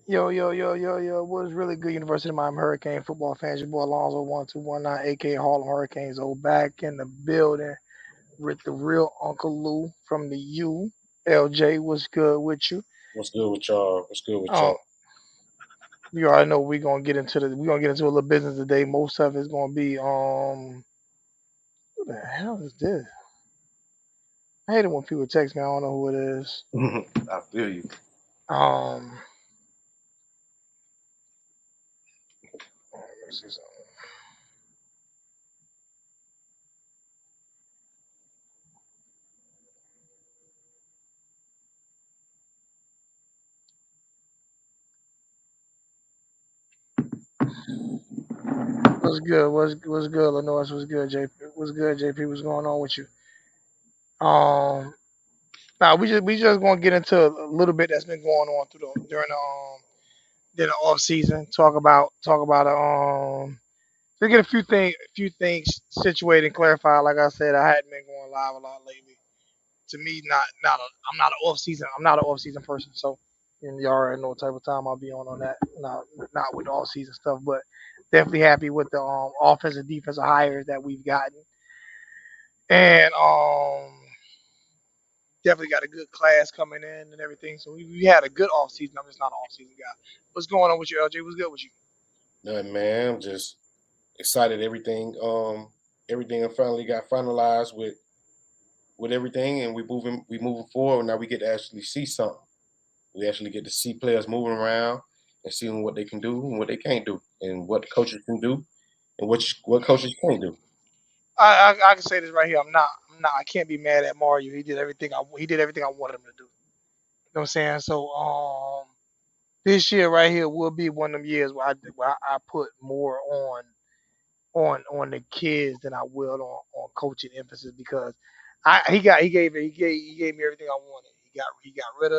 Yo. What is really good, University of Miami Hurricane football fans? Your boy Alonzo 1219, aka Harlem Hurricanes, back in the building with the real Uncle Lou from the U. LJ, what's good with you? What's good with y'all? What's good with Um, y'all? you already know we're gonna get into a little business today. Most of it's gonna be who the hell is this? I hate it when people text me. I don't know who it is. I feel you. Um, let me see something. What's good? What's good, Lenoir? What's good, JP? What's good, JP? What's going on with you? Um, Now we just gonna get into a little bit that's been going on during the off season. Talk about to get a few things situated and clarified. Like I said, I hadn't been going live a lot lately. To me, I'm not an off season. I'm not an off season person. So you already know what type of time I'll be on that. Not with all season stuff, but definitely happy with the offensive defensive hires that we've gotten, and definitely got a good class coming in and everything. So we had a good off season. I'm just not an off season guy. What's going on with you, LJ? What's good with you? Nothing, man. I'm just excited. Everything finally got finalized with everything, and we moving forward. Now we get to actually see something. We actually get to see players moving around and seeing what they can do and what they can't do, and what the coaches can do and what coaches can't do. I can say this right here. I can't be mad at Mario. He did everything I wanted him to do. You know what I'm saying? So this year right here will be one of them years where I put more on the kids than I will on coaching emphasis because he gave me everything I wanted. He got rid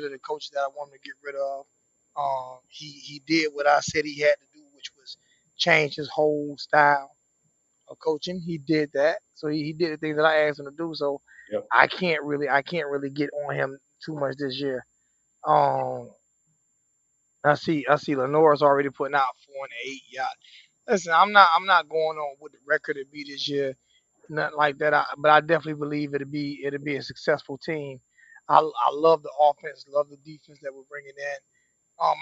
of the coaches that I wanted to get rid of. He did what I said he had to do, which was change his whole style of coaching. He did that, so he did the things that I asked him to do. So Yep. I can't really get on him too much this year. Um, I see Lenore's already putting out 4-8. Yeah, listen, I'm not going on what the record would be this year, nothing like that. But I definitely believe it'll be a successful team. I love the offense, love the defense that we're bringing in.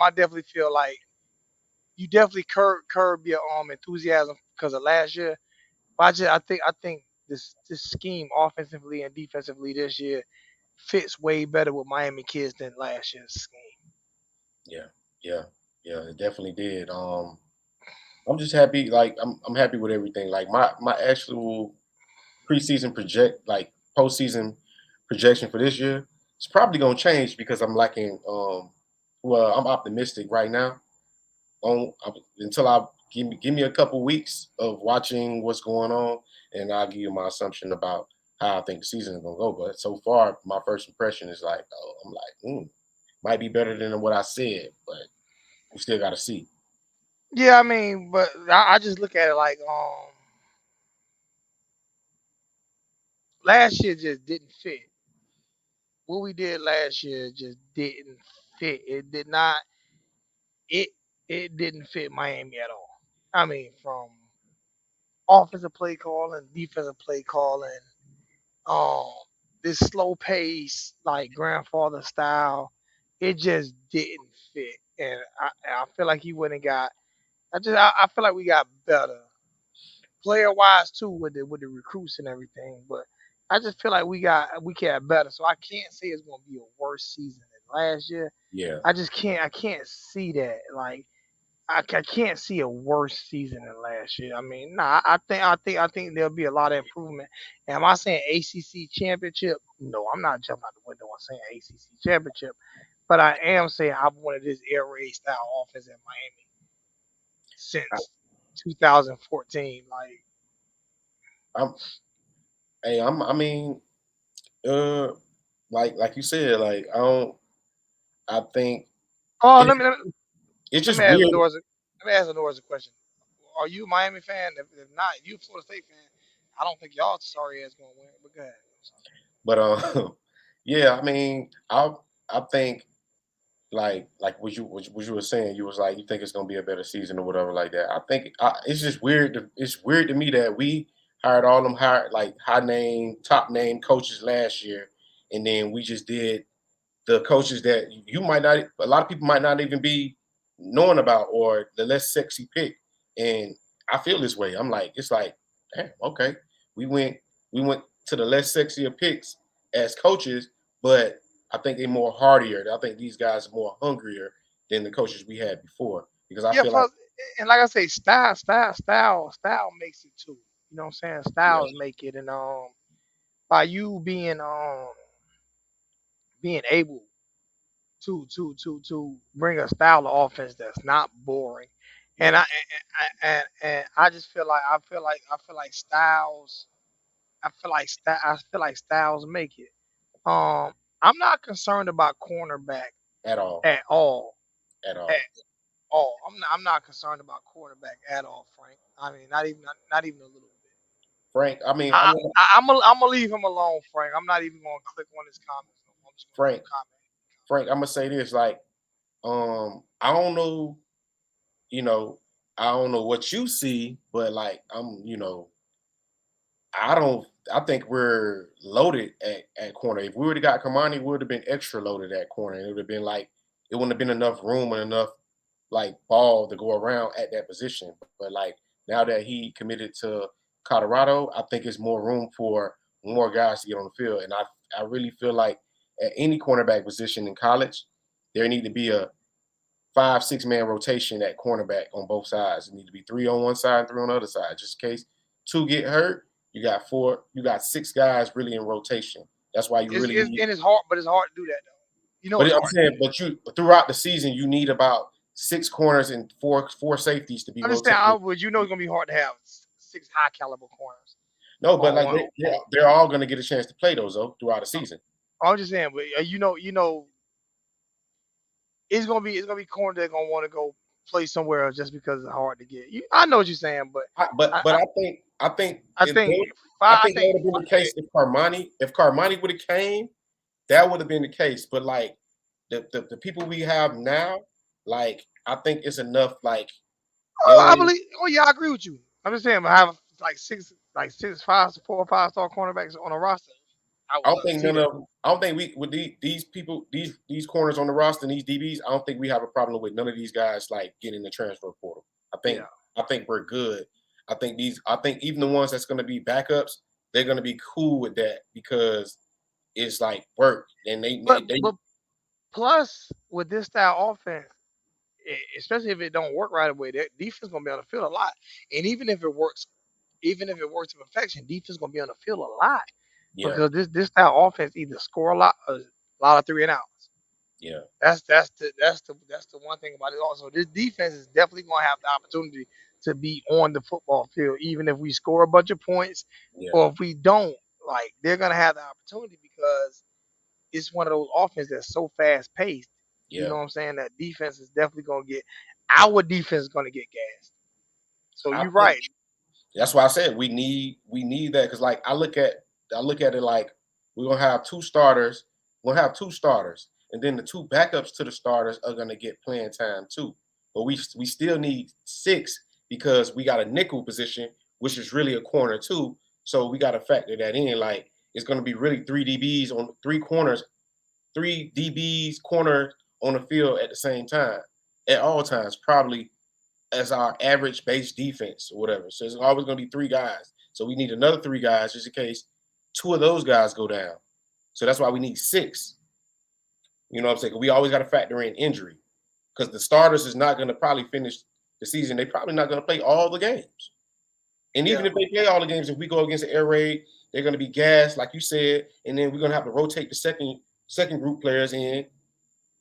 I definitely feel like you definitely curb your enthusiasm because of last year. But I think this scheme offensively and defensively this year fits way better with Miami kids than last year's scheme. Yeah. Yeah. Yeah. It definitely did. I'm just happy. Like I'm happy with everything. Like my actual preseason project like postseason projection for this year, it's probably gonna change because I'm liking well, I'm optimistic right now. Until I give me a couple weeks of watching what's going on, and I'll give you my assumption about how I think the season is gonna go. But so far, my first impression is like, oh, I'm like, might be better than what I said, but we still gotta see. Yeah, I mean, but I just look at it like last year just didn't fit. What we did last year just didn't fit. It it didn't fit Miami at all. I mean, from offensive play calling, defensive play calling, um, this slow pace, like grandfather style, it just didn't fit. And I feel like he wouldn't got. I feel like we got better player wise too with the recruits and everything. But I just feel like we got better. So I can't say it's gonna be a worse season than last year. Yeah, I can't see that. Like I can't see a worse season than last year. I mean, nah, I think there'll be a lot of improvement. Am I saying ACC championship? No, I'm not jumping out the window and saying ACC championship, but I am saying I've wanted this air raid style offense in Miami I, since 2014. Like, I'm. Hey, I mean, uh, like you said, like I don't. I think oh, it, it's let just me ask weird. Lenores. Let me ask Lenores a question. Are you a Miami fan? If not, if you a Florida State fan, I don't think y'all sorry ass gonna win. But go ahead. I'm sorry. But yeah, I mean, I think. what you were saying, you was like you think it's gonna be a better season or whatever like that. I think it's just weird. It's weird to me that we hired all them high name, top name coaches last year, and then we just did the coaches that you might not, a lot of people might not even be knowing about, or the less sexy pick. And I feel this way. I'm like, it's like, damn, okay, we went we went to the less sexier picks as coaches, but I think they're more hardier. I think these guys are more hungrier than the coaches we had before, because I Yeah, feel like, plus, and like I say, style makes it too. You know what I'm saying? yeah, Styles make it, and by you being able to bring a style of offense that's not boring, and yeah, I just feel like styles I feel like styles make it. I'm not concerned about cornerback at all, at all. at At all. all. I'm not concerned about cornerback at all, Frank. I mean, not even a little bit. Frank, I mean, I want I'm gonna leave him alone, Frank. I'm not even gonna click on his comments. No more. I'm just gonna leave Frank, him comment. Frank, I'm gonna say this, like, I don't know, you know, I don't know what you see, but like I don't I think we're loaded at corner. If we would have got Kamani, we would have been extra loaded at corner. It would have been like it wouldn't have been enough room and enough like ball to go around at that position. But like now that he committed to Colorado, I think it's more room for more guys to get on the field. And I really feel like at any cornerback position in college, there need to be a 5, 6 man rotation at cornerback on both sides. It need to be three on one side and three on the other side, just in case two get hurt. You got 6 guys really in rotation. That's why you really It's need. and it's hard, but it's hard to do that though. You know, But it's I'm hard to do saying, that. but you throughout the season, you need about 6 corners and four safeties to be I understand, rotated. but you know it's gonna be hard to have six high caliber corners No, but on like one. they're all going to get a chance to play those though throughout the season. I'm just saying, but you know, it's gonna be corners that gonna want to go play somewhere else just because it's hard to get. I know what you're saying, but I, but I but I, I think I if think they, I five. I think that think would have been the case if Carmani would have came. That would have been the case. But like the people we have now, like I think it's enough. Like oh, I young, believe. Oh yeah, I agree with you. I'm just saying, I have like six, five, 4 or 5 star cornerbacks on a roster. I would I don't love to think see none that. of. I don't think we with these people these corners on the roster and these DBs. I don't think we have a problem with none of these guys like getting the transfer portal. I think Yeah, I think we're good. I think even the ones that's going to be backups, they're going to be cool with that because it's like work and but plus with this style offense, especially if it don't work right away, that defense gonna be on the field a lot. And even if it works to perfection, defense gonna be on the field a lot yeah, because this style offense either score a lot of 3 and outs. yeah, That's the one thing about it. Also, this defense is definitely going to have the opportunity to be on the football field, even if we score a bunch of points yeah, or if we don't. Like they're going to have the opportunity because it's one of those offenses that's so fast paced. You yeah. know what I'm saying? That defense is definitely going to get our defense is going to get gassed. So I you're think right. that's why I said we need that because like I look at it like we're gonna have 2 starters. We'll have 2 starters, and then the 2 backups to the starters are gonna get playing time too. But we still need 6 because we got a nickel position, which is really a corner too. So we got to factor that in. Like it's gonna be really 3 DBs on 3 corners, 3 DBs corner on the field at the same time at all times, probably as our average base defense or whatever. So it's always going to be 3 guys. So we need another 3 guys just in case 2 of those guys go down. So that's why we need 6. You know what I'm saying? We always got to factor in injury because the starters is not going to probably finish the season. They probably not going to play all the games. And even Yeah. if they play all the games, if we go against the air raid, they're going to be gassed, like you said, and then we're going to have to rotate the second group players in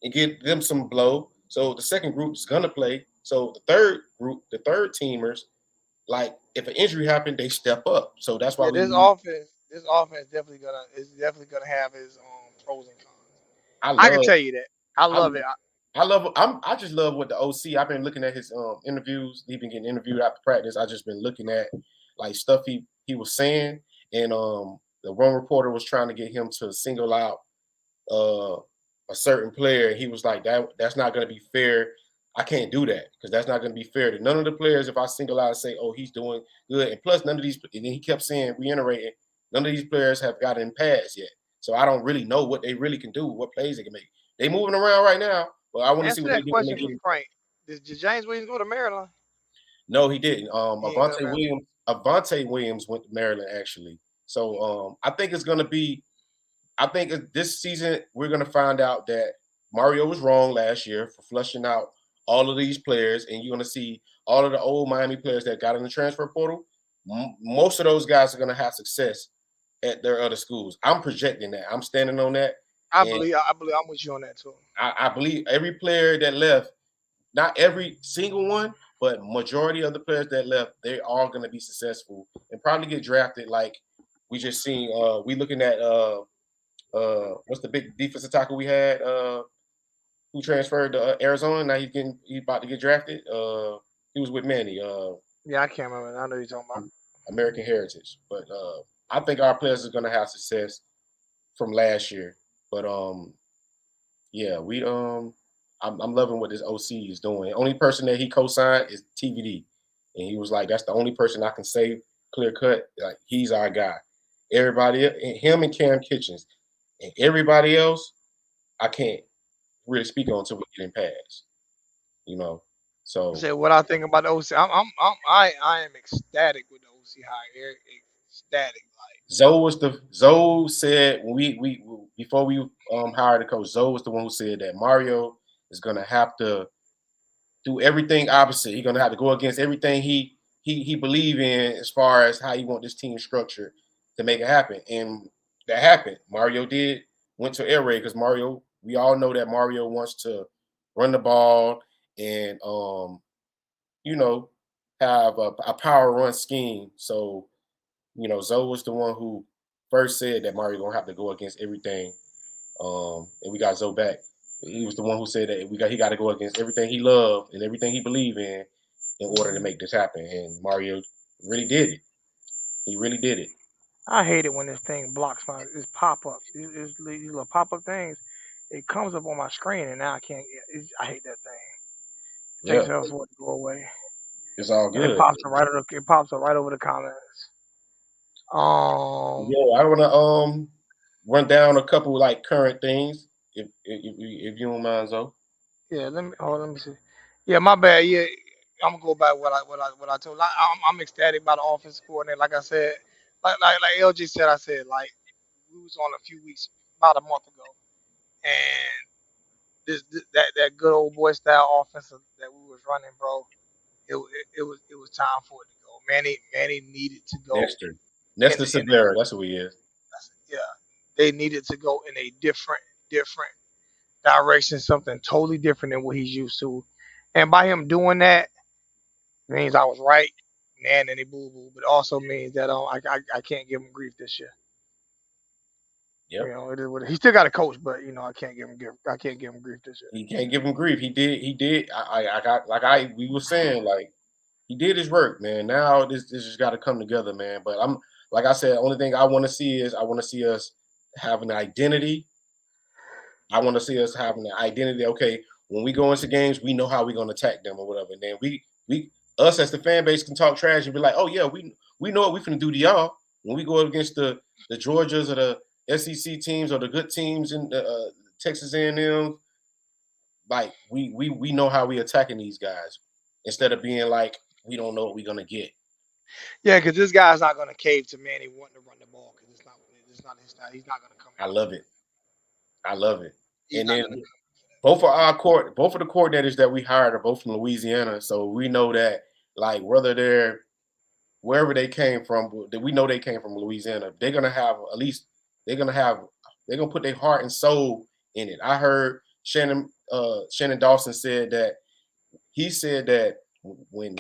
and give them some blow. So the second group is gonna play. So the third group, the third teamers, like if an injury happened, they step up. So that's why Yeah, we need. this offense definitely gonna have its pros and cons. I I can love, tell you that. I I, love it. I love. I just love what the OC. I've been looking at his interviews. He's been getting interviewed after practice. I just been looking at like stuff he was saying, and the one reporter was trying to get him to single out. a certain player, and he was like, that's not going to be fair. I can't do that because that's not going to be fair to none of the players. If I single out and say, oh, he's doing good, and plus none of these, and then he kept saying, reiterating, none of these players have gotten pass yet. So I don't really know what they really can do, what plays they can make. They moving around right now, but I want to see Answer what they that do when they question get for in. Frank. Did James Williams go to Maryland? No, he didn't. He ain't go to Maryland. Avante Williams went to Maryland actually. So I think it's going to be. I think this season we're going to find out that Mario was wrong last year for flushing out all of these players, and you're going to see all of the old Miami players that got in the transfer portal. Most of those guys are going to have success at their other schools. I'm projecting that. I'm standing on that, and I believe I'm with you on that too. I believe every player that left, not every single one, but majority of the players that left, they are going to be successful and probably get drafted. Like we just seen, we looking at what's the big defensive tackle we had who transferred to Arizona. Now he's about to get drafted. He was with Manny, Yeah, I can't remember. I know you're talking about. American Heritage. But I think our players are going to have success from last year. But yeah, I'm loving what this OC is doing. The only person that he co-signed is TVD, and he was like, "That's the only person I can say clear cut. Like he's our guy." Everybody, him and Cam Kitchens, and everybody else, I can't really speak on until we get in pass. You know, I so said what I think about the OC. I am ecstatic with the OC hire. Ecstatic, like Zoe said when we before we hired the coach, Zoe was the one who said that Mario is gonna have to do everything opposite. He's gonna have to go against everything he believe in as far as how he want this team structured to make it happen. And that happened. Mario did went to air raid because Mario, we all know that Mario wants to run the ball and you know, have a power run scheme. So, Zoe was the one who first said that Mario gonna have to go against everything. And we got Zoe back. He was the one who said that he got to go against everything he loved and everything he believed in order to make this happen. And Mario really did it. He really did it. I hate it when this thing blocks my this pop up. These little pop up things. It comes up on my screen and now I can't. I hate that thing. It takes Yeah, forever for it to go away, it's all and it good. pops up right over. It pops up right over the comments. Yo, I wanna run down a couple like current things if you don't mind, Zoe. Yeah, let me see. Yeah, my bad. Yeah, I'm gonna go back what I told. I'm ecstatic about the offense coordinator. Like I said, like LG said, I said like we was on a few weeks about a month ago, and that good old boy style offense that we was running, bro. It was time for it to go. Manny needed to go Nestor. in Nestor in Severa, that's who he is. yeah, they needed to go in a different direction, something totally different than what he's used to. And by him doing that means I was right, man, and he boo boo, but also means that I can't give him grief this year. Yep. It is what he still got a coach, but I can't give him grief this year. He can't give him grief. He did. I got like we were saying, like he did his work, man. Now this just got to come together, man. But I'm like I said, only thing I want to see is I want to see us have an identity. I want to see us having an identity. Okay, when we go into games, we know how we're gonna attack them or whatever. And then we us as the fan base can talk trash and be like, oh yeah, we know what we finna do to y'all when we go up against the Georgias or the SEC teams or the good teams in Texas A&M. Like we know how we attacking these guys instead of being like we don't know what we're gonna get. Yeah, because this guy's not gonna cave to Manny wanting to run the ball because it's not his style. He's not gonna come I in for love that. it. I love it. He's And not then gonna come in for that. both of the coordinators that we hired are both from Louisiana, so we know that like whether they're wherever they came from, we know they came from Louisiana. They're gonna have at least they're gonna have they're gonna put their heart and soul in it. I heard Shannon Dawson said that he said that when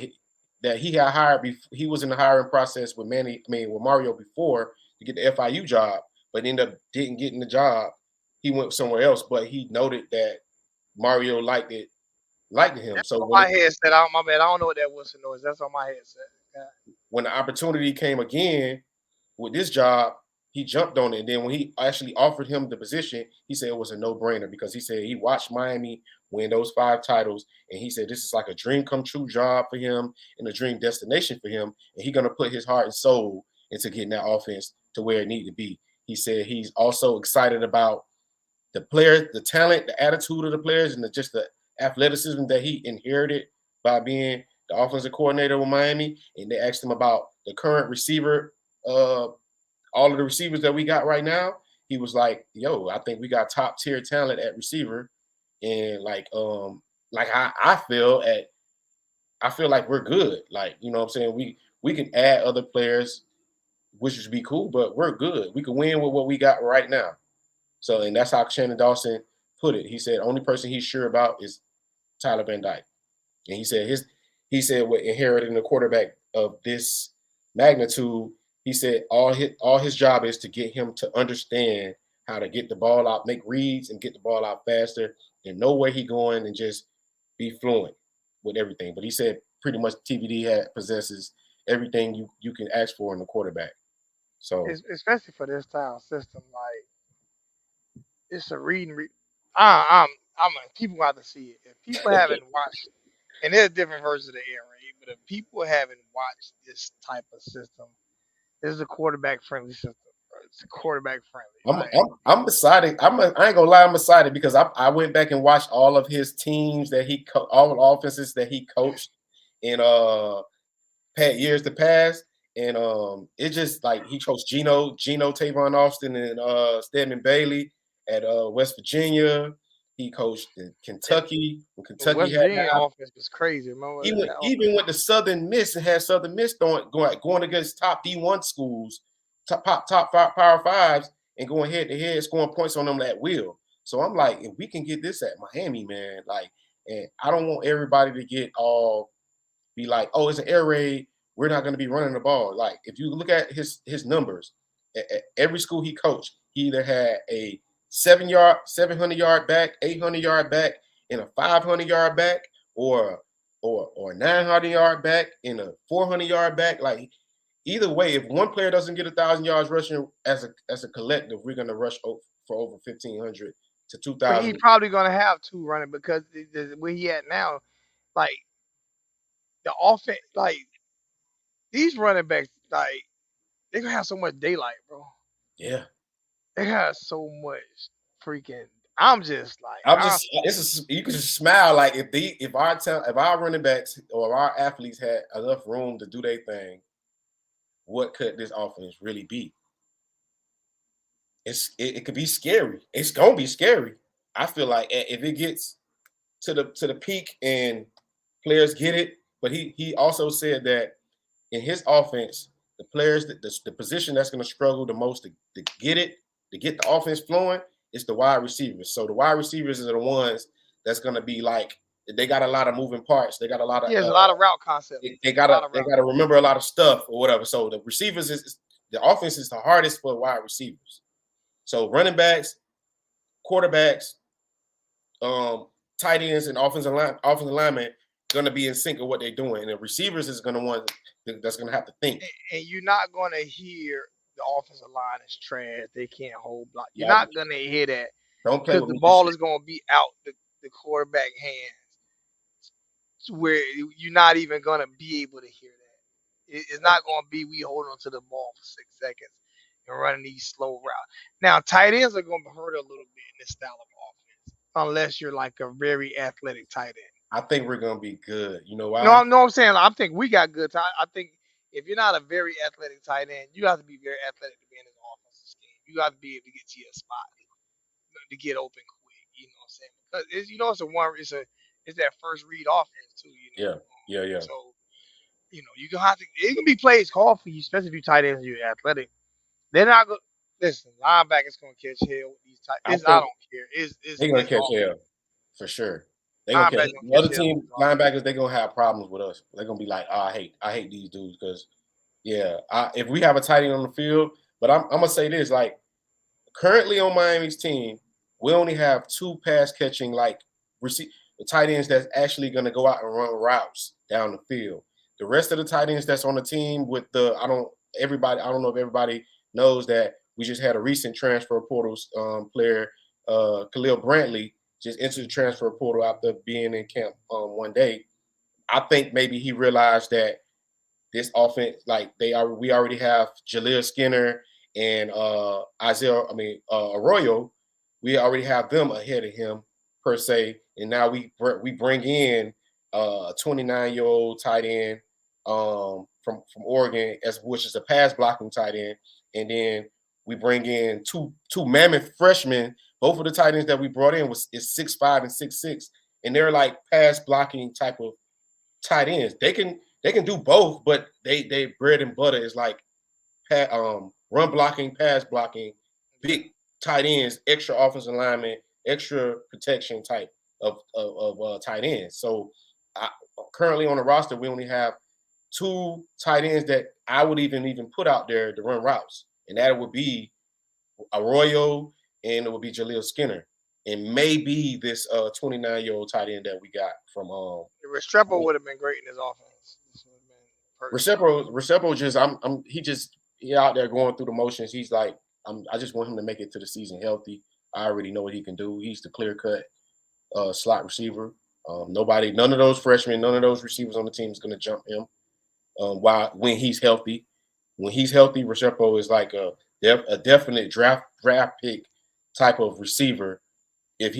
that he had hired, he was in the hiring process with with Mario before to get the FIU job, but ended up didn't getting the job. He went somewhere else, but he noted that Mario liked him. That's So on my headset. My bad. I don't know what that whistle noise. That's on my headset. Yeah. when the opportunity came again with this job, he jumped on it. And then when he actually offered him the position, he said it was a no-brainer because he said he watched Miami win those 5 titles, and he said this is like a dream come true job for him and a dream destination for him, and he's gonna put his heart and soul into getting that offense to where it needs to be. He said he's also excited about the players, the talent, the attitude of the players, and just the athleticism that he inherited by being the offensive coordinator with Miami. And they asked him about the current receiver, all of the receivers that we got right now. He was like, "Yo, I think we got top tier talent at receiver, and like I feel at, I feel like we're good. Like, you know what I'm saying? We can add other players, which would be cool, but we're good. We can win with what we got right now." So, and that's how Shannon Dawson put it. He said only person he's sure about is Tyler Van Dyke. And he said what inheriting the quarterback of this magnitude, he said all his job is to get him to understand how to get the ball out, make reads and get the ball out faster and know where he going and just be fluent with everything. But he said pretty much TVD possesses everything you can ask for in the quarterback. So Especially for this style system. Like it's a reading. I'm. People have to see it. If people haven't watched, and there's different versions of the air raid, but if people haven't watched this type of system, this is a quarterback friendly system. It's quarterback friendly. I'm excited. I ain't gonna lie, I'm excited because I went back and watched all of his teams that all the offenses that he coached in years to pass, and it just like he coached Gino Tavon Austin and Stedman Bailey at West Virginia. He coached in Kentucky when The Kentucky West had Virginia that. offense was crazy. Remember that offense? Even with the Southern Miss and had Southern Miss going against top D1 schools, top Power Fives, and going head to head, scoring points on them at will. So I'm like, if we can get this at Miami, man, like, and I don't want everybody to get all be like, oh, it's an air raid. We're not going to be running the ball. Like, if you look at his numbers, at every school he coached, he either had a 700-yard back, 800-yard back, and a 500-yard back, or 900-yard back and a 400-yard back. Like, either way, if one player doesn't get 1,000 yards rushing as a collective, we're going to rush for over 1,500 to But he 2,000. probably gonna have two running because where he at now, like the offense, like these running backs, like they gonna have so much daylight, bro. Yeah. They got so much freaking. I'm just like, You can just smile like if our running backs or our athletes had enough room to do their thing, what could this offense really be? It could be scary. It's gonna be scary. I feel like if it gets to the peak and players get it, but he also said that in his offense, the players the position that's going to struggle the most to get it, to get the offense flowing, is the wide receivers. So the wide receivers are the ones that's going to be like they got a lot of moving parts. They got a lot of yeah, there's a lot of route concepts. they A lot gotta of they route. gotta remember a lot of stuff or whatever. So the receivers is the offense is the hardest for wide receivers. So running backs, quarterbacks, tight ends, and offensive linemen gonna be in sync with what they're doing, and the receivers is gonna want that's gonna have to think. And you're not gonna hear the offensive line is trash. They can't hold block. You're Yeah, not gonna hear that don't play because with the me. ball is gonna be out the quarterback hands to where you're not even gonna be able to hear that. It's not gonna be we hold on to the ball for 6 seconds and running these slow routes. Now tight ends are gonna hurt a little bit in this style of offense unless you're like a very athletic tight end. I think we're gonna be good. You know No, why? I'm saying I think we got good time. I think if you're not a very athletic tight end, you have to be very athletic to be in this offensive scheme. You have to be able to get to your spot to get open quick. You know what I'm saying? Because it's that first read offense too. Yeah, yeah, yeah. So you gonna have to. It can be plays called for you, especially if you tight ends and you're athletic. They're not going. Listen, linebackers gonna catch hell with these tight. I I think don't care. they're gonna It's catch offense. hell for sure. They're gonna catch Linebackers gonna the catch other hell with team this offense. linebackers. They're gonna have problems with us. They're gonna be like, oh, I hate these dudes because yeah, if we have a tight end on the field, but I'm gonna say this like currently on Miami's team, we only have 2 pass catching the tight ends that's actually going to go out and run routes down the field. The rest of the tight ends that's on the team with I don't know if everybody knows that We just had a recent transfer portal player, Khalil Brantley, just entered the transfer portal after being in camp one day. I think maybe he realized that this offense, like we already have Jaleel Skinner and Arroyo. We already have them ahead of him per se, and now we bring in a 29-year-old tight end from Oregon, as which is a pass blocking tight end, and then we bring in two mammoth freshmen. Both of the tight ends that we brought in is 6'5" and 6'6", and they're like pass blocking type of tight ends. They can do both, but they bread and butter is like run blocking, pass blocking, big tight ends, extra offensive lineman, extra protection type of tight ends. So currently on the roster, we only have two tight ends that I would even put out there to run routes, and that would be Arroyo and it would be Jaleel Skinner, and maybe this 29-year-old tight end that we got from Restrepo would have been great in his offense. This would have been perfect. Recepo just he out there going through the motions. He's like I just want him to make it to the season healthy. I already know what he can do. He's the clear cut slot receiver. None of those freshmen, none of those receivers on the team is going to jump him. When he's healthy, Recepo is like a definite draft pick type of receiver if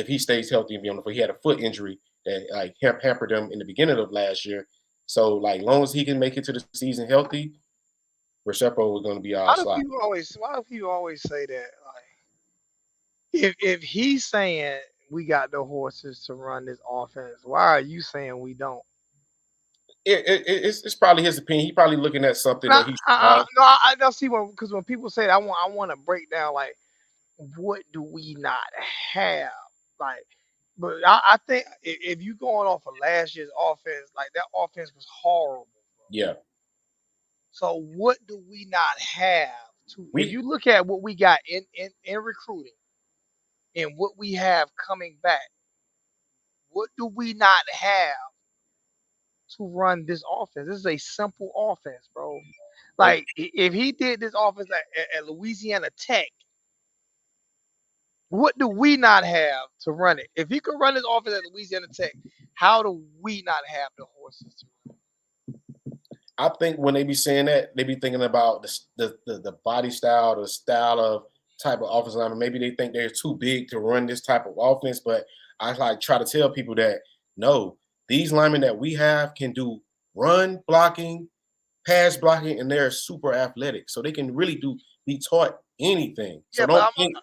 he stays healthy and be on the field. He had a foot injury that like hampered him in the beginning of last year. So like long as he can make it to the season healthy, Recepo is going to be our slot. Why do people always say that? Like, if he's saying we got the horses to run this offense, why are you saying we don't? It's probably his opinion. He probably looking at something that he's no, I don't see because when people say that, I want to break down like what do we not have, like. But I think if you going off of last year's offense, like that offense was horrible. Bro. Yeah. So what do we not have if you look at what we got in recruiting and what we have coming back, what do we not have to run this offense? This is a simple offense, bro. Like if he did this offense at Louisiana Tech, what do we not have to run it? If he could run his offense at Louisiana Tech, how do we not have the horses to run? I think when they be saying that, they be thinking about the body style, the style of type of offensive lineman. Maybe they think they're too big to run this type of offense, but I like try to tell people that no, these linemen that we have can do run blocking, pass blocking, and they're super athletic, so they can really be taught anything. So don't think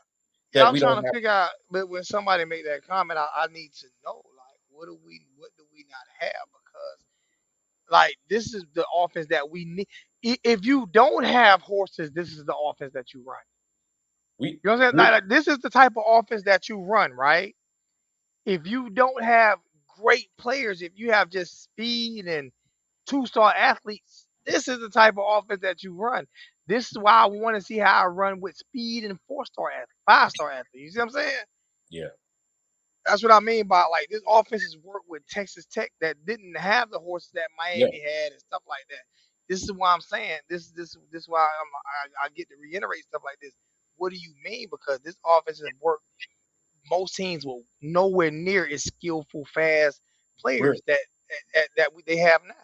that I'm we trying don't to figure out. But when somebody make that comment, I need to know like what do we not have, because like this is the offense that we need. If you don't have horses, this is the offense that you run. You know what I'm saying? Like, this is the type of offense that you run, right? If you don't have great players, if you have just speed and two-star athletes, this is the type of offense that you run. This is why I want to see how I run with speed and four-star athletes, five-star athletes. You see what I'm saying? Yeah. That's what I mean by like this offense has worked with Texas Tech that didn't have the horses that Miami had and stuff like that. This is why I'm saying this is why I get to reiterate stuff like this. What do you mean? Because this offense has worked. Most teams will nowhere near as skillful, fast players that they have now.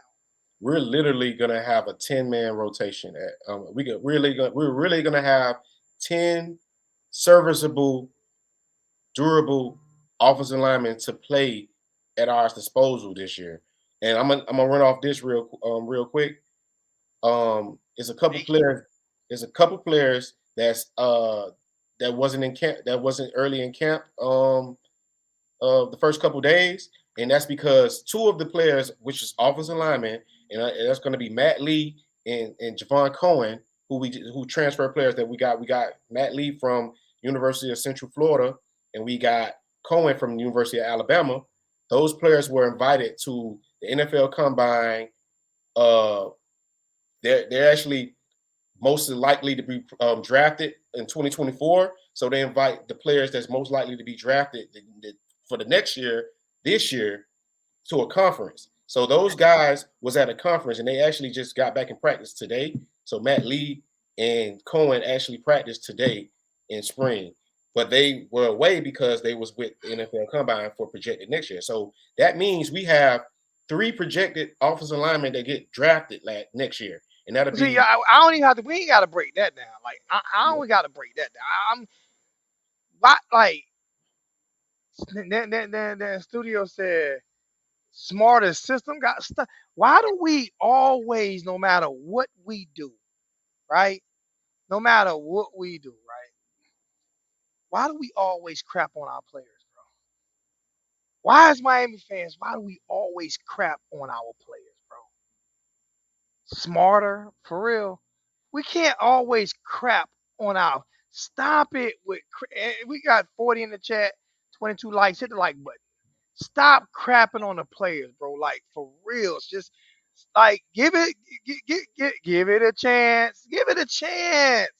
We're literally gonna have a 10-man rotation. We're really gonna have 10 serviceable, durable offensive linemen to play at our disposal this year. And I'm gonna run off this real quick. It's a couple players. There's a couple players that wasn't in camp. That wasn't early in camp. The first couple days, and that's because two of the players, which is offensive linemen, and that's going to be Matt Lee and Javon Cohen, who transfer players that we got. We got Matt Lee from University of Central Florida, and we got Cohen from the University of Alabama. Those players were invited to the NFL Combine. They're actually most likely to be drafted in 2024. So they invite the players that's most likely to be drafted for the next year, this year, to a conference. So those guys was at a conference, and they actually just got back in practice today. So Matt Lee and Cohen actually practiced today in spring, but they were away because they was with the NFL Combine for projected next year. So that means we have 3 projected offensive linemen that get drafted next year, and that'll See, be I don't even have to. We ain't got to break that down. Like I don't got to break that down. I'm why like then studio said smarter system got stuff. Why do we always, no matter what we do, right? No matter what we do, right? Why do we always crap on our players, bro? Why as Miami fans, why do we always crap on our players, bro? Smarter, for real. We can't always crap on our. Stop it with. We got 40 in the chat, 22 likes. Hit the like button. Stop crapping on the players, bro. Like for real. It's just like give it a chance. Give it a chance.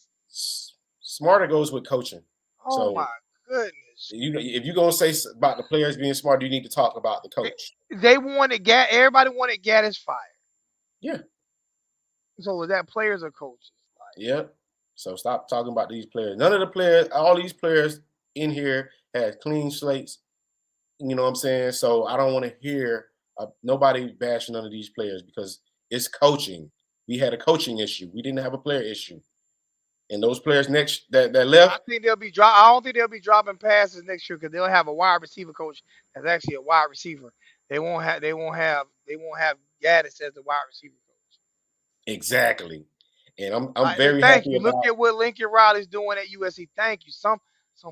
smarter goes with coaching. Oh So my goodness. if you're gonna say about the players being smart, you need to talk about the coach. They wanted everybody wanted Gaddis fired. Yeah. So was that players or coaches? Yep. So stop talking about these players. None of the players, all these players in here had clean slates. You know what I'm saying? So I don't want to hear nobody bashing none of these players because it's coaching. We had a coaching issue. We didn't have a player issue. And those players next that I left, think they'll be drop. I don't think they'll be dropping passes next year because they'll have a wide receiver coach that's actually a wide receiver. They won't have. They won't have Gaddis as the wide receiver coach. exactly. And I'm And very thank happy you. Look about. at what Lincoln Riley's doing at USC. Thank you. Some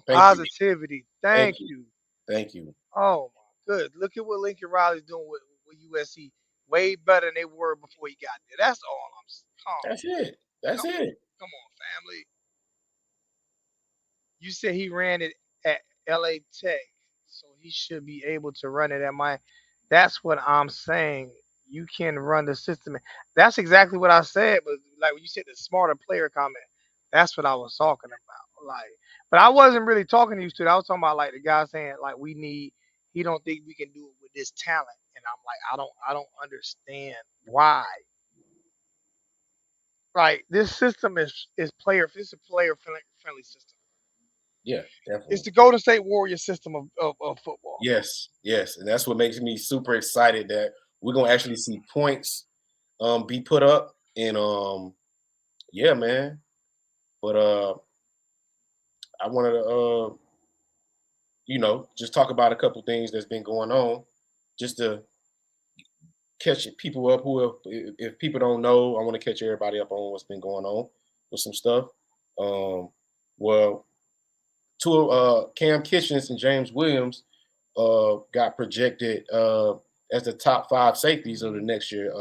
Thank you. positivity. Thank Thank you. you. Thank you. Oh my good. Look at what Lincoln Riley's doing with USC. Way better than they were before he got there. That's all I'm saying. That's it. That's Come on, it. come on, family. You said he ran it at LA Tech, so he should be able to run it at my. That's what I'm saying. You can run the system. That's exactly what I said. But like when you said the smarter player comment, that's what I was talking about. Like, but I wasn't really talking to you, student. I was talking about like the guy saying like we need. He don't think we can do it with this talent, and I'm like, I don't understand why. Like this system is player. It's a player friendly system. Yeah, It's definitely. the Golden State Warrior system of football. Yes, yes. And that's what makes me super excited that we're gonna actually see points be put up. And yeah, man. But I wanted to just talk about a couple things that's been going on, just to catch people up who have, if people don't know, I want to catch everybody up on what's been going on with some stuff. Um, well, two Cam Kitchens and James Williams got projected as the top 5 safeties of the next year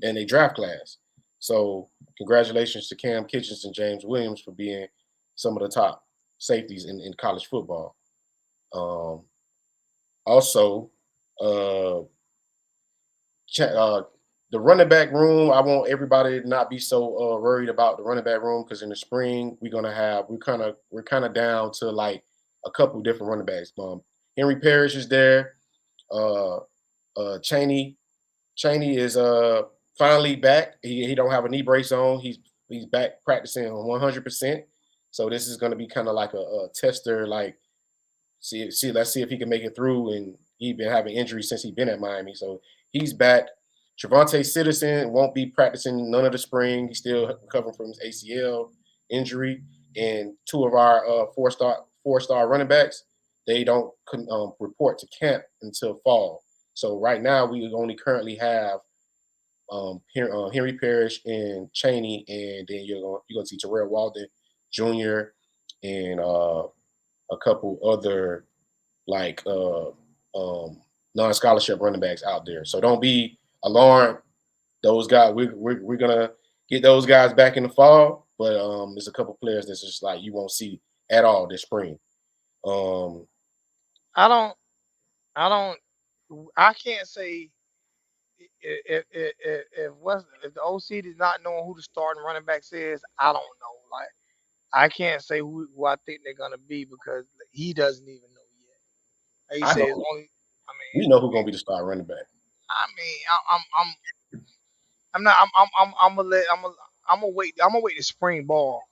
in a draft class. So congratulations to Cam Kitchens and James Williams for being some of the top safeties in college football. Um, also, uh, uh, the running back room. I want everybody to not be so worried about the running back room because in the spring we're kind of down to like a couple different running backs. Henry Parrish is there. Uh, Cheney is finally back. He don't have a knee brace on. He's back practicing 100%. So this is going to be kind of like a tester. Like let's see if he can make it through. And he's been having injuries since he's been at Miami, so he's back. Trevante Citizen won't be practicing none of the spring. He's still recovering from his ACL injury. And two of our four-star running backs, they don't report to camp until fall. So right now we only currently have Henry Parrish and Cheney, and then you're gonna see Terrell Walden Jr. and a couple other like non-scholarship running backs out there. So don't be alarmed. Those guys, we're gonna get those guys back in the fall, but there's a couple players that's just like you won't see at all this spring. Um, I don't. I don't. I can't say if the OC is not knowing who the starting running backs is. I don't know. Like I can't say who I think they're gonna be because he doesn't even know yet. Like he I know says only. I we mean, know who's gonna be the star running back. I mean, I'm not. I'm gonna let. I'm gonna wait. I'm gonna wait to spring ball.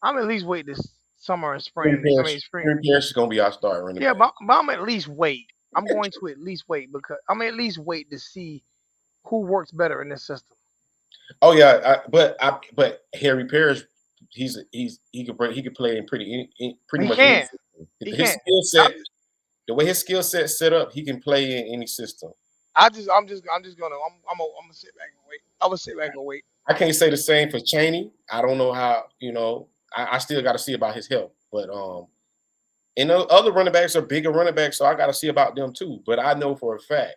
I'm at least wait this summer and Henry spring. I mean Parrish, spring. Henry Parrish is gonna be our starting running Yeah, back. but I'm at least wait. I'm going to at least wait because I'm at least wait to see who works better in this system. Oh yeah, but Harry Parrish, he could play in pretty He much any can. system. He His can. skill I'm set, just, the way his skill set set up, he can play in any system. I'm just gonna, I'm gonna sit back and wait. I'm gonna sit back and wait. I can't say the same for Cheney. I don't know how, I still got to see about his health. But and the other running backs are bigger running backs, so I got to see about them too. But I know for a fact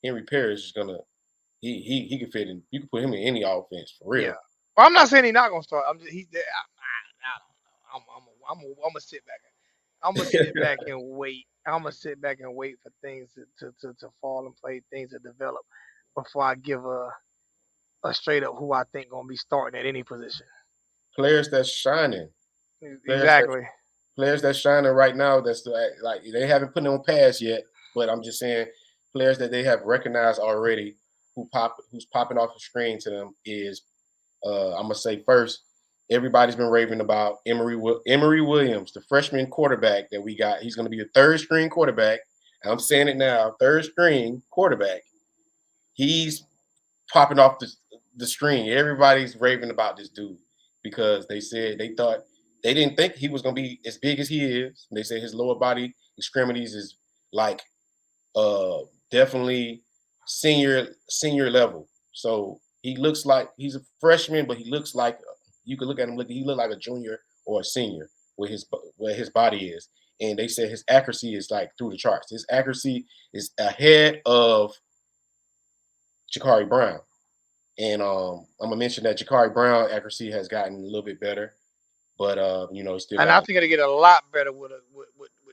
Henry Parrish is gonna he can fit in. You can put him in any offense for Yeah. real. Well, I'm not saying he's not gonna start. I'm just, he's there. I don't know. I'm gonna sit back. I'm gonna sit back and wait. I'm gonna sit back and wait for things to fall and play, things to develop before I give a straight up who I think gonna be starting at any position. Players that's shining, players that Exactly. players that's shining right now. That's like they haven't put on pass yet, but I'm just saying players that they have recognized already who's popping off the screen to them is I'm gonna say first. Everybody's been raving about Emory Williams, the freshman quarterback that we got. He's going to be a third string quarterback. I'm saying it now, third string quarterback. He's popping off the string. Everybody's raving about this dude because they said they didn't think he was gonna be as big as he is. They said his lower body extremities is like definitely senior level. So he looks like he's a freshman, but he looks like you could look at him he look like a junior or a senior where his body is. And they said his accuracy is like through the charts. His accuracy is ahead of Jakari Brown. And I'm gonna mention that Jakari Brown accuracy has gotten a little bit better, but he still And got. I think it'll get a lot better with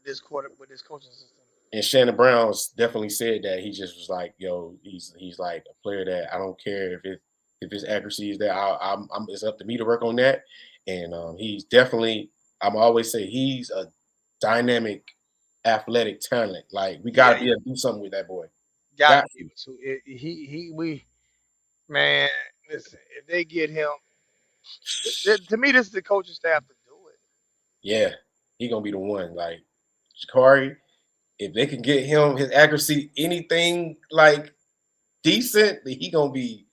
this quarter with this coaching system. And Shannon Brown's definitely said that he just was like, yo, he's like a player that I don't care if his accuracy is there. It's up to me to work on that. And he's definitely. I'm always say he's a dynamic, athletic talent. Like we got Yeah, to be able to do something with that boy. got Got to be to. able to. He we man, listen, if they get him, to me, this is the coaching staff to do it. Yeah, he gonna be the one. Like Jakari, if they can get him his accuracy anything like decent, he gonna be.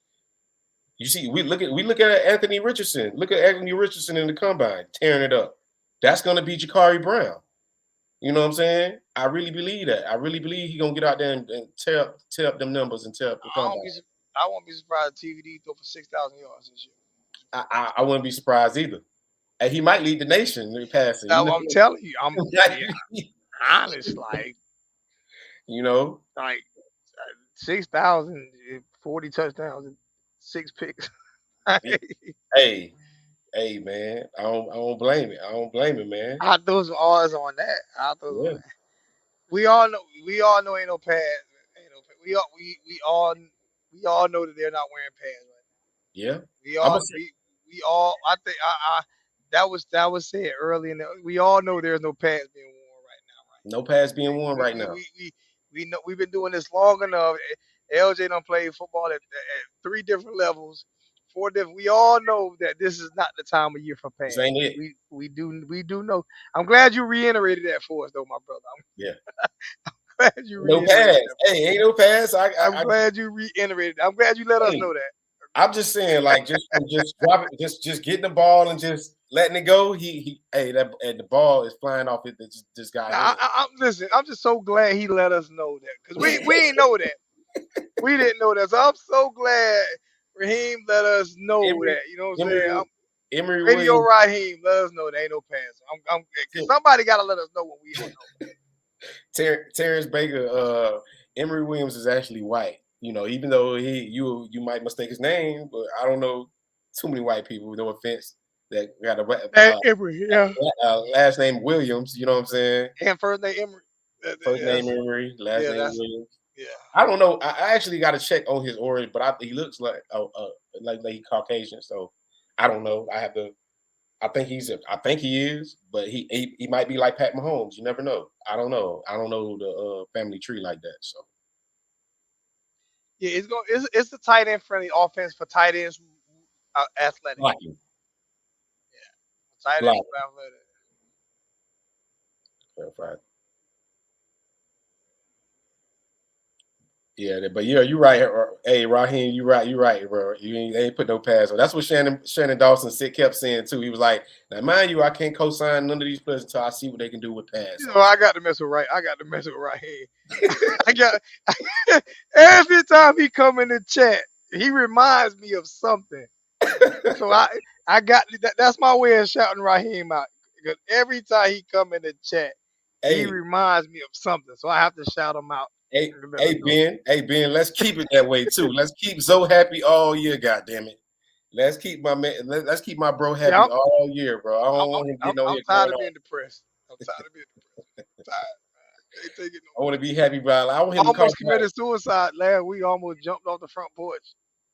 You see, we look at Anthony Richardson. Look at Anthony Richardson in the combine tearing it up. That's gonna be Jakari Brown. You know what I'm saying? I really believe that. I really believe he gonna get out there and tear up them numbers and tear up the I combine. won't be I won't be surprised if TVD throw for 6,000 yards this year. I wouldn't be surprised either. And he might lead the nation in passing. You Now, know, I'm telling you, I'm yeah, honest you know. like 6,000, 40 touchdowns, and 6 picks. Hey, hey, man. I don't blame it. I don't blame it, man. I throw some odds on that. I throw some on Yeah, that. We all know ain't no pads. Ain't no pads. We all know that they're not wearing pads right now. yeah. We I'm all gonna say we all I think I that was said early we all know there's no pads being worn right now, right? no pass being worn right now. We know we've been doing this long enough. LJ done played football at 3 different levels, 4 different. We all know that this is not the time of year for This pads. ain't it. We do know. I'm glad you reiterated that for us, though, my brother. Yeah. I'm glad you No pass. reiterated that for Hey, us. ain't no pass. I'm glad you reiterated. I'm glad you let us Hey, know that. I'm just saying, like, just drop it, just getting the ball and just letting it go. Hey, that and the ball is flying off it. This guy Now, head. listen. I'm just so glad he let us know that because we ain't know that. We didn't know that. So I'm so glad Raheem let us know Emory, that. You know what I'm saying? Emory, Emory Radio Williams, Raheem let us know there ain't no pass. Cause somebody gotta let us know when we don't know. Terrence Baker, Emory Williams is actually white. Even though you might mistake his name, but I don't know too many white people. No offense, that got a That Emory, yeah. last name Williams. You know what I'm saying? And first name Emory. First name That's, Emory, last yeah, name Williams. yeah. I don't know. I actually got to check on his origin, but he looks like he's Caucasian. So I don't know. I have to. I think he is, but he might be like Pat Mahomes. You never know. I don't know. I don't know the family tree like that. So Yeah, it's the tight end friendly offense for tight ends Athletic. Blocking. Yeah. Tight end, Blocking. but athletic. Right. Yeah, but yeah, you're right. Hey, Raheem, you're right. You're right, bro. They ain't put no pass on. That's what Shannon Dawson kept saying too. He was like, "Now, mind you, I can't co-sign none of these players until I see what they can do with pass." I got to mess with right. I got to mess with right here. I got every time he come in the chat, he reminds me of something. So I got that's my way of shouting Raheem out. Because every time he come in the chat, he Hey, reminds me of something. So I have to shout him out. hey, And let hey, him know. Ben. Hey, Ben. Let's keep it that way too. Let's keep Zoe happy all year. God damn it. Let's keep my man. Let's keep my bro Yeah, happy all year, bro. I I'm, don't want him getting on I'm here tired going of on. being depressed. I'm tired of being depressed. I'm tired. I ain't taking I no want more. to be happy, bro. I want him to call Almost me like, committed suicide last week. Almost jumped off the front porch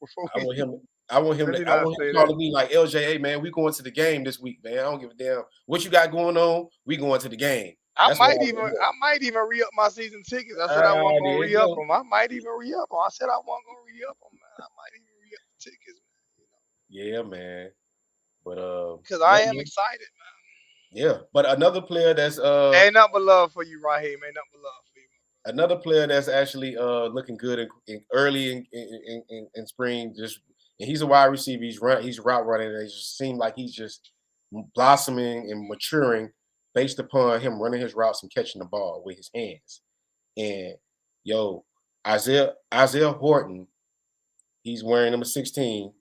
before I we. want him. I want him Let to. me I not want him say that. calling me like LJ. Hey man, we going to the game this week, man. I don't give a damn what you got going on. We going to the game. That's what I want. I might even re up my season tickets. I said I Ah, wasn't gonna there re you up go. them. I might even re up them. I said I wasn't gonna re up them, man. I might even re up the tickets, Yeah, man. But because yeah, I am man. excited, man. Yeah. But Ain't nothing but love for you, Raheem. Ain't nothing but love for you. another player that's actually looking good in early in spring. Just and he's a wide receiver. He's route running. And it just seemed like he's just blossoming and maturing based upon him running his routes and catching the ball with his hands. And yo, Isaiah Horton, he's wearing number 16.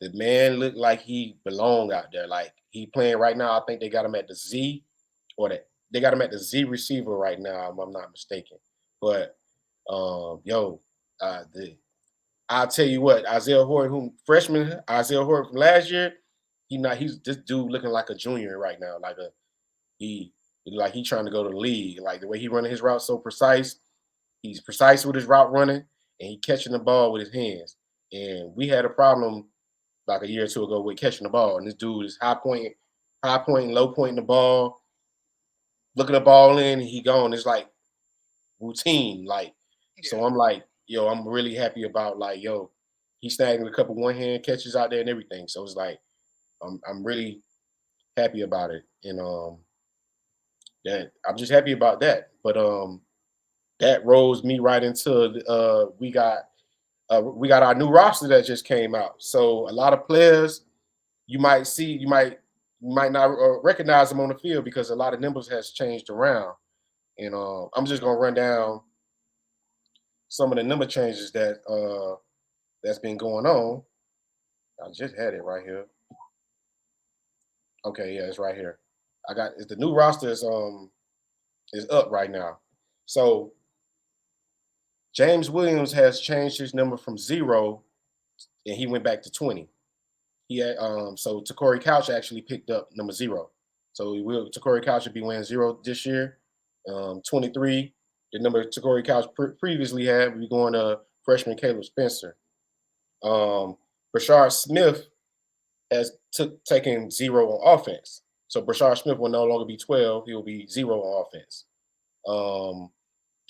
The man looked like he belonged out there. Like he playing right now. I think they got him at the Z or they got him at the Z receiver right now, if I'm not mistaken. But yo, the I'll tell you what, Isaiah Horton, who freshman Isaiah Horton from last year, he's this dude looking like a junior right now. He like he trying to go to the league. Like the way he running his route so precise. He's precise with his route running and he catching the ball with his hands. And we had a problem like a year or two ago with catching the ball. And this dude is high point, low pointing the ball, looking the ball in, and he gone. It's like routine. Like, Yeah. so I'm like, yo, I'm really happy about like, yo, he's snagging a couple one hand catches out there and everything. So it's like, I'm really happy about it. And that I'm just happy about that. But that rolls me right into we got our new roster that just came out. So a lot of players you might not recognize them on the field because a lot of numbers has changed around. And I'm just gonna run down some of the number changes that's been going on. I just had it right here. Okay, yeah, it's right here. The new roster is up right now. So James Williams has changed his number from 0 and he went back to 20. He had so Takori Couch actually picked up number 0. So Takori Couch should be wearing 0 this year. 23, the number Takori Couch previously had, we going to freshman Caleb Spencer. Brashard Smith has taken 0 on offense. So Brashard Smith will no longer be 12; he will be 0 on offense.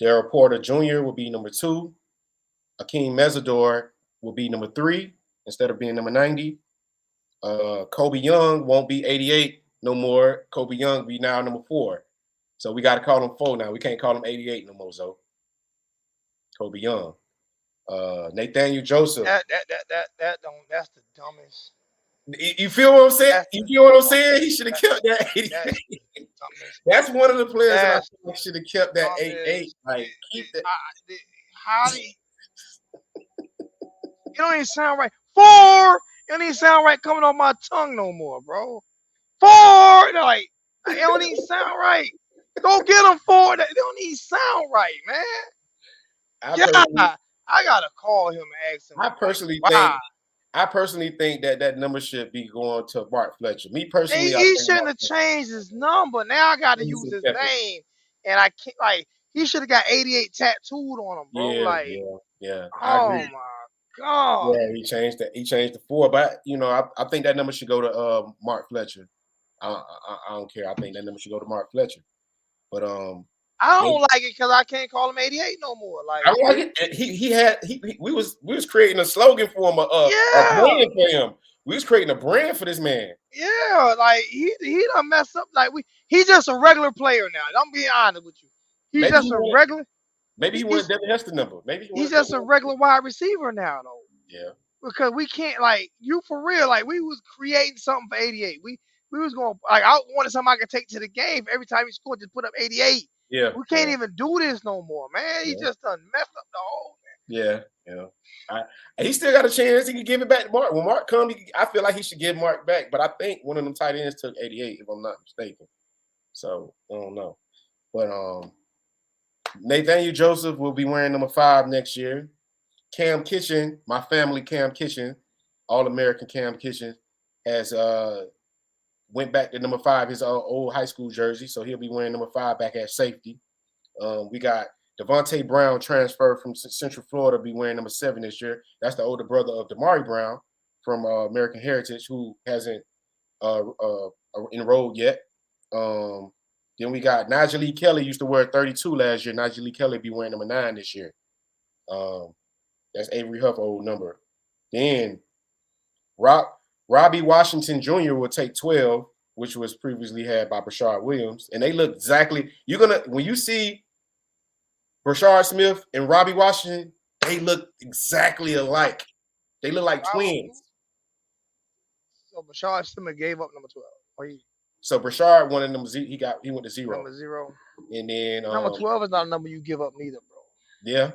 Darryl Porter Jr. will be number 2. Akeem Mesidor will be number 3 instead of being number 90. Kobe Young won't be 88 no more. Kobe Young be now number 4. So we got to call him 4 now. We can't call him 88 no more. So Kobe Young, Nathaniel Joseph. That's the dumbest. You feel what I'm saying? That's You the feel what I'm saying? He dumbest. should have kept that That's 88. the dumbest. That's one of the players that I That's feel like should have kept that 88. dumbest. Like keep that. How do you, it don't even sound right? Four. It don't even sound right coming off my tongue no more, bro. Four. Like it don't even sound right. Go get them four. It don't even sound right, man. I Yeah, personally, I gotta call him and ask him I like personally why. think, I personally think that that number should be going to Mark Fletcher. Me personally, I He think shouldn't Mark have Fletcher changed his number. Now I got to needs use to his kept it. name, and I can't. Like he should have got 88 tattooed on him, bro. Yeah, Like, yeah. I oh agree. my god. Yeah, he changed that. He changed the 4, but I think that number should go to Mark Fletcher. I don't care. I think that number should go to Mark Fletcher. But I don't they, like it because I can't call him 88 no more. I Like, like it. We was creating a slogan for him, a yeah, brand for him. We was creating a brand for this man. Yeah, like he done messed up. Like he's just a regular player now. I'm being honest with you. He's Maybe just he a wanted. regular. Maybe he wanted He's Devin Hester number. Maybe he he's wanted Devin just a Hester. regular wide receiver now though. Yeah. Because we can't like you for real. Like we was creating something for 88. We was going like I wanted somebody I could take to the game. Every time he scored, just put up 88. Yeah. We can't Yeah. even do this no more, man. He Yeah. just done messed up the whole. Yeah. Yeah. I, he still got a chance. He can give it back to Mark. When Mark comes, I feel like he should give Mark back. But I think one of them tight ends took 88, if I'm not mistaken. So I don't know. But Nathaniel Joseph will be wearing number 5 next year. Cam Kitchen, my family Cam Kitchen, All-American Cam Kitchen, has went back to number 5, his old high school jersey. So he'll be wearing number 5 back at safety. We got Devontae Brown transferred from Central Florida, be wearing number 7 this year. That's the older brother of Damari Brown from American Heritage, who hasn't enrolled yet. Then we got Najee Kelly, used to wear 32 last year. Najee Kelly be wearing number 9 this year. That's Avery Huff's old number. Then Robbie Washington Jr. will take 12, which was previously had by Brashard Williams. And they look exactly, when you see Brashard Smith and Robbie Washington, they look exactly alike. They look like twins. So Brashard Smith gave up number 12. So Brashard wanted number Z. He went to 0. Number 0. And then number 12 is not a number you give up neither, bro. Yeah.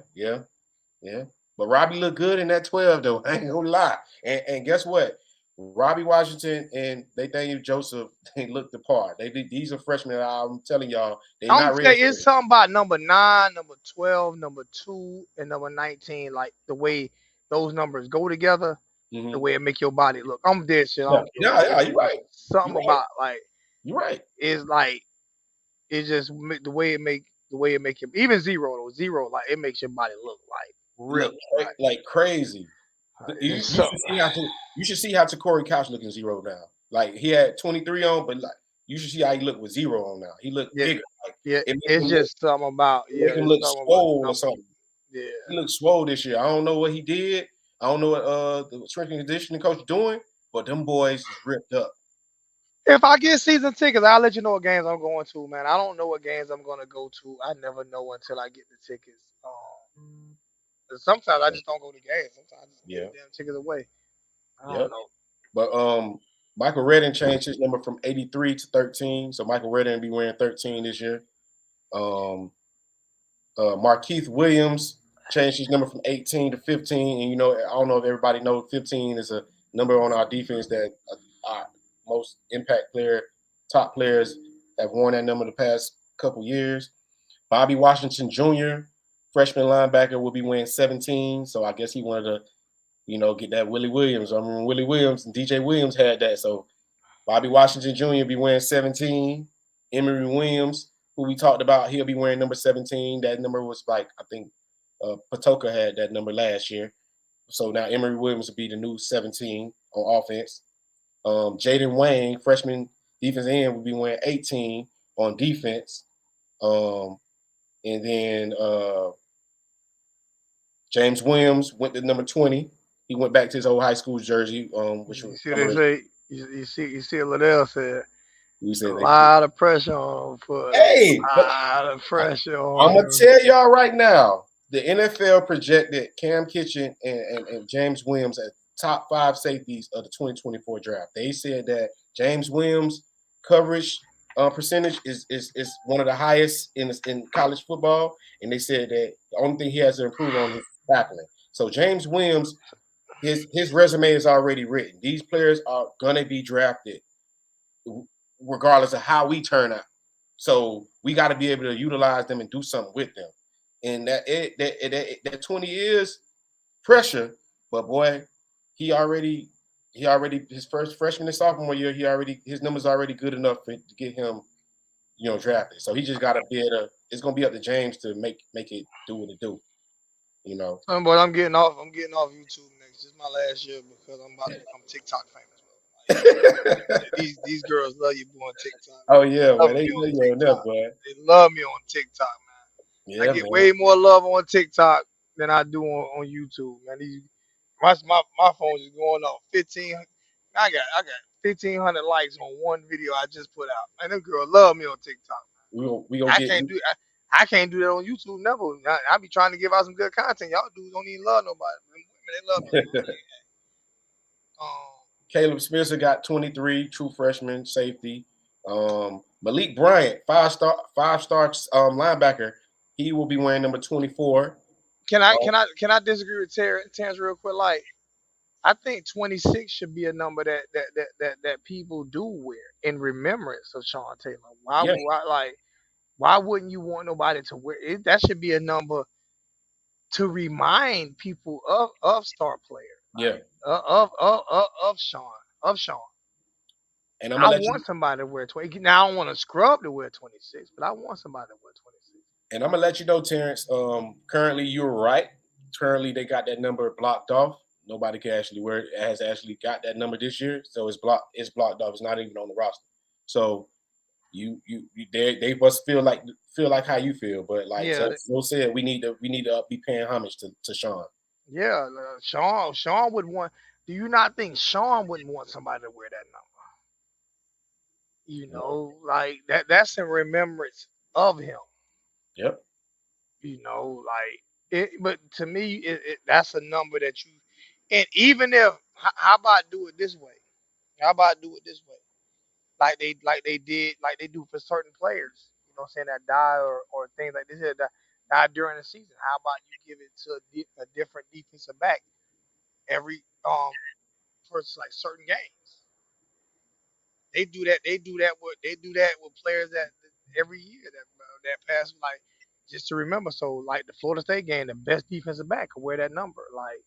But Robbie looked good in that 12, though. I ain't gonna lie. And guess what? Robbie Washington and Nathaniel Joseph, they look the part. These are freshmen. I'm telling y'all, they're not ready. It's something about number 9, number 12, number 2, and number 19. Like the way those numbers go together, the way it make your body look. I'm dead shit. Yeah, you're right. Something about like you're right. It's like it's just the way it make you even 0 though 0 like it makes your body look like really like crazy. You should see how Corey Couch looking 0 now. Like he had 23 on, but like you should see how he looked with 0 on now. He looked bigger. Like, it's just something about make him look swole or something. Yeah, he looked swole this year. I don't know what he did. I don't know what the strength and conditioning coach doing, but them boys is ripped up. If I get season tickets, I'll let you know what games I'm going to, man. I don't know what games I'm going to go to. I never know until I get the tickets. Sometimes I just don't go to games. Sometimes I just give the damn tickets away. I don't know. But Michael Redden changed his number from 83 to 13. So Michael Redden will be wearing 13 this year. Markeith Williams changed his number from 18 to 15. And, I don't know if everybody knows 15 is a number on our defense that our most impact top players have worn that number the past couple years. Bobby Washington Jr., freshman linebacker, will be wearing 17. So I guess he wanted to, get that Willie Williams. I remember Willie Williams and DJ Williams had that. So Bobby Washington Jr. be wearing 17. Emory Williams, who we talked about, he'll be wearing number 17. That number was I think Patoka had that number last year. So now Emory Williams will be the new 17 on offense. Jaden Wayne, freshman defense end, will be wearing 18 on defense. And then James Williams went to number 20. He went back to his old high school jersey, which was. You see, Liddell said. A lot of pressure on foot. Hey, a lot of pressure on. I'm gonna tell y'all right now, the NFL projected Cam Kitchen and James Williams as top 5 safeties of the 2024 draft. They said that James Williams' coverage percentage is one of the highest in college football, and they said that the only thing he has to improve on is tackling. So James Williams, his resume is already written. These players are gonna be drafted regardless of how we turn out. So we got to be able to utilize them and do something with them. And that 20 years pressure, but boy, he already his first freshman and sophomore year, his numbers already good enough to get him, drafted. So he just got to be able to. It's gonna be up to James to make it do what it do. But I'm getting off YouTube next. This is my last year because I'm about to become TikTok famous. These girls love you, boy, on TikTok. Oh yeah, man. They love you on that, boy. They love me on TikTok, man. Yeah, I get way more love on TikTok than I do on YouTube, man. My phone is going off 15 I got 1,500 likes on one video I just put out. And that girl love me on TikTok. We gonna I get can't do I can't do that on YouTube never. I be trying to give out some good content. Y'all dudes don't even love nobody. Them women, they love me for real. Caleb Spencer got 23, true freshman safety. Malik Bryant, five star linebacker. He will be wearing number 24. Can I disagree with Terrence real quick? Like I think 26 should be a number that people do wear in remembrance of Sean Taylor. Yeah, Why wouldn't you want nobody to wear it? That should be a number to remind people of star player, yeah. like of Sean. And I'm I gonna let want you somebody to wear 20. Now I don't want a scrub to wear 26, but I want somebody to wear 26. and I'm gonna let you know, Terrence. Currently you're right. Currently they got that number blocked off. Nobody can actually wear it, has actually got that number this year. So it's blocked off. It's not even on the roster. So they must feel like how you feel, but like Yeah, Phil said, we need to be paying homage to Sean. yeah. Sean would want. Do you not think Sean wouldn't want somebody to wear that number? No. Like that's in remembrance of him. Yep. Like it. But to me, that's a number that you. And even if, how about do it this way? How about do it this way? Like they do for certain players. You know, what I'm saying that die or things like this that die during the season. How about you give it to a different defensive back every for like certain games? They do that with players that every year that pass like just to remember. So like the Florida State game, the best defensive back could wear that number. Like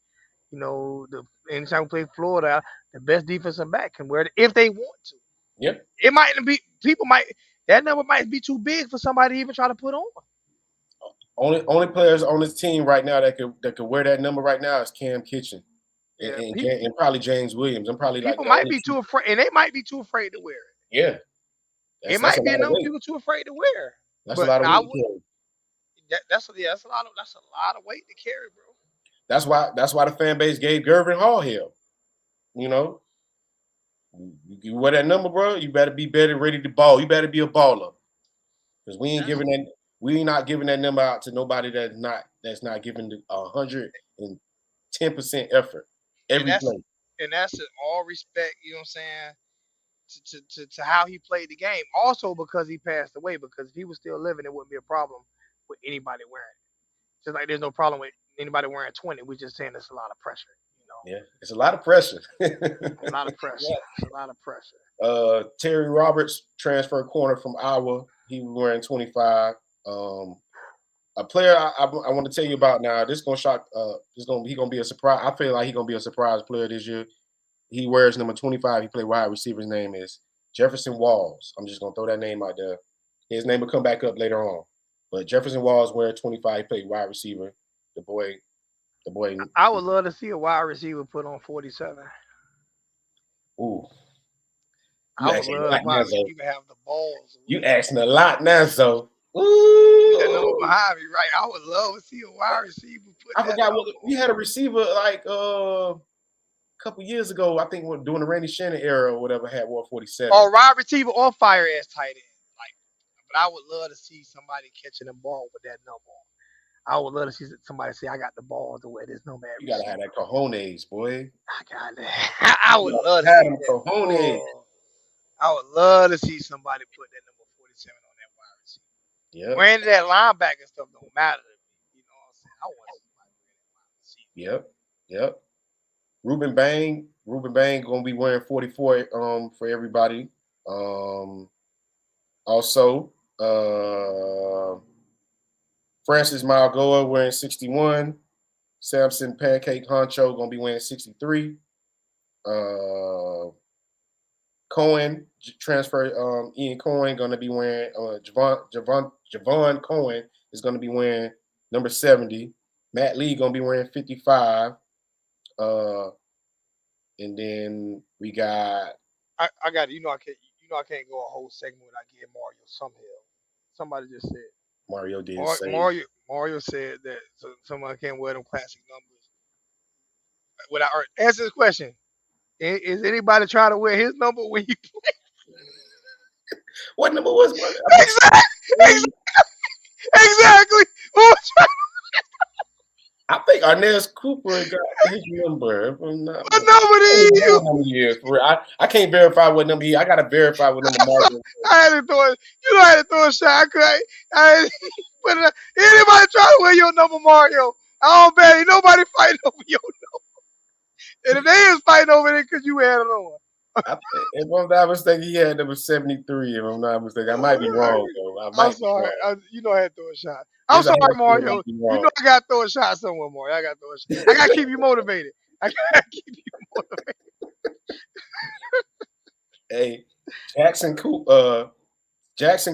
the anytime we play Florida, the best defensive back can wear it if they want to. Yep. It might be people might that number might be too big for somebody to even try to put on. Only players on this team right now that could wear that number right now is Cam Kitchen and, Yeah, and, and probably James Williams. I'm probably like people the might only be two. too afraid, and they might be too afraid to wear it. Yeah, It that's a might be a lot of number of weight. people too afraid to wear. That's a But lot of now I weight to would. carry. That's a lot of weight to carry, bro. That's why the fan base gave Gervin Hall hell. You know, you wear that number, bro. You better be better ready to ball. You better be a baller because That's we ain't not giving that number out to nobody that's not giving the 110% effort and every that's play. and that's in all respect. You know what I'm saying? To how he played the game. Also because he passed away. Because if he was still living, it wouldn't be a problem with anybody wearing it. Just like there's no problem with anybody wearing 20. We're just saying it's a lot of pressure. Yeah, it's a lot of pressure. A lot of pressure. It's a lot of pressure. Terry Roberts, transfer corner from Iowa. He was wearing 25. A player I want to tell you about now. This gonna shock. He gonna be a surprise. I feel like he gonna be a surprise player this year. He wears number 25. He played wide receiver. His name is Jefferson Walls. I'm just gonna throw that name out there. His name will come back up later on. But Jefferson Walls wearing 25. He played wide receiver. The boy. The boy. I would love to see a wide receiver put on 47. Ooh, you I would asking a love lot a now, wide Zoe. receiver have the balls to You wear that asking a number. lot now, Zoe. Put that number Ooh. behind me, right? I would love to see a wide receiver put I that forgot what number we on. had a receiver like a couple years ago. I think during the Randy Shannon era or whatever had 147. Or wide receiver or fire ass tight end. Like, but I would love to see somebody catching the ball with that number on. I would love to see somebody say, "I got the ball to wear this number at You gotta have receiver." that cojones, boy. I got that. I You would gotta love to have see them that. cojones. Oh, I would love to see somebody put that number 47 on that wide receiver. Yep, Granted, that linebacker stuff don't matter to me. You know what I'm saying? I want somebody wearing that wide receiver. yep, yep. Ruben Bang gonna be wearing 44 for everybody. Um Also Francis Malgoa wearing 61. Samson Pancake Honcho gonna be wearing 63. Uh Cohen transfer. Ian Cohen going to be wearing. Javon Cohen is going to be wearing number 70. Matt Lee going to be wearing 55. Uh, and then we got I got it. I can't go a whole segment without getting Mario some hell. Somebody just said Mario did Mar- say. Mario said that someone can't wear them classic numbers without answer this question. Is anybody trying to wear his number when you What number was one? I think exactly, three. exactly. Who's I think Arnez Cooper got his number. If I'm not what mistaken. number I do don't even know you? what number he is. For real. I can't verify what number he. I gotta verify what number Mario. I had to throw it. You know, I had to throw a shot. I could. I but anybody trying to wear your number, Mario? I don't bet ain't nobody fighting over your. And if they is fighting over it, because you had it on. If I'm not mistaken, he had number 73. If I'm not mistaken, I might be wrong though. I I'm might be sorry. wrong. You know I had to throw a shot. I'm It's a sorry, high school. I Mario. might be You wrong. know I got to throw a shot somewhere, Mario. I got to throw a shot. I got to keep you motivated. I got to keep you motivated. Hey, Jackson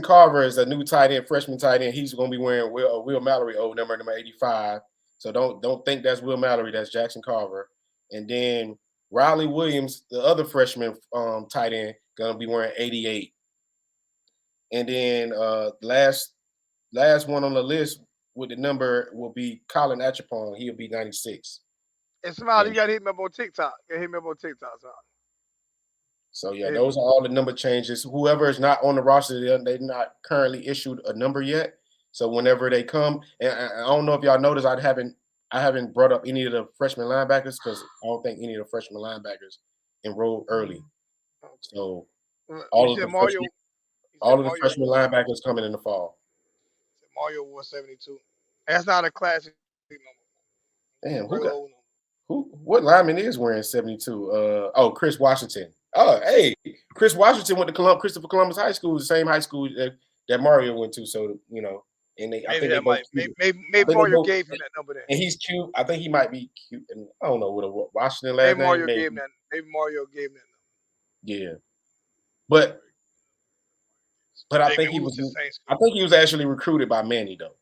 Carver is a new tight end, freshman tight end. He's going to be wearing Will Mallory old number 85. So don't think that's Will Mallory. That's Jackson Carver. And then Riley Williams, the other freshman tight end, going to be wearing 88. And then last one on the list with the number will be Colin Achapon. He'll be 96. And Smiley, And you got to hit me up on TikTok. You hit me up on TikTok, Smiley. so yeah, Hit me. those are all the number changes. Whoever is not on the roster, they're not currently issued a number yet. So whenever they come, and I don't know if y'all noticed, I haven't brought up any of the freshman linebackers because I don't think any of the freshman linebackers enrolled early. Okay. So You all of said the Mario. freshmen, You said all of the Mario freshman wore 70. linebackers coming in the fall. Mario wore 72. That's not a classic number. It's a Damn, regular old number. what lineman is wearing 72? Chris Washington. Oh, hey, Chris Washington went to Christopher Columbus High School, the same high school that Mario went to. So and I Maybe think they that both might. cute. I Maybe think they Mario both, gave him that number then. and he's cute. I think he might be cute, and I don't know what a Washington last Maybe name, Mario gave him maybe. that. Maybe Mario gave him that Yeah, but number. I Maybe think we was the same I school. think he was actually recruited by Manny though.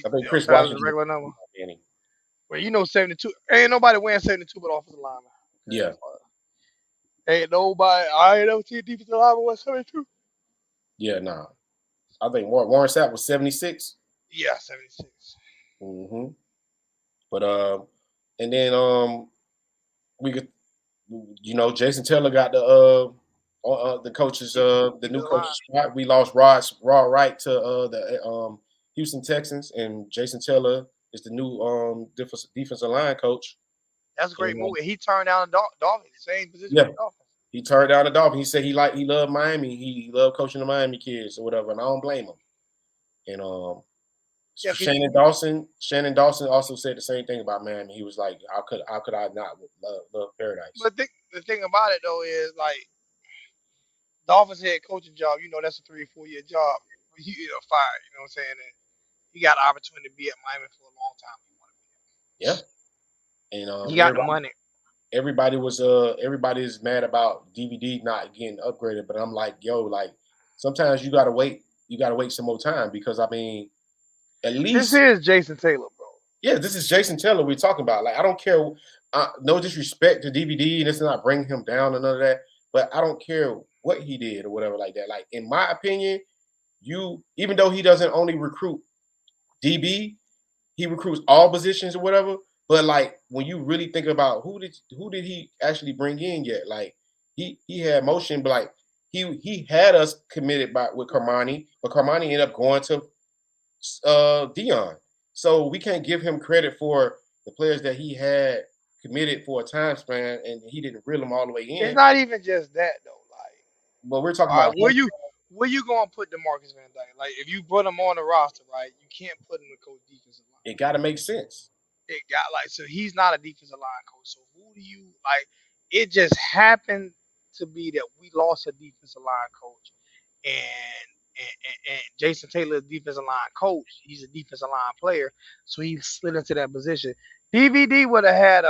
I think Chris So that was a Washington was regular number. recruited by Manny. Well, 72. Ain't nobody wearing 72 but offensive lineman. Okay, Yeah, that's fine. Ain't nobody. I ain't never seen a defensive lineman wear 72. yeah, nah. I think Warren Sapp was 76. Yeah, 76. Mm-hmm. But and then we could, Jason Taylor got the coaches the new Defensive line. coaches spot. We lost Raw Wright to the Houston Texans, and Jason Taylor is the new defensive line coach. That's a great And move. And he turned down the Dolphins, same position yeah, with the Dolphins. he turned down the Dolphins. He said he loved Miami. He loved coaching the Miami kids or whatever, and I don't blame him. And Yeah, because Shannon Dawson also said the same thing about Miami. He was like, how could I not love Paradise? but the thing about it though is like Dolphins head coaching job. That's a 3 or 4 year job. You know, fired. You know what I'm saying? And he got an opportunity to be at Miami for a long time. Yeah, and He got the money. everybody is mad about DVD not getting upgraded, but I'm like, yo, like sometimes you gotta wait. You gotta wait some more time because I mean, at This least is Jason Taylor, bro. yeah, this is Jason Taylor we're talking about. Like I don't care, no disrespect to DVD, and it's not bringing him down or none of that. But I don't care what he did or whatever like that. Like in my opinion, even though he doesn't only recruit DB, he recruits all positions or whatever. But like when you really think about who did he actually bring in yet? Like he had motion, but like he had us committed with Carmani, but Carmani ended up going to Dion. So we can't give him credit for the players that he had committed for a time span, and he didn't reel them all the way It's in. not even just that though. Like, But we're talking all right, about him. where you gonna put Demarcus Van Dyke? Like, if you put him on the roster, right, you can't put him to coach defensive line. It got to make sense. It got like so he's not a defensive line coach. So who do you like? It just happened to be that we lost a defensive line coach, and Jason Taylor is defensive line coach. He's a defensive line player, so he slid into that position. DVD would have had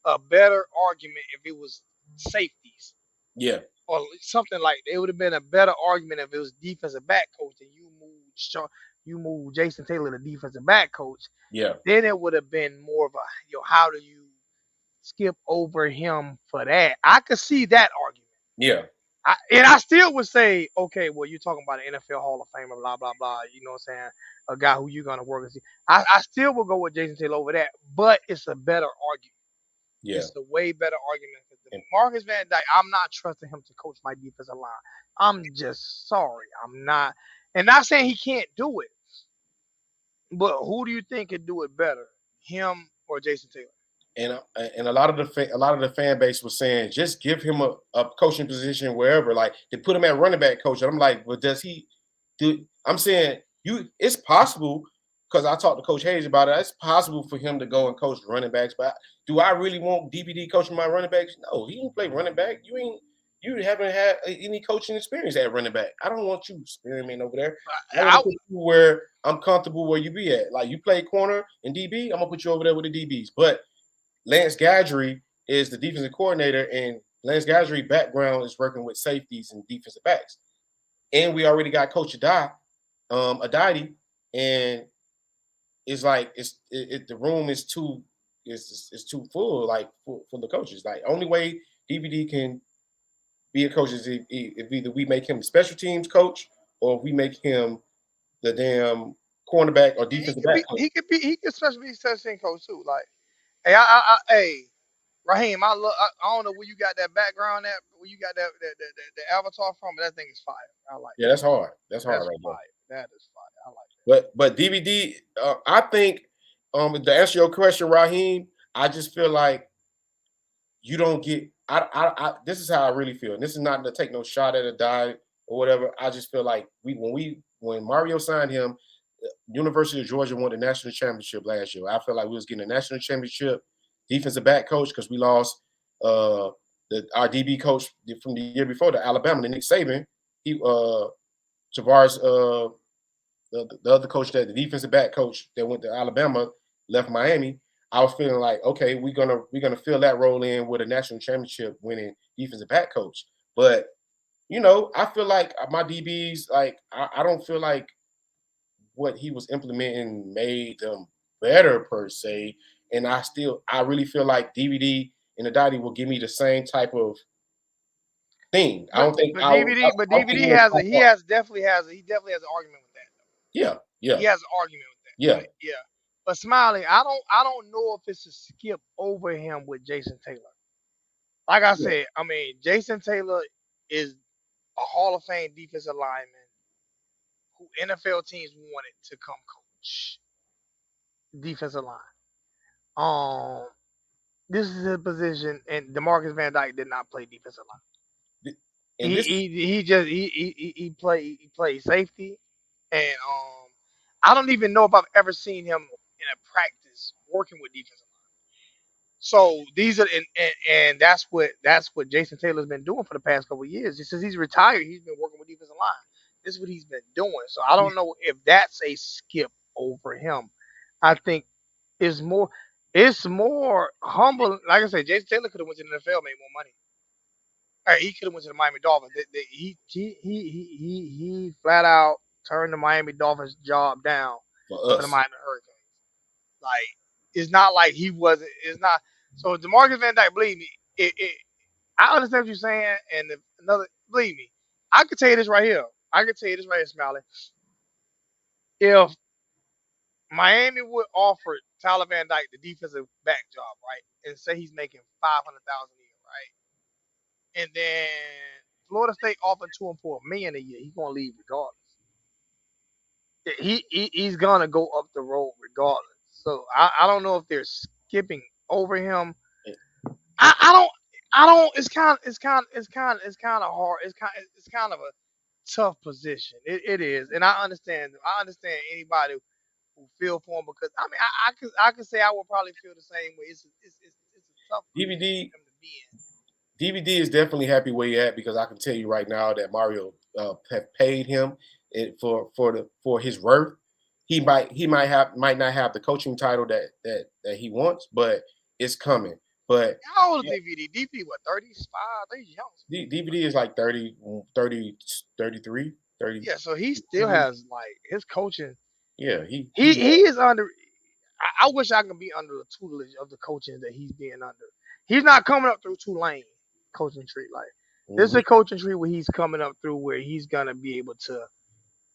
a better argument if it was safeties Yeah, or something like that. It would have been a better argument if it was defensive back coach and you moved Jason Taylor to defensive back coach. yeah, Then it would have been more of a how do you skip over him for that? I could see that argument. yeah, And I still would say, okay, well, you're talking about an NFL Hall of Famer, blah, blah, blah. You know what I'm saying? A guy who you're going to work with. I still will go with Jason Taylor over that, but it's a better argument. Yeah. It's a way better argument because And, Marcus Van Dyke. I'm not trusting him to coach my defensive line. I'm just sorry. I'm not, and not saying he can't do it, but who do you think could do it better, him or Jason Taylor? and a lot of the fan base was saying just give him a coaching position wherever, like they put him at running back coach. And I'm like, well, does he do? I'm saying it's possible because I talked to Coach Hayes about it. It's possible for him to go and coach running backs, but do I really want DBD coaching my running backs? No, he didn't play running back. You haven't had any coaching experience at running back. I don't want you experimenting over there. I want to I, put you where I'm comfortable where you be at. Like you play corner and DB, I'm gonna put you over there with the DBs. But Lance Gadry is the defensive coordinator, and Lance Gadry's background is working with safeties and defensive backs. And we already got Coach Aditi, and it's like the room is too full, like for the coaches. Like only way DVD can be a coach is if either we make him the special teams coach or if we make him the damn cornerback or he defensive could back be. coach. He could especially be assistant coach too. Like, hey, hey, Raheem, I don't know where you got that background at, where you got the avatar from, but that thing is fire. I like Yeah, that's hard. That's that. hard That's right there. fire. That is fire. I like But DVD, I think to answer your question, Raheem, I just feel like you don't get. This is how I really feel. And this is not to take no shot at a die or whatever. I just feel like when Mario signed him, University of Georgia won the national championship last year. I feel like we was getting a national championship defensive back coach because we lost our DB coach from the year before to Alabama, the Nick Saban. He Tavares the other coach, that the defensive back coach that went to Alabama, left Miami. I was feeling like, okay, we're gonna fill that role in with a national championship winning defensive back coach. But I feel like my DBs, like I don't feel like what he was implementing made them better per se. And I really feel like DVD and the Dottie will give me the same type of thing. I that. don't think But I DVD, but don't think DVD we'll has a pop up. he definitely has an argument with that. Yeah, He yeah, has an argument with that. yeah, Like, yeah. But Smiley, I don't know if it's a skip over him with Jason Taylor. Like I yeah. said, I mean, Jason Taylor is a Hall of Fame defensive lineman who NFL teams wanted to come coach defensive line. Um, this is his position, and Demarcus Van Dyke did not play defensive line. And this He just he played safety, and I don't even know if I've ever seen him in a practice working with defensive line. So these are and that's what Jason Taylor's been doing for the past couple of years. Just since he's retired, he's been working with defensive line. This is what he's been doing. So I don't know if that's a skip over him. I think it's more humble. Like I said, Jason Taylor could have went to the NFL, made more money. He could have went to the Miami Dolphins. He flat out turned the Miami Dolphins job down for for the us. Miami Hurricanes. Like it's not like he wasn't. It's not. So Demarcus Van Dyke, believe me, I understand what you're saying. And believe me, I could tell you this right here. I could tell you this right here, Smiley. If Miami would offer Tyler Van Dyke the defensive back job, right, and say he's making $500,000 a year, right, and then Florida State offered to him for $1 million a year, he's gonna leave regardless. He's gonna go up the road regardless. So I don't know if they're skipping over him. I don't. I don't. It's kind of hard. It's kind of a tough position. It is, and I understand. I understand anybody who feel for him because I mean I could say I would probably feel the same way. It's a tough position DVD for him to be in. DVD is definitely happy where he at because I can tell you right now that Mario have paid him for his worth. He might not have the coaching title that he wants, but it's coming. But How old is DVD? DVD what 35? He's young. DVD is like 30, 30, 33, 30. Yeah, so he still has like his coaching. Yeah, He is under. I wish I could be under the tutelage of the coaching that he's being under. He's not coming up through Tulane coaching tree. Like this is a coaching tree where he's coming up through where he's gonna be able to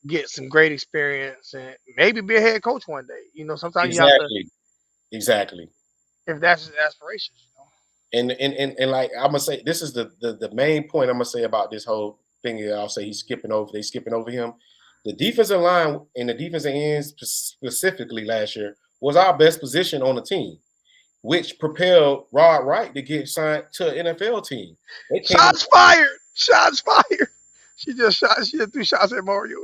get some great experience and maybe be a head coach one day. Sometimes you have to exactly. if that's his aspirations. And like I'm gonna say, this is the main point I'm gonna say about this whole thing. I'll say he's skipping over. They skipping over him. The defensive line and the defensive ends specifically last year was our best position on the team, which propelled Rod Wright to get signed to an NFL team. They came in. Shots fired. Shots fired. She just threw shots at Mario.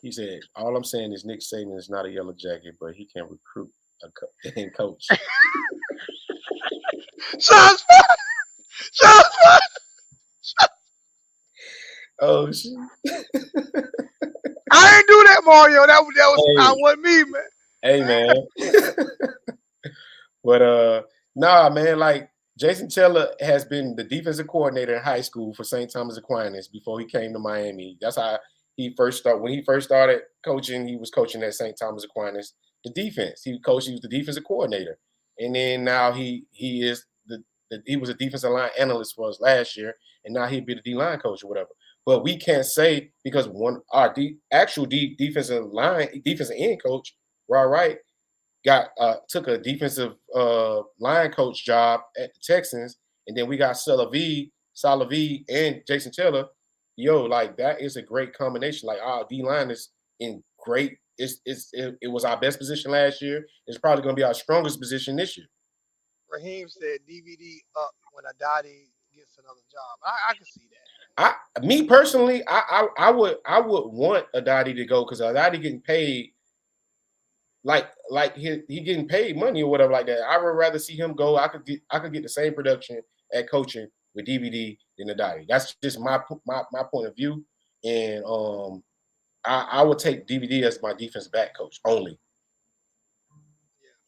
He said, "All I'm saying is Nick Saban is not a yellow jacket, but he can recruit and coach." Shots fired. Shots fired. Oh shit! I ain't do that, Mario. That was not what me, man. Hey man. But nah, man, like Jason Taylor has been the defensive coordinator in high school for St. Thomas Aquinas before he came to Miami. That's how he first started. When he first started coaching, he was coaching at St. Thomas Aquinas, the defense. He was the defensive coordinator. And then now he is he was a defensive line analyst for us last year, and now he'd be the D-line coach or whatever. But we can't say because our actual defensive end coach, Rod Wright, took a defensive line coach job at the Texans, and then we got Salavi, and Jason Taylor. Yo, like that is a great combination. Like our D line is in great. It was our best position last year. It's probably going to be our strongest position this year. Raheem said DVD up when Adadi gets another job. I can see that. Me personally, I would want Adadi to go because Adadi getting paid. Like he getting paid money or whatever like that. I would rather see him go. I could get the same production at coaching with DVD than Adadi. That's just my point of view. And I would take DVD as my defense back coach only.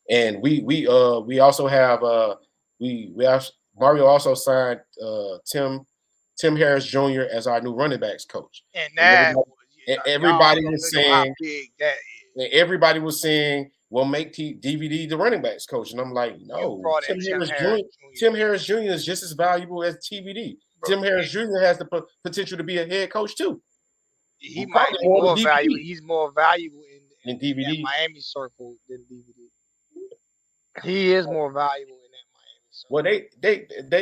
And we also have Mario also signed Tim Harris Jr. as our new running backs coach. And everybody was saying how big that is. Everybody was saying, "Well, make DVD the running backs coach," and I'm like, "No, Tim Harris Jr. is just as valuable as TVD. Tim Harris Jr. has the potential to be a head coach too. He might be more valuable. He's more valuable in DVD Miami circle than DVD. He is more valuable in that Miami circle. Well,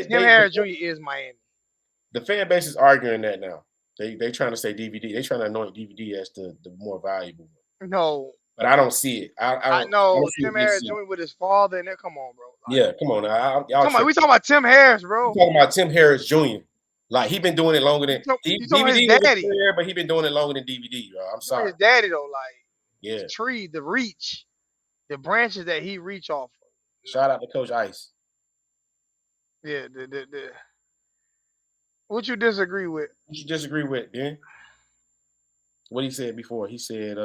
Tim Harris Jr. is Miami. The fan base is arguing that now. They trying to say DVD. They trying to anoint DVD as the more valuable one. No. But I don't see it. I know Tim Harris Jr. with his father, and come on, bro. Like, come on now. We talking about Tim Harris, bro. We talking about Tim Harris Jr. Like he been doing it longer than DVD. Daddy. Player, but he been doing it longer than DVD, bro. I'm sorry. His daddy though, like the tree, the reach, the branches that he reach off of. Shout out to Coach Ice. Yeah, what you disagree with? What you disagree with, Ben? What he said before? He said,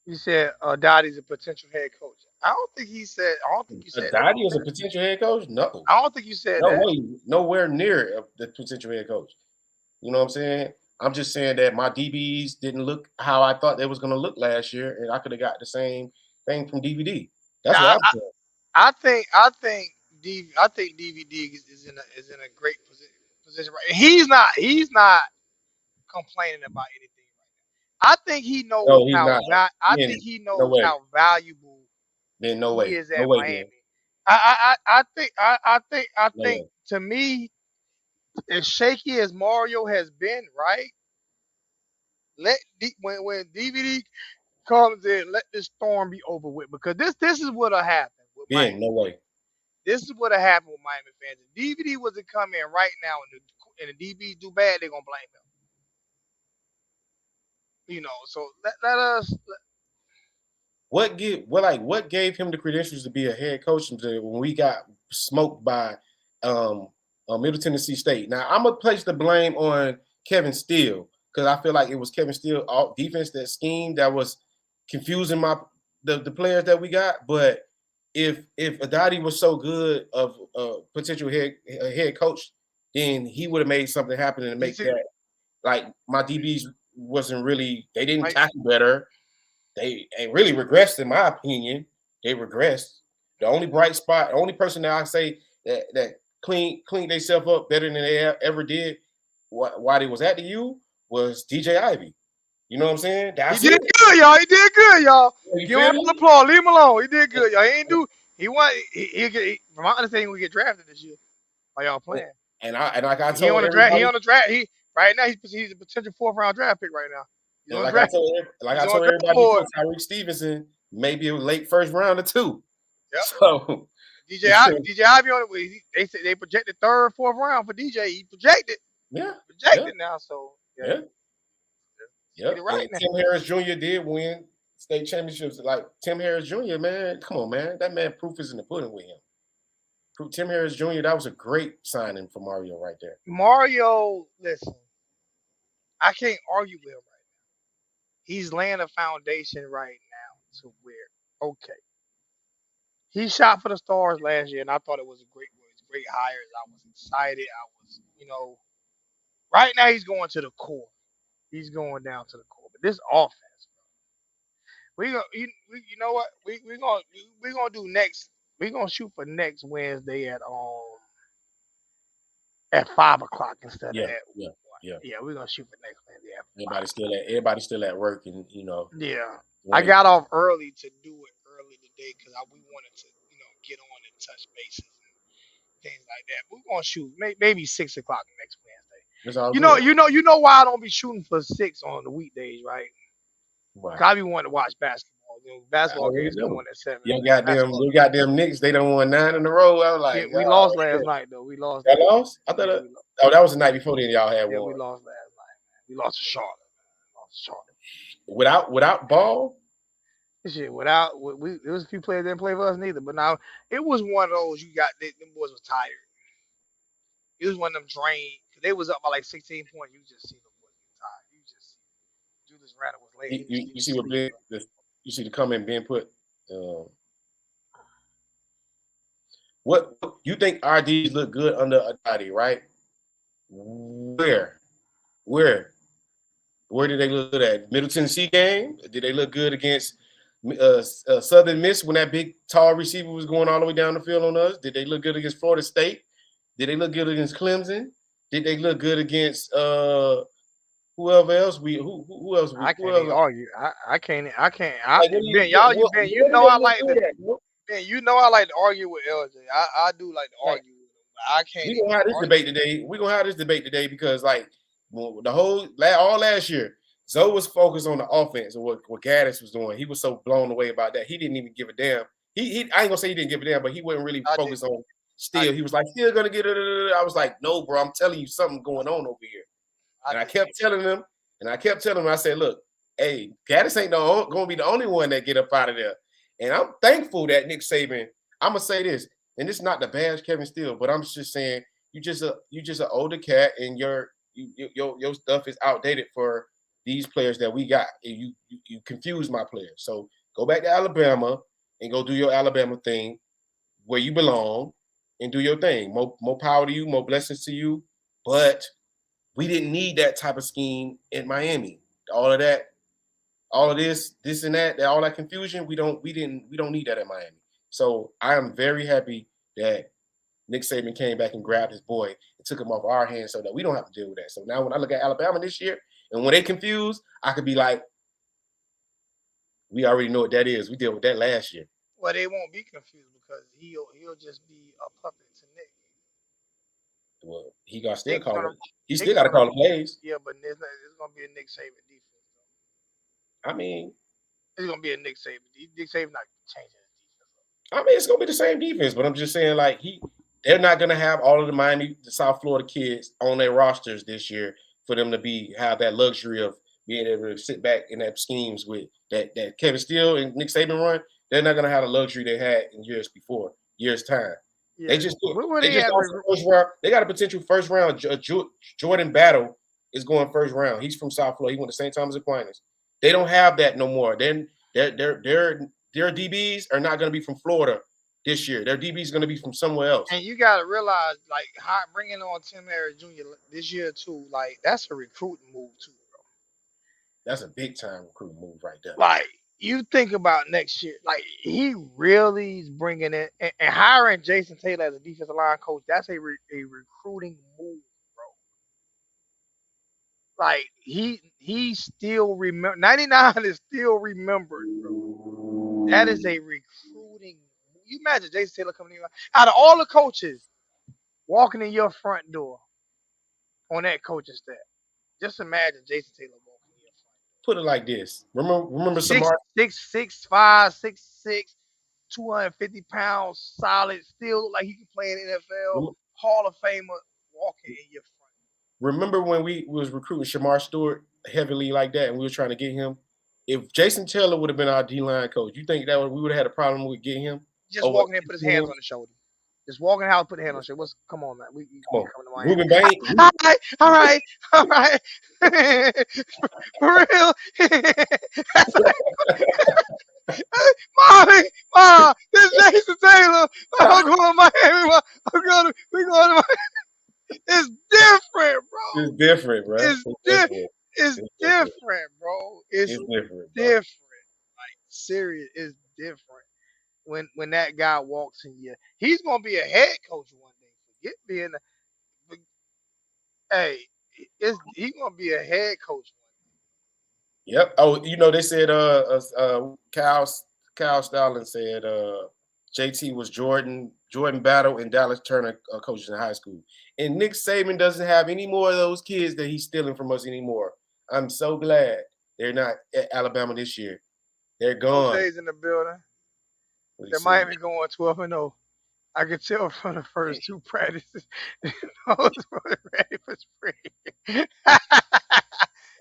You said Dottie's a potential head coach. I don't think you said Dottie is a potential head coach? No. I don't think you said that. Way, nowhere near the potential head coach. You know what I'm saying? I'm just saying that my DBs didn't look how I thought they was going to look last year, and I could have got the same thing from DVD. That's what I'm saying. I think DVD is in a great position right. He's not complaining about anything. I think he knows he knows how valuable he is at Miami. I think to me, as shaky as Mario has been, right? When DVD comes in, let this storm be over with because this is what'll happen with Miami. No way. This is what'll happen with Miami fans. If DVD was to come in right now and the DBs do bad, they're gonna blame him. You know, so let us. What gave him the credentials to be a head coach when we got smoked by Middle Tennessee State? Now I'm gonna place the blame on Kevin Steele because I feel like it was Kevin Steele defense that scheme that was confusing the players that we got. But if Adadi was so good of a potential head coach, then he would have made something happen and make that like my DBs. They didn't tackle better. They really regressed, in my opinion. They regressed. The only bright spot, the only person that I say that cleaned themselves up better than they ever did while they was at the U was DJ Ivy. You know what I'm saying? He did good, y'all. He did good, y'all. You Give him feel the me? applause. Leave him alone. He did good, y'all. He ain't do. He won. From my understanding, we get drafted this year. Are y'all playing? And like I He told on the draft. He everybody, on the draft. He right now. He's a potential 4th round draft pick right now. He's and on draft. like He's I on told draft everybody board. before, Tyreek Stevenson maybe a late first round or two. Yep. So DJ Ivy on it. They said they projected 3rd, 4th round for DJ. He projected. yeah, yeah, Projected now. So yeah, yeah, get yep. it And right now. Tim Harris Jr. did win state championships. Like Tim Harris Jr., man, come on, man, that man proof is in the pudding with him. Tim Harris Jr. That was a great signing for Mario right there. Mario, listen, I can't argue with him right now. He's laying a foundation right now to where okay. He shot for the stars last year, and I thought it was a great hire. I was excited. I was, right now he's going to the core. He's going down to the core. But this offense, we gonna, you know what? We gonna do next. We gonna shoot for next Wednesday at 5 o'clock instead of Yeah, at yeah, 1. yeah. Yeah, we're gonna shoot for next Wednesday at 5. Everybody's still at work, and Yeah, I when got off early to do it early today because we wanted to, get on and touch bases and things like that. We're gonna shoot maybe 6 o'clock next Wednesday. it's all You know, good. you know why I don't be shooting for 6 on the weekdays, right? Right. Cause I be wanting to watch basketball. I Basketball already games come know. on at 7. Basketball. Your goddamn Knicks, they done won 9 in a row. I was Yeah, like, we lost last night though. We lost y'all last night. lost? I thought Yeah, we lost. oh, that was the night before then y'all had Yeah, we won. lost last night. Man. We lost to Charlotte. Lost to Charlotte. Without Ball? Shit, without there was a few players that didn't play for us neither. But now it was one of those you got. Them boys was tired. It was one of them drained. Cause they was up by like 16 points. You just see them boys get tired. You just see Julius Randle was late. He You was see what sleep. you see the comment being put. What you think RDs look good under Adati, right? Where? Where? Where did they look good at? Middle Tennessee game? Did they look good against Southern Miss when that big tall receiver was going all the way down the field on us? Did they look good against Florida State? Did they look good against Clemson? Did they look good against whoever else? Who else? I Who can't even else? argue. I can't. Like, Ben, y'all, Ben, where did they look good at? Ben, I like to argue with LJ. I do like to Like, argue with him. But I can't we even gonna have this argue. debate today. We gonna have this debate today because like the whole all last year, Zoe was focused on the offense and what Gaddis was doing. He was so blown away about that. He didn't even give a damn. He I ain't gonna say he didn't give a damn, but he wasn't really I focused did. on still. He was like, still gonna get it. I was like, no, bro, I'm telling you something going on over here. And I kept telling him, I said, look, hey, Gaddis ain't gonna be the only one that get up out of there. And I'm thankful that Nick Saban, I'm gonna say this, and this is not the bash Kevin Steele, but I'm just saying you just an older cat and your stuff is outdated for these players that we got. And you confuse my players. So go back to Alabama and go do your Alabama thing where you belong and do your thing. More power to you, more blessings to you. But we didn't need that type of scheme in Miami. All of that, all of this and that, all that confusion, we don't need that in Miami. So I am very happy that Nick Saban came back and grabbed his boy and took him off our hands so that we don't have to deal with that. So now when I look at Alabama this year and when they confused, I could be like, we already know what that is. We dealt with that last year. Well, they won't be confused because he'll just be a puppet to Nick. Well, he got still Nick's call gonna it. He still Nick's got to gonna call the plays. yeah, but it's gonna be a Nick Saban defense. I mean, It's gonna be a Nick Saban. Nick Saban not changing his defense. it's gonna be the same defense, but I'm just saying, like, they're not gonna have all of the South Florida kids on their rosters this year for them to have that luxury of being able to sit back in that schemes with that Kevin Steele and Nick Saban run. They're not gonna have the luxury they had in years time. Yeah. They Where they they just at? lost the first round. They got a potential first round. Jordan Battle is going first round. He's from South Florida. He went to St. Thomas Aquinas. They don't have that no more. Then their DBs are not going to be from Florida this year. Their DBs is going to be from somewhere else. And you gotta realize, like, how bringing on Tim Harris Jr. this year too, like, that's a recruiting move too, bro. That's a big time recruiting move right there. Like, you think about next year, like, he really is bringing in and hiring Jason Taylor as a defensive line coach. That's a recruiting move, bro. Like he still remember 99 is still remembered, bro. That is a recruiting. You imagine Jason Taylor coming in out of all the coaches walking in your front door on that coaching staff. Just imagine Jason Taylor walking in your front Put it like this. Remember six Samar. six six five six six 250 pounds solid, still look like he can play in the NFL, Hall of Famer walking in your front. Remember when we was recruiting Shamar Stewart heavily like that, and we were trying to get him. If Jason Taylor would have been our D line coach, you think that we would have had a problem with getting him? Just Over walking in, put his hands on the shoulder. Just walking out, put his hand on the shoulder. Come on, man. come We on, coming to Miami. Ruben Bain. All right, all right. For real. Mommy, Mom, this is Jason Taylor. I'm going to Miami. We going to Miami. It's different, bro. It's different, bro. It's It's di- different. It's It's different. different, bro. It's It's different, bro. different. Like serious, it's different. When that guy walks in here, he's gonna be a head coach one day. Forget being hey, he's gonna be a head coach one Yep. Oh, they said Cal Stalin said JT was Jordan Battle and Dallas Turner coaches in high school. And Nick Saban doesn't have any more of those kids that he's stealing from us anymore. I'm so glad they're not at Alabama this year. They're day. Coach gone. Hayes in the building. Let's They see. Miami going 12-0. I could tell from the first two practices. Those were ready for spring. If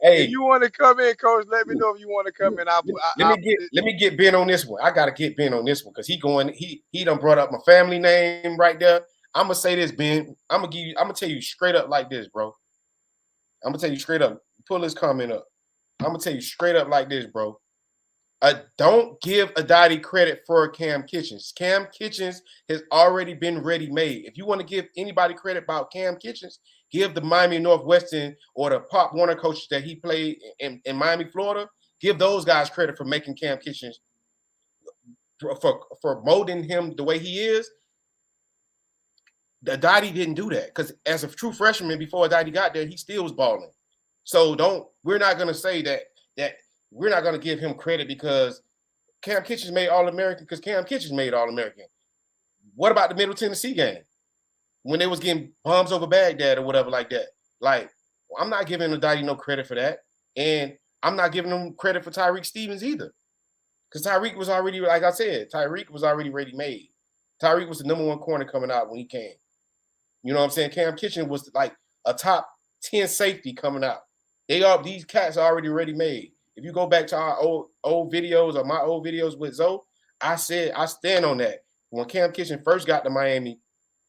Hey, you want to come in, coach, let me know if you want to come in. let me get Ben on this one. I gotta get Ben on this one because he done brought up my family name right there. I'm gonna say this, Ben. I'm gonna tell you straight up like this, bro. I'm gonna tell you straight up. Pull this comment up. I'm gonna tell you straight up like this, bro. Don't give Adati credit for Cam Kitchens. Cam Kitchens has already been ready made. If you want to give anybody credit about Cam Kitchens, give the Miami Northwestern or the Pop Warner coaches that he played in Miami, Florida. Give those guys credit for making Cam Kitchens for molding him the way he is. Adati didn't do that because as a true freshman before Adati got there, he still was balling. So we're not gonna say that we're not gonna give him credit because Cam Kitchens made All-American because Cam Kitchens made All-American. What about the Middle Tennessee game when they was getting bombs over Baghdad or whatever like that? Like, I'm not giving Adati no credit for that, and I'm not giving him credit for Tyreek Stevens either, because Tyreek was already, like I said, Tyreek was already ready made. Tyreek was the number one corner coming out when he came. You know what I'm saying? Cam Kitchen was like a top 10 safety coming out. These cats are already ready made. If you go back to our old videos or my old videos with Zoe, I said I stand on that. When Cam Kitchen first got to Miami,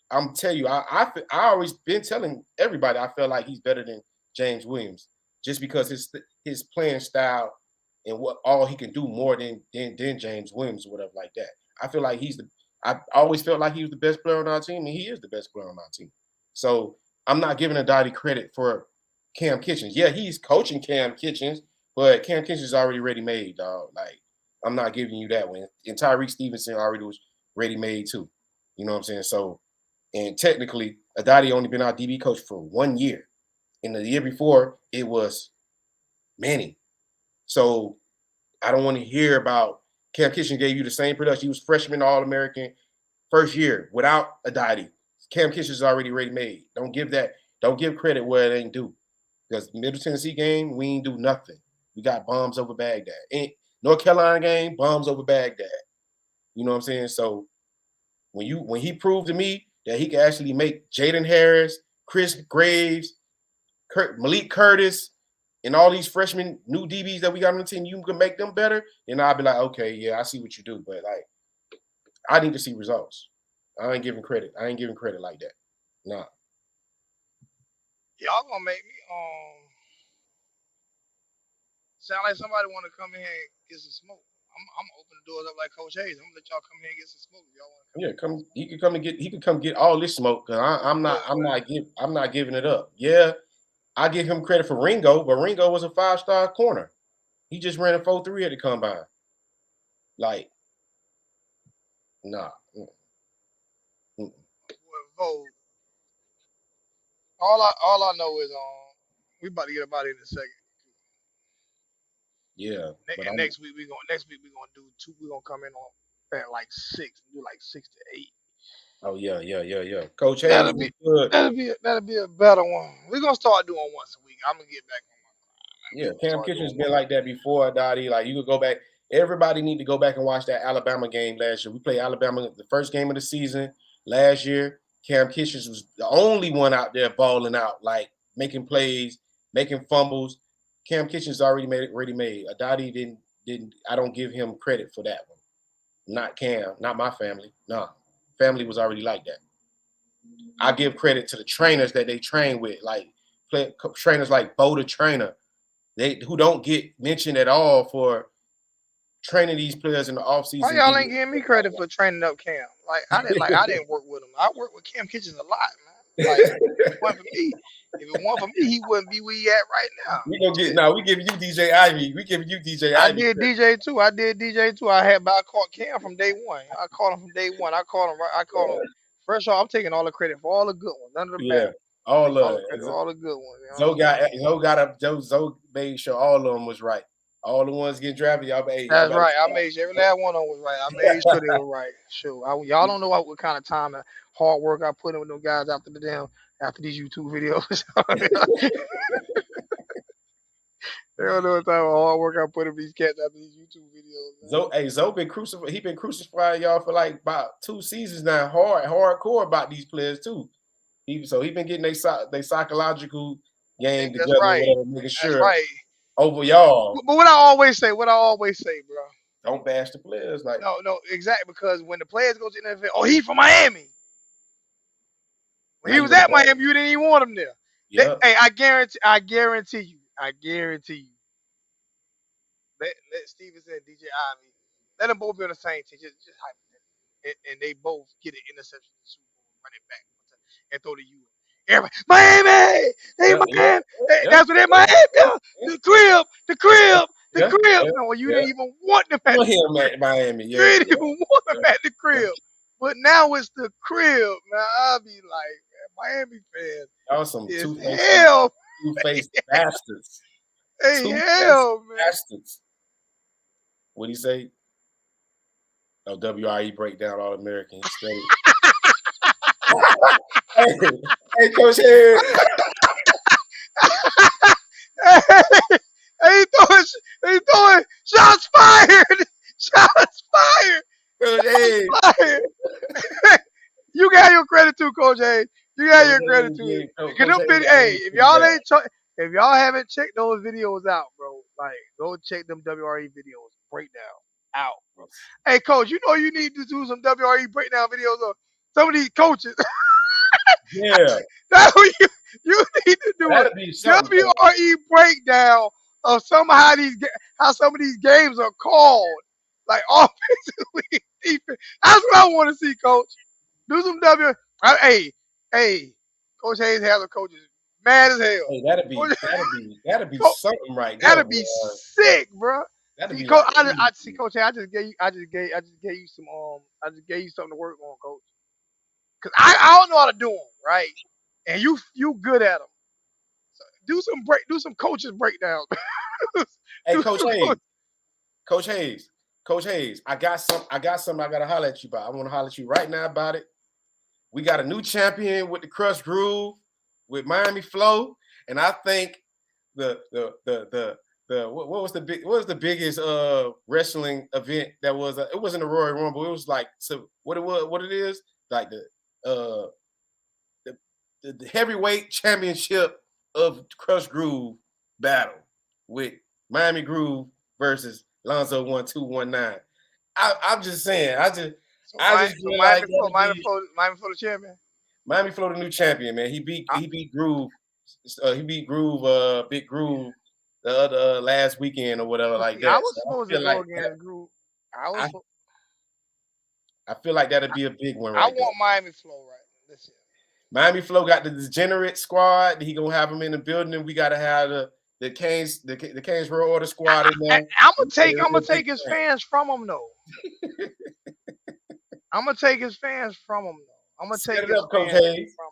I'm telling you, I always been telling everybody I felt like he's better than James Williams, just because his playing style and what all he can do more than James Williams or whatever like that. I feel like I always felt like he was the best player on our team, and he is the best player on our team. So I'm not giving Adati credit for Cam Kitchens. Yeah, he's coaching Cam Kitchens, but Cam Kitchens is already ready made, dog. Like, I'm not giving you that one. And Tyreek Stevenson already was ready made too. You know what I'm saying? So, and technically, Adati only been our DB coach for 1 year. And the year before, it was Manny. So I don't want to hear about Cam Kitchen gave you the same production. He was freshman All-American first year without Adati. Cam Kitchen's already ready made. Don't give credit where it ain't due. Because Middle Tennessee game, we ain't do nothing. We got bombs over Baghdad. And North Carolina game, bombs over Baghdad. You know what I'm saying? So when he proved to me that he could actually make Jaden Harris, Chris Graves, Malik Curtis, and all these freshmen new DBs that we got on the team, you can make them better, then I'll be like, okay, yeah, I see what you do. But like, I need to see results. I ain't giving credit. I ain't giving credit like that. Nah. Y'all gonna make me sound like somebody want to come in here and get some smoke. I'm open the doors up like Coach Hayes. I'm gonna let y'all come here and get some smoke if y'all want to come. Yeah, come. He can come get all this smoke. Cause I'm not giving it up. Yeah, I give him credit for Ringo, but Ringo was a 5-star corner. He just ran a 4.3 at the combine. Like, nah. Vote. All I know is We about to get about it in a second. Yeah, but And next week we gonna do two. We gonna come in on at like 6 and do like 6 to 8. yeah. Coach Hayes That'll was be good. that'll be a better one. We're gonna start doing once a week. I'm gonna get back on my grind. Yeah, We're gonna Cam start Kitchen's doing been one. like that before, Dottie. Like you could go back. Everybody need to go back and watch that Alabama game last year. We played Alabama the first game of the season last year. Cam Kitchens was the only one out there balling out, like making plays, making fumbles. Cam Kitchens already made it. Already made. Dottie didn't. I don't give him credit for that one. Not Cam. Not my family. No, family was already like that. I give credit to the trainers that they train with, like trainers like Bo the trainer. They who don't get mentioned at all for training these players in the Why offseason. y'all ain't giving me credit for training up Cam? I didn't work with him. I worked with Cam Kitchens a lot, man. Like if it wasn't for me, he wouldn't be where he at right now. We gonna get now. We giving you DJ Ivy. We giving you DJ I Ivy. did DJ too. I caught Cam from day one. I caught him from day one. I caught him right. I caught him. First off, I'm taking all the credit for all the good ones. None of the bad Yeah, ones. all Taking all of the it. credit for all the good ones. You know what I'm Zoe saying? made sure all of them was right. All the ones getting drafted, y'all That's better right. I stop. made sure every last one of them was right. I made sure they were right. Sure. Y'all don't know what kind of time and hard work I put in with them guys after these YouTube videos. They don't know what type of hard work I put in these cats after these YouTube videos, man. Zoe been crucified. He been crucifying y'all for like about 2 seasons now. Hardcore about these players too. He been getting they psychological game That's together, right. whatever, making That's sure right. over But, y'all. but what I always say, bro. Don't bash the players like No, exactly. Because when the players go to the NFL, oh, he from Miami. When now he you was want at to bash. Miami, you didn't even want him there. Yeah. Hey, I guarantee you. Let Stevenson and DJ Ivy, let them both be on the same team. Just hypothetically, and they both get an interception in the Super Bowl, run it back and throw to you. Everybody, Miami, hey Yeah, yeah, Miami, hey, yeah, that's what they Miami, yeah, the yeah, crib. yeah, No, well, you yeah. didn't even want them at Well, the him crib. at Miami, You yeah, didn't yeah, even want them yeah, at the yeah. crib. But now it's the crib. Now I'll be like, man, Miami fans Y'all some is two-faced hell. bastards. Hey, Two-faced hell, man. bastards. What'd he say? Oh, WRE breakdown All American. He studied. Hey, Coach Harris. He throwing shots fired. Shots fired. Coach Hayes. Fired. You got your credit too, Coach A. You got Coach your credit Hayes too. did. Hey, Down. if y'all haven't checked those videos out, bro, like go check them WRE videos breakdown out, bro. Hey, Coach, you know you need to do some WRE breakdown videos of some of these coaches. Yeah, That's what you need to do a that'd be something. WRE breakdown of how some of these games are called, like offensively, defense. That's what I want to see, Coach. Do some hey, Coach Hayes has a coaches mad as hell. Hey, Coach, that'd be Co- something right there, that'd boy. be sick, bro. That'd See, be Coach, like, I see, Coach. Hayes, I just gave you something to work on, Coach. Cause I don't know how to do them, right? And you good at them. So do some coaches breakdowns. hey, do Coach some Hayes, Coach Hayes, Coach Hayes. I got something. I gotta holler at you about. I want to holler at you right now about it. We got a new champion with the Crush Groove with Miami Flow, and I think what was the biggest wrestling event that was it wasn't a Royal Rumble, it was like what it is like uh the heavyweight championship of Crush Groove battle with Miami Groove versus Lonzo 1219. I'm just saying, I just feel like that'd be Miami Flow the champion. Miami Flow the new champion, man. He beat Groove. He beat Groove, Big Groove, the other last weekend or whatever like See, I that. was So supposed I to feel go like that. against Group. I was. I, I feel like that'd be a big one I right there. want Miami Flow right. Listen. Miami Flow got the Degenerate squad. He gonna have them in the building, and we gotta have the Canes Royal Order squad in there. I'm gonna take his fans from him though. I'm gonna take his fans from him though. I'm gonna Set take it his up, Coach fans Hayes. from him.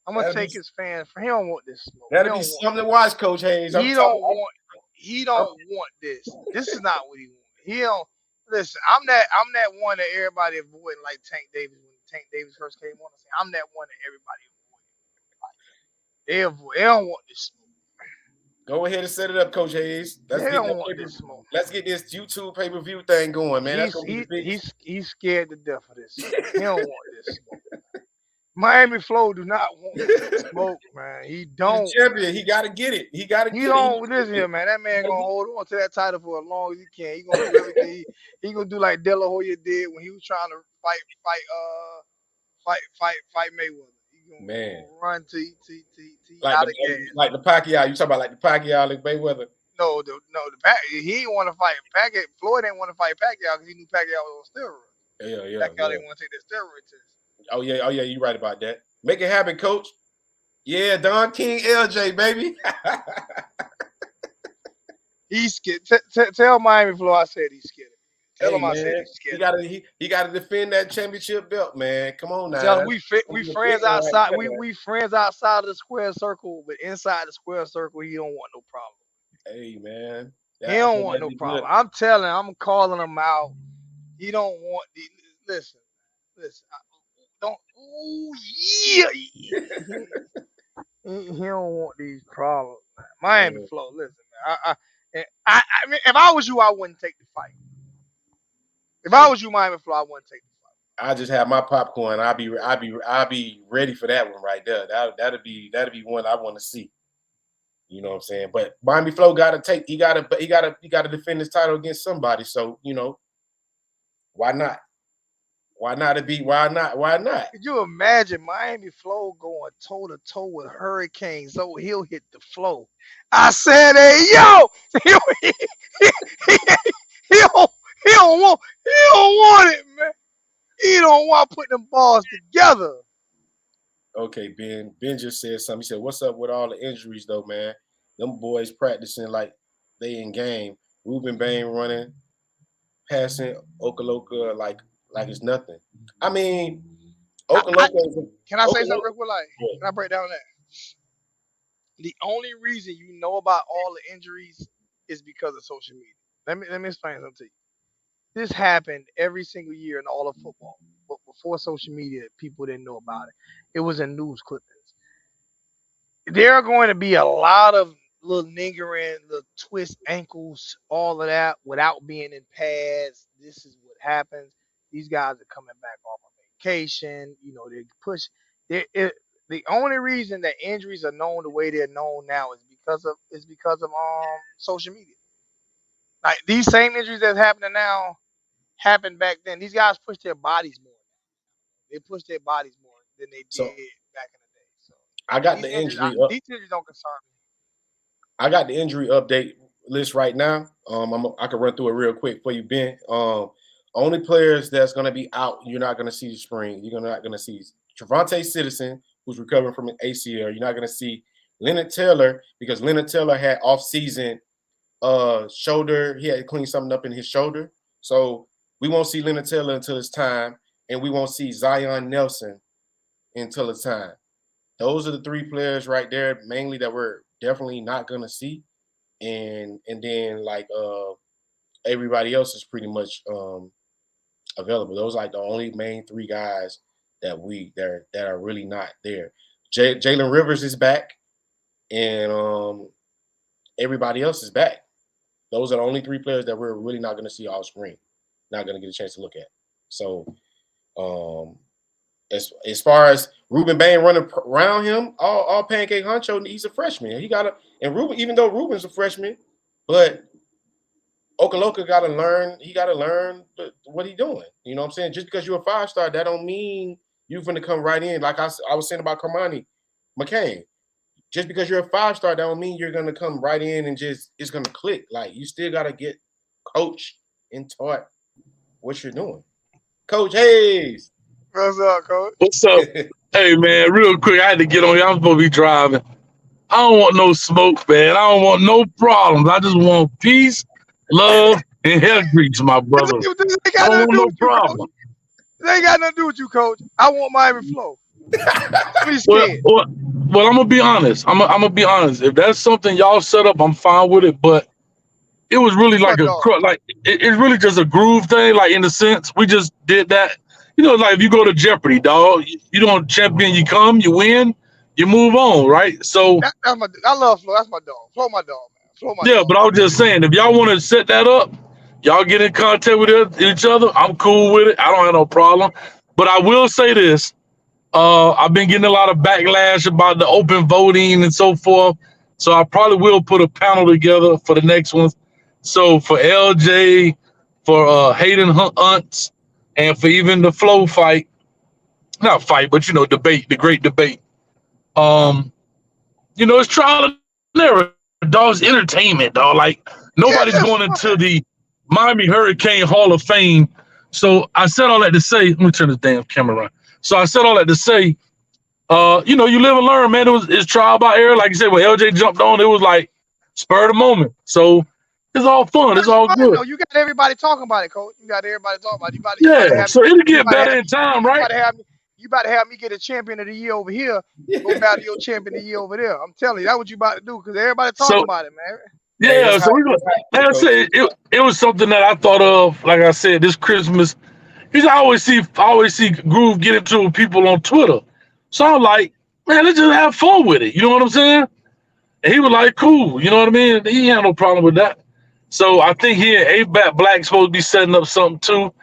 I'm gonna take his fans. He don't want this smoke. That'll be something to watch, Coach Hayes. He don't want this. This is not what he wants. He don't listen. I'm that one that everybody avoiding, like Tank Davis when Tank Davis first came on. I'm that one that everybody avoiding. They don't want this smoke. Go ahead and set it up, Coach Hayes. They don't want this smoke. Let's get this YouTube pay-per-view thing going, man. He's scared to death of this. He don't want this smoke. Miami Flo do not want this smoke, man. He don't. He's champion. He got to get it. He got to get it. Listen here, man. That man gonna hold on to that title for as long as he can. He gonna do everything. He gonna do like De La Hoya did when he was trying to fight Mayweather. Man, run to like the Pacquiao. You talking about like the Pacquiao, like Mayweather? No, he didn't want to fight Pacquiao. Floyd didn't want to fight Pacquiao because he knew Pacquiao was on steroids. Yeah. Pacquiao didn't want to take that steroid test. Oh yeah, you're right about that. Make it happen, Coach. Yeah, Don King, LJ, baby. He's scared. Tell Miami Flo I said he's scared. Tell him I said he's scared. He got to defend that championship belt, man. Come on now. Tell him we friends outside. We friends outside of the square circle, but inside the square circle, he don't want no problem. Hey, man. He don't want no problem. Good. I'm calling him out. He don't want listen. Don't. Oh yeah. He don't want these problems. Miami Flo, listen, man. I mean, if I was you, I wouldn't take the fight. If I was you, Miami Flo, I wouldn't take the fight. I just have my popcorn. I'll be ready for that one right there. That'll be one I want to see. You know what I'm saying? But Miami Flo got to defend his title against somebody. So why not? Why not? Could you imagine Miami Flo going toe to toe with Hurricane so he'll hit the flow? I said, hey yo, he don't want it, man. He don't want putting them balls together. Okay, Ben. Ben just said something. He said, "What's up with all the injuries, though, man? Them boys practicing like they in game. Ruben Bain running, passing Okaloka like it's nothing. I mean, Okaloka. Can I say something real quick? Can I break down that? The only reason you know about all the injuries is because of social media. Let me explain something to you. This happened every single year in all of football. But before social media, people didn't know about it. It was in news clippings. There are going to be a lot of little niggering, little twist ankles, all of that without being in pads. This is what happens. These guys are coming back off of vacation. They push. The only reason that injuries are known the way they're known now is because of social media. Like these same injuries that's happening now happened back then. These guys push their bodies more. They push their bodies more than they did back in the day. So I got the injury. These injuries don't concern me. I got the injury update list right now. I can run through it real quick for you, Ben. Only players that's going to be out, you're not going to see the spring. You're not going to see Trevante Citizen, who's recovering from an ACL. You're not going to see Leonard Taylor because Leonard Taylor had off-season shoulder. He had to clean something up in his shoulder. So we won't see Leonard Taylor until it's time, and we won't see Zion Nelson until it's time. Those are the three players right there, mainly that we're definitely not going to see. And then everybody else is pretty much available. Those are like the only main three guys that are really not there. Jalen Rivers is back, and everybody else is back. Those are the only three players that we're really not going to see all spring, not going to get a chance to look at. So as far as Ruben Bain running around him, all pancake honcho, he's a freshman. Ruben, even though Ruben's a freshman, but Okaloka got to learn. He got to learn what he's doing. You know what I'm saying? Just because you're a 5-star, that don't mean you're going to come right in. Like I was saying about Cormani McCain. Just because you're a 5-star, that don't mean you're going to come right in and just it's going to click. Like, you still got to get coached and taught what you're doing. Coach Hayes. What's up, Coach? What's up? Hey, man, real quick, I had to get on here. I'm supposed to be driving. I don't want no smoke, man. I don't want no problems. I just want peace, love, and hair grease, my brother. I don't want no problem. They ain't got nothing to do with you, Coach. I want Miami Flo. What you Well, scared? well, well, I'm gonna be honest. I'm gonna be honest. If that's something y'all set up, I'm fine with it. But it was really You my like dog. it's really just a groove thing. Like in a sense, we just did that. Like if you go to Jeopardy, dog, you don't champion, you come, you win, you move on, right? So I love Flo. That's my dog. Flo, my dog, man. Flo, my yeah, dog. but I was just saying, if y'all want to set that up, y'all get in contact with each other. I'm cool with it. I don't have no problem. But I will say this: I've been getting a lot of backlash about the open voting and so forth. So I probably will put a panel together for the next one. So for LJ, for Hayden Hunt, and for even the flow fight, not fight, but debate, the great debate. Um, it's trial and error, dog. It's entertainment, dog. Like nobody's Yeah, going that's into fine. the Miami Hurricane Hall of Fame. So I said all that to say, let me turn this damn camera around. So I said all that to say, you live and learn, man. It's trial by error. Like you said, when LJ jumped on, it was like spur of the moment. So it's all fun. It's That's all fine good. though. You got everybody talking about it, coach. You got everybody talking about it. You about to Yeah. have me. So it'll You get about to have better in time, you right? about to have me. You about to have me get a champion of the year over here. Go battle your champion of the year over there. I'm telling you, that's what you about to do because everybody talking So about it, man. Hey, yeah. So we it's like happening, I coach. said, it was something that I thought of. Like I said, this Christmas, because I always see Groove get into with people on Twitter. So I'm like, man, let's just have fun with it. You know what I'm saying? And he was like, cool. You know what I mean? He had no problem with that. So I think here, A-Bat Black's supposed to be setting up something too.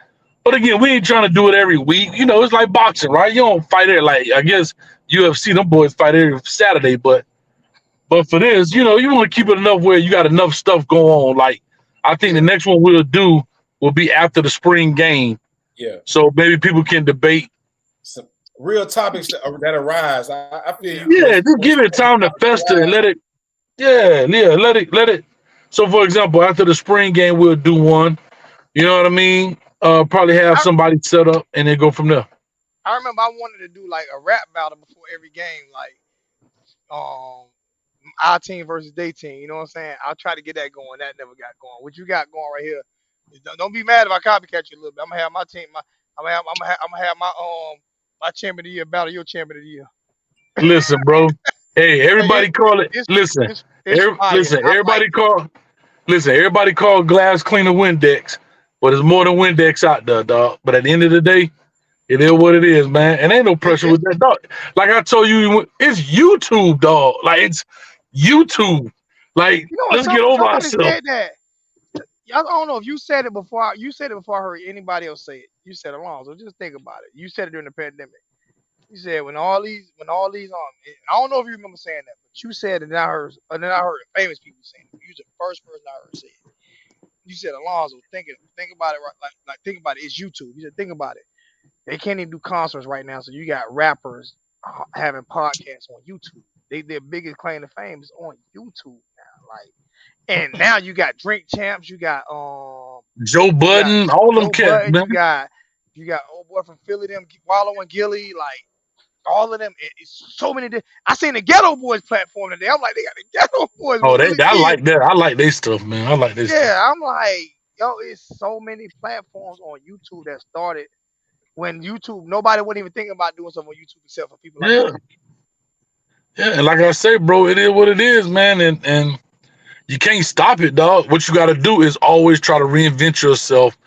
But again, we ain't trying to do it every week. It's like boxing, right? You don't fight it like, I guess UFC, them boys fight every Saturday. But for this, you want to keep it enough where you got enough stuff going on. Like, I think the Yeah. next one we'll do will be after the spring game. Yeah. So maybe people can debate. Some real topics that arise. I feel Yeah. you Yeah, just give it time to fester and let it. Yeah, let it. So, for example, after the spring game, we'll do one. You know what I mean? Probably have I, somebody set up and then go from there. I remember I wanted to do like a rap battle before every game, like um our team versus their team. You know what I'm saying? I'll try to get that going. That never got going. What you got going right here? Don't be mad if I copycat you a little bit. I'm gonna have my team. I'm gonna have my champion of the year battle your champion of the year. Listen, bro. Hey, Hey, everybody call it. Listen, it's fire. listen. I like Everybody it. call. Listen, everybody call glass cleaner Windex, but there's more than Windex out there, dog. But at the end of the day, it is what it is, man. And ain't no pressure It's with that, dog. Like I told you, it's YouTube, dog. Like it's YouTube. Like you know what? let's get over Somebody ourselves. said that. I don't know if you said it before. You said it before I heard anybody else say it. You said it wrong. So just think about it. You said it during the pandemic. You said I don't know if you remember saying that, but you said it, and then I heard famous people saying it. You was the first person I heard say it. You said Alonzo, think about it, right? Like think about it. It's YouTube. You said think about it. They can't even do concerts right now, so you got rappers having podcasts on YouTube. Their biggest claim to fame is on YouTube now. Like, and now you got Drink Champs, Joe you got Budden, all them Joe cats, Budden, man. you got old boy from Philly, them Wallow and Gilly, like all of them. It's so many. I seen the Ghetto Boys platform today. I'm like, they got the Ghetto Boys Oh, with Willie I Kid. like that. I like their stuff, man. I like their stuff. Yeah, I'm like, yo, it's so many platforms on YouTube that started when YouTube, nobody wouldn't even think about doing something on YouTube except for people like Yeah, us. yeah. And like I say, bro, it is what it is, man. And you can't stop it, dog. What you got to do is always try to reinvent yourself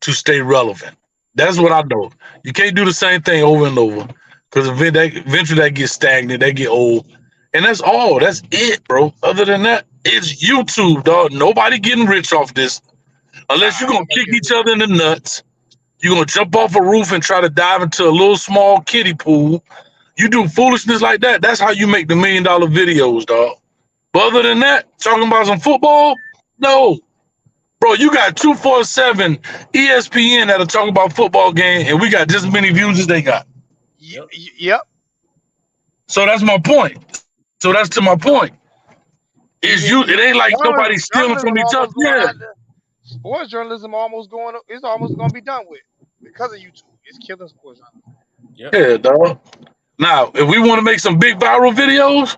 to stay relevant. That's what Yeah, I know. You can't do the same thing over and over because eventually that gets stagnant, that get old, and that's all. That's it, bro. Other than that, it's YouTube, dog. Nobody getting rich off this unless you're nah, gonna nobody kick getting each rich other off in the this. nuts. You're gonna jump off a roof and try to dive into a little small kiddie pool. You do foolishness like that. That's how you make the $1 million videos, dog. But other than that, talking about some football, no. Bro, you got 247 ESPN that'll talk about football game, and we got just as many views as they got. Yep. Yep. So that's my point. So that's to my point. Is you? It Even ain't like nobody's stealing journalism from each other. almost going Yeah, out there. Sports journalism almost going. It's almost going to be done with because of YouTube. It's killing sports journalism. Yep. yeah, dog. Now, if we want to make some big viral videos,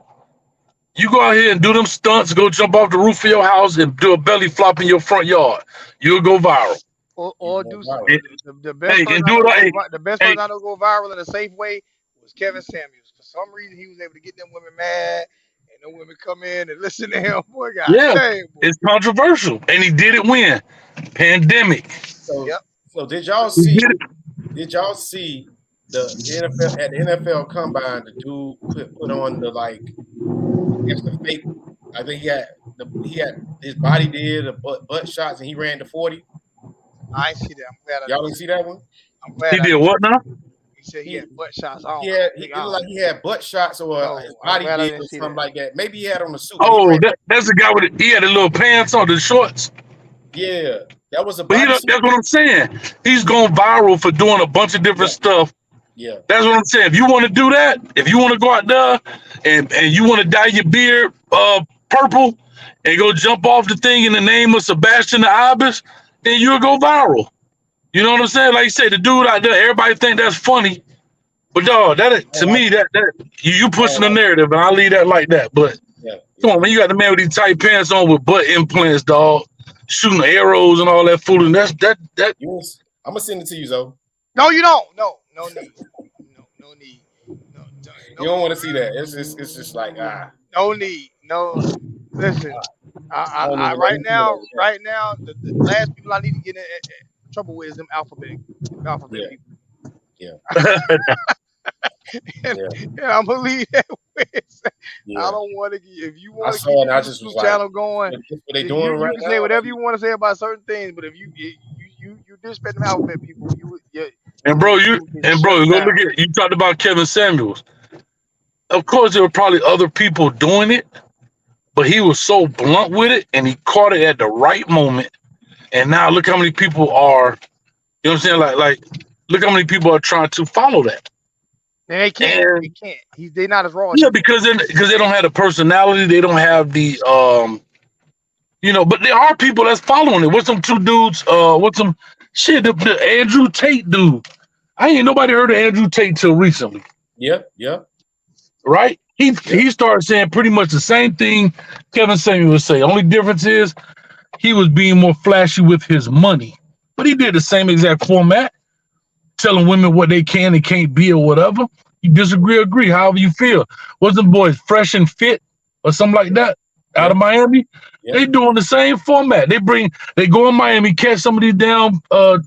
you go out here and do them stunts. Go jump off the roof of your house and do a belly flop in your front yard. You'll go viral. Or You or go do viral. And, the best hey, person and I do know it. go Hey, the best hey, person I know go viral in a safe way was was Kevin Samuels. For some reason, he was able to get them women mad, and them women come in and listen to him. Boy, god Yeah, dang, boy. it's controversial, and he did it when pandemic. So Yep. so did y'all He see did it. the NFL at the NFL Combine? The dude put on the like I guess the fake. I think he had his body did a butt shots and he ran to 40. I ain't see that. I'm glad I Y'all didn't didn't see see that. that one? I'm glad He I did didn't see what now? that. He said he He had butt shots. I he don't know. had it looked like he had butt shots or his No, I'm body glad I did didn't or see something that. like that. Maybe he had on a suit, but he Oh, ran. that's the guy with he had the little pants on, the shorts. Yeah, that was a But body suit. that's what I'm saying. He's going viral for doing a bunch of different Yeah, stuff. yeah, That's what I'm saying. If you want to do that, if you want to go out there and you want to dye your beard purple and go jump off the thing in the name of Sebastian the Ibis, then you'll go viral. You know what I'm saying? Like you said, the dude out there, everybody think that's funny. But dog, I to don't like me, it. that you I pushing don't the like it. narrative, and I leave that like that. But Yeah, come yeah. on, man, you got the man with these tight pants on with butt implants, dog, shooting arrows and all that fooling. That. I'm gonna send it to you, Zoe. No, you don't. No need. No need. No, You no, don't want to see that. It's just like no need. No, listen. I don't even know Right who came now, up with that. the last people I need to get in trouble with is them alphabet Yeah, people. yeah, and, yeah, I'm gonna leave that with. I yeah. don't want to. If you I want to saw keep it and I your just was YouTube like, channel going, this what they then doing you right can say now? whatever you want to say about certain things. But if you disrespect them alphabet people, And bro, you will get shut you go down. look at you talked about Kevin Samuels. Of course, there were probably other people doing it, but he was so blunt with it, and he caught it at the right moment. And now look how many people are. You know what I'm saying? Like, look how many people are trying to follow that. And they can't. They And can't. They not as raw as yeah, he is. because they don't have the personality, they don't have the but there are people that's following it. What's some two dudes? What's some shit? The Andrew Tate dude. I ain't nobody heard of Andrew Tate till recently, Yeah, yeah, right? He yeah, he started saying pretty much the same thing Kevin Samuel would say. Only difference is he was being more flashy with his money, but he did the same exact format, telling women what they can and can't be or whatever. You disagree, agree, however you feel. Wasn't boys fresh and fit or something like that out yeah, of Miami? yeah, They doing the same format. They go in Miami, catch some of these damn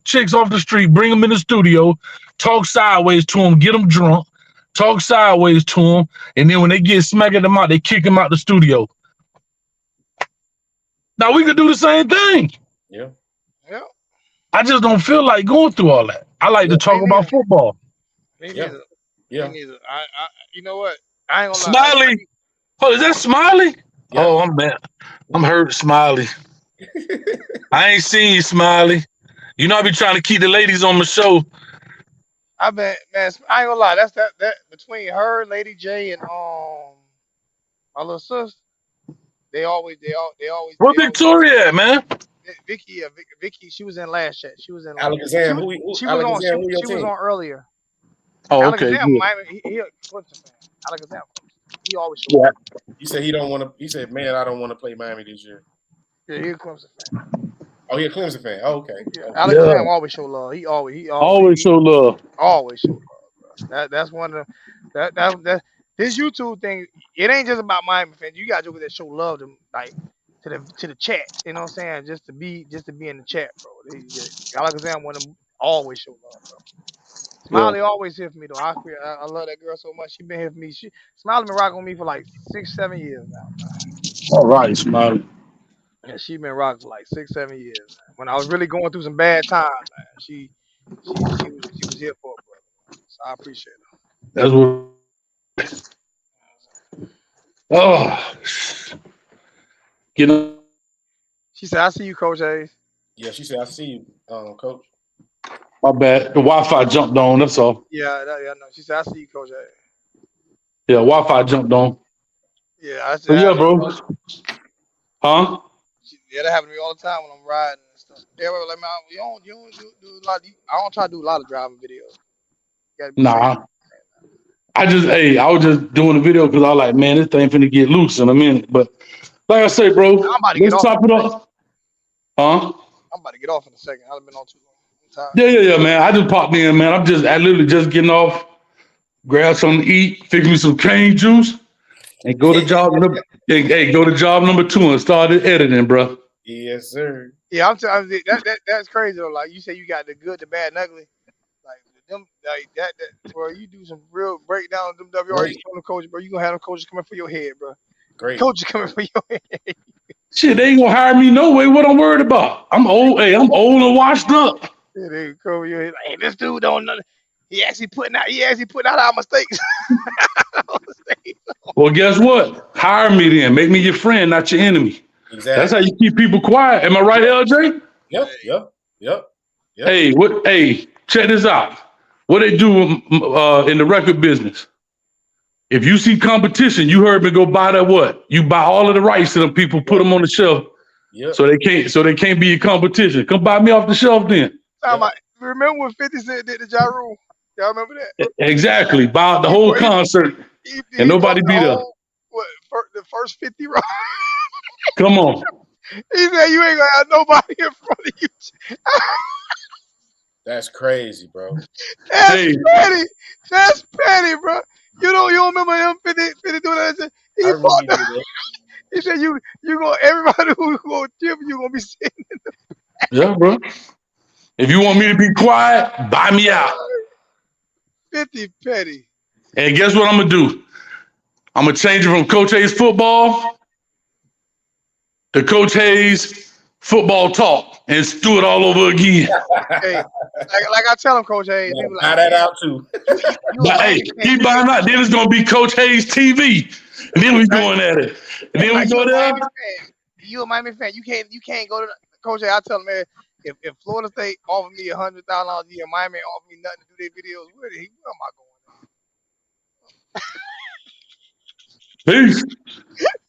chicks off the street, bring them in the studio, talk sideways to them, get them drunk, talk sideways to them, and then when they get smacking them out, they kick them out the studio. Now we could do the same thing. yeah, Yeah. I just don't feel like going through all that. I like to yeah, Me talk about neither. football. Me yeah, neither. Me yeah, neither. You know what? I ain't gonna lie. Smiley. Oh, is that Smiley? yeah. Oh, I'm mad. I'm hurt, Smiley. I ain't seen you, Smiley. You know I be trying to keep the ladies on the show. I bet, man. I ain't gonna lie. That's that between her, Lady J, and my little sis. Where They always. Victoria at, man? Vicky, yeah, Vicky. She was in last chat. She was in last. Alakazam, who your She was team? on earlier. Oh, okay, Alakazam, good. Miami. He a Clemson fan. Alakazam, Clemson. He always show Yeah. love. He said he don't want to. He said, "Man, I don't want to play Miami this year." Yeah, he a Clemson fan. Oh, he a Clemson fan. Oh, okay. Yeah, Okay. Yeah. Alakazam always show love. Always show love. Always show love, bro. That's one of that this YouTube thing. It ain't just about Miami fans. You got jokers that show love to like to the chat. You know what I'm saying? Just to be in the chat, bro. Alakazam one of them always show love, bro. Yeah. Smiley always here for me though. I love that girl so much. She been here for me. Smiley been rocking with me for like 6-7 years now. All right, Smiley. Yeah, she been rocking for like 6-7 years, man. When I was really going through some bad times, man, she was here for it, brother. So I appreciate her. That's what. Oh, you know, She said, "I see you, Coach Hayes." Yeah, she said, "I see you, coach." my bad. The Wi-Fi jumped on. That's all. Yeah, no. She said, "I see you, Coach Hayes." Yeah, Wi-Fi jumped on. Yeah, I But said, yeah, bro. Huh? yeah, that happens to me all the time when I'm riding and stuff. Everybody like, man, you don't do a lot. I don't try to do a lot of driving videos. You gotta be safe. Nah. I was just doing a video because I was like, man, this thing finna get loose in a minute. But like I say, bro, I'm about to get let's off. chop it up. Huh? I'm about to get off in a second. I've been on too long. I'm tired. Yeah, man. I just popped in, man. I literally just getting off. grab something to eat, fix me some cane juice, and go to job number. Hey, go to job number 2 and start editing, bro. Yes, sir. Yeah, I'm telling you, that's crazy though. Like you say, you got the good, the bad, and ugly. Like them, like bro. You do some real breakdown of them WRs Great. on the coach, bro. You gonna have them coaches coming for your head, bro. Great. Coaches coming for your head. Shit, they ain't gonna hire me no way. What I'm worried about? I'm old. Hey, I'm old and washed up. Yeah, they come for your head. Like, hey, this dude don't know. He actually putting out our mistakes. Well, guess what? Hire me then. Make me your friend, not your enemy. Exactly. That's how you keep people quiet. Am I right, LJ? Yep. Hey, what? Hey, check this out. What they do in the record business? If you see competition, you heard me go buy that what? You buy all of the rights to them people, put them on the shelf, so they can't be a competition. Come buy me off the shelf then. Remember when 50 Cent did the Ja Rule? Y'all remember that? Exactly. Buy the whole concert, and nobody beat there. The first 50 rows. Come on. He said you ain't gonna have nobody in front of you. That's crazy, bro. That's petty. That's petty, bro. You don't remember him 50 doing that? He said you gonna everybody who gonna cheer for you gonna be sitting in the back. Yeah, bro. If you want me to be quiet, buy me out. 50 petty. And guess what I'm gonna do? I'm gonna change it from Coach Hayes football to Coach Hayes football talk and do it all over again. Hey, like I tell him, Coach Hayes, yeah, buy that out too. But hey, keep buying out. Then it's gonna be Coach Hayes TV. And then we going at it. And then we go there. You a Miami fan. You can't go to Coach Hayes. I tell him, man, if Florida State offered me $100,000 a year, Miami offered me nothing to do their videos, where am I going? Peace.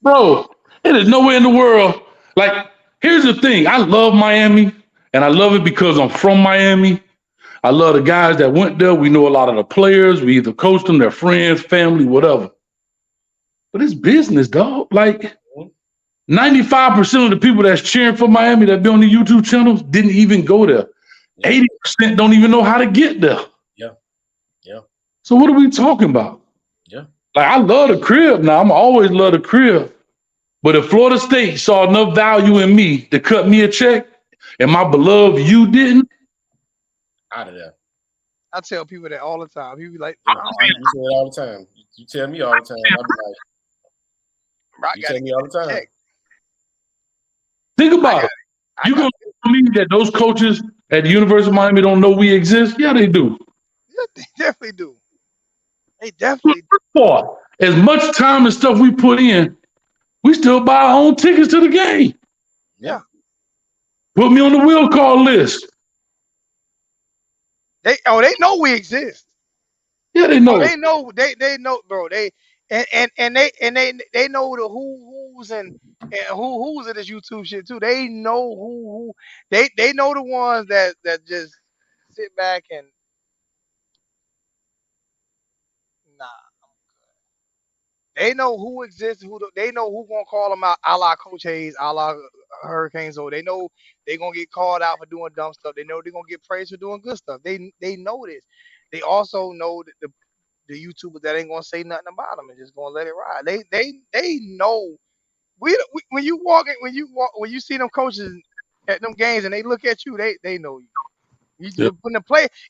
Bro, it is nowhere in the world. Like, here's the thing. I love Miami, and I love it because I'm from Miami. I love the guys that went there. We know a lot of the players. We either coached them, their friends, family, whatever. But it's business, dog. Like, 95% of the people that's cheering for Miami that be on the YouTube channels didn't even go there. 80% don't even know how to get there. Yeah. So what are we talking about? Yeah. Like, I love the crib now. I'm always love the crib. But if Florida State saw enough value in me to cut me a check, and my beloved you didn't, out of there. I tell people that all the time. People be like, you say it all the time. You tell me all the time. I be like, you tell me all the time. Check. Think about it. You gonna tell me that those coaches at the University of Miami don't know we exist? Yeah, they do. Yeah, they definitely do. They definitely do. As much time and stuff we put in, we still buy our own tickets to the game. Yeah. Put me on the will call list. They know we exist. Yeah, they know. They know, bro. They know the who's and who's in this YouTube shit too. They know who they know the ones that just sit back and they know who exists, they know who gonna call them out, a la Coach Hayes, a la Hurricanes. So they know they gonna get called out for doing dumb stuff. They know they're gonna get praised for doing good stuff. They know this. They also know that the YouTubers that ain't gonna say nothing about them and just gonna let it ride. They know. When you see them coaches at them games and they look at you, they know you. When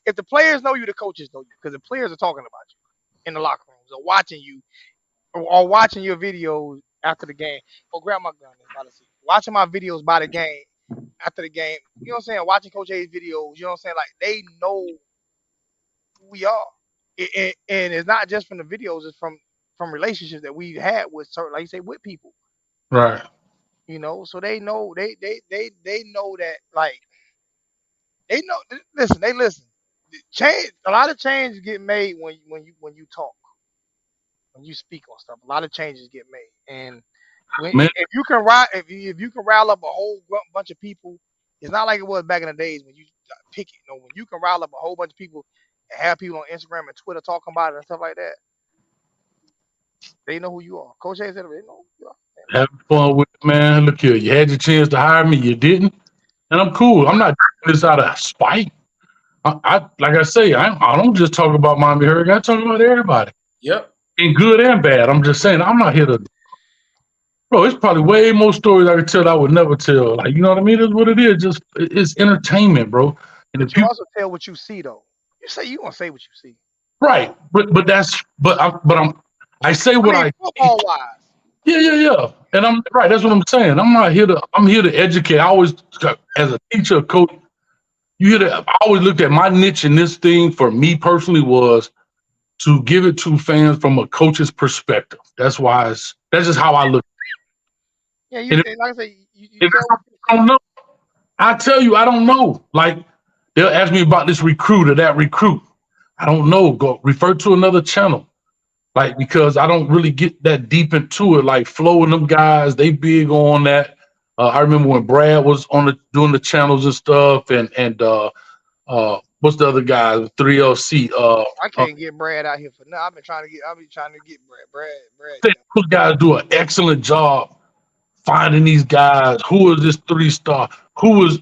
if the players know you, the coaches know you because the players are talking about you in the locker rooms or watching you. Or watching your videos after the game. Or grab my gun. Watching my videos by the game after the game. You know what I'm saying? Watching Coach Hayes videos. You know what I'm saying? Like, they know who we are. And it's not just from the videos. It's from relationships that we've had with certain, like you say, with people. Right. You know, so they know they know that, like, they know. Listen, they listen. Change. A lot of changes get made when you talk. When you speak on stuff, a lot of changes get made, and if you can rile up a whole bunch of people, it's not like it was back in the days when you pick it. When you can rile up a whole bunch of people and have people on Instagram and Twitter talking about it and stuff like that, they know who you are. Coach Hayes said, they know who you are. Having fun with it, man. Look here, you had your chance to hire me, you didn't, and I'm cool. I'm not doing this out of spite. I like I say, I don't just talk about Miami Hurricane. I talk about everybody, Yep. in good and bad. I'm just saying, I'm not here to. Bro, it's probably way more stories I could tell that I would never tell. Like, you know what I mean? It's what it is. Just it's entertainment, bro. And if But you people also tell what you see though. You say you gonna say what you see. right, but that's I say I what mean, I football wise. yeah. And I'm right. That's what I'm saying. I'm here to educate. I always, as a teacher, coach, I always looked at my niche in this thing for me personally was to give it to fans from a coach's perspective. That's just how I look. Yeah, And if, like I say, you if tell what you I don't see. know, I tell you, I don't know. Like they'll ask me about this recruit or that recruit. I don't know. Go refer to another channel. Like because I don't really get that deep into it. Like Flo and them guys, they big on that. I remember when Brad was doing the channels and stuff, and what's the other guy? 3LC. I can't get Brad out here for nothing. I've been trying to get Brad. Those guys do an excellent job finding these guys. Who is this 3-star? Who is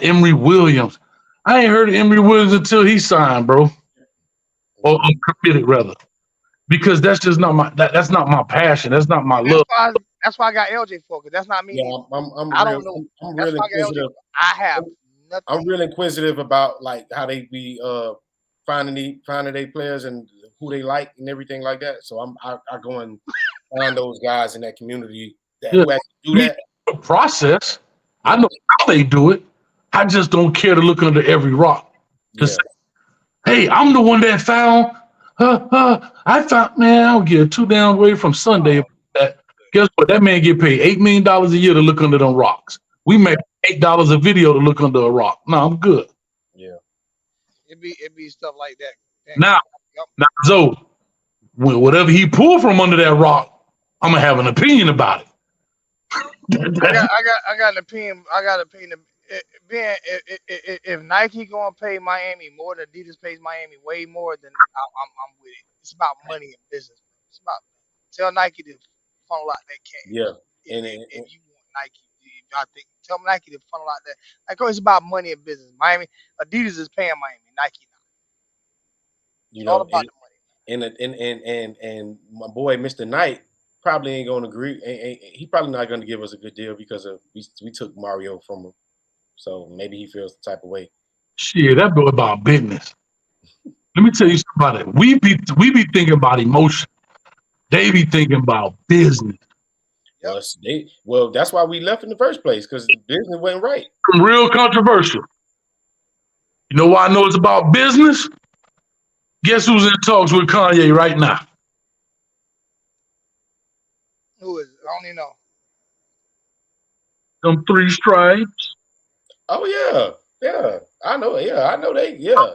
Emory Williams? I ain't heard of Emory Williams until he signed, bro, or committed rather, because that's just not that's not my passion. That's not my love. That's why I got LJ for, because that's not me. Yeah, I'm I real. don't know. I'm That's real why I got LJ. inquisitive. I have nothing. I'm real inquisitive about like how they be finding their players and who they like and everything like that. So I go and find those guys in that community that who actually do that. Process. Yeah. I know how they do it. I just don't care to look under every rock. To say, hey, I'm the one that found. I found, man, I don't get too damn away from Sunday. Guess what? That man get paid $8 million a year to look under them rocks. We make $8 a video to look under a rock. No, I'm good. Yeah. It be stuff like that. Now, Zoe, whatever he pulled from under that rock, I'm gonna have an opinion about it. I got an opinion. If Nike gonna pay Miami more than Adidas pays Miami way more, then I'm with it. It's about money and business. It's about tell Nike to funnel out that cash. Yeah. If you want Nike, I think tell Nike to funnel out that. Like, it's about money and business. Miami, Adidas is paying Miami. Nike not. You It's know, all about the money. And my boy Mr. Knight probably ain't going to agree. He probably not going to give us a good deal because we took Mario from him. So maybe he feels the type of way. Shit, that boy about business. Let me tell you something. We be thinking about emotion. They be thinking about business. Well, that's why we left in the first place, because the business wasn't right. Real controversial. You know why I know it's about business? Guess who's in talks with Kanye right now? Who is it? I don't even know. Them 3 stripes. Oh yeah. I know they. Yeah.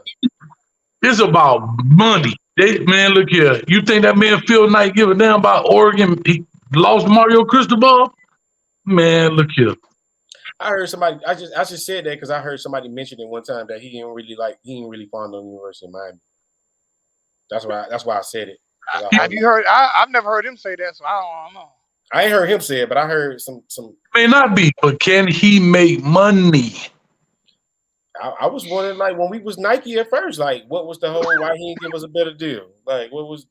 It's about money. Man, look here. You think that man Phil Knight give a damn about Oregon? He lost Mario Cristobal? Man, look here. I heard somebody. I just said that because I heard somebody mention it one time that he ain't really fond of the University of Miami. That's why I said it. Have you heard? I've never heard him say that, so I don't know. I ain't heard him say it, but I heard some. May not be, but can he make money? I was wondering, like, when we was Nike at first, like, what was the whole? Why he didn't give us a better deal? Like, what was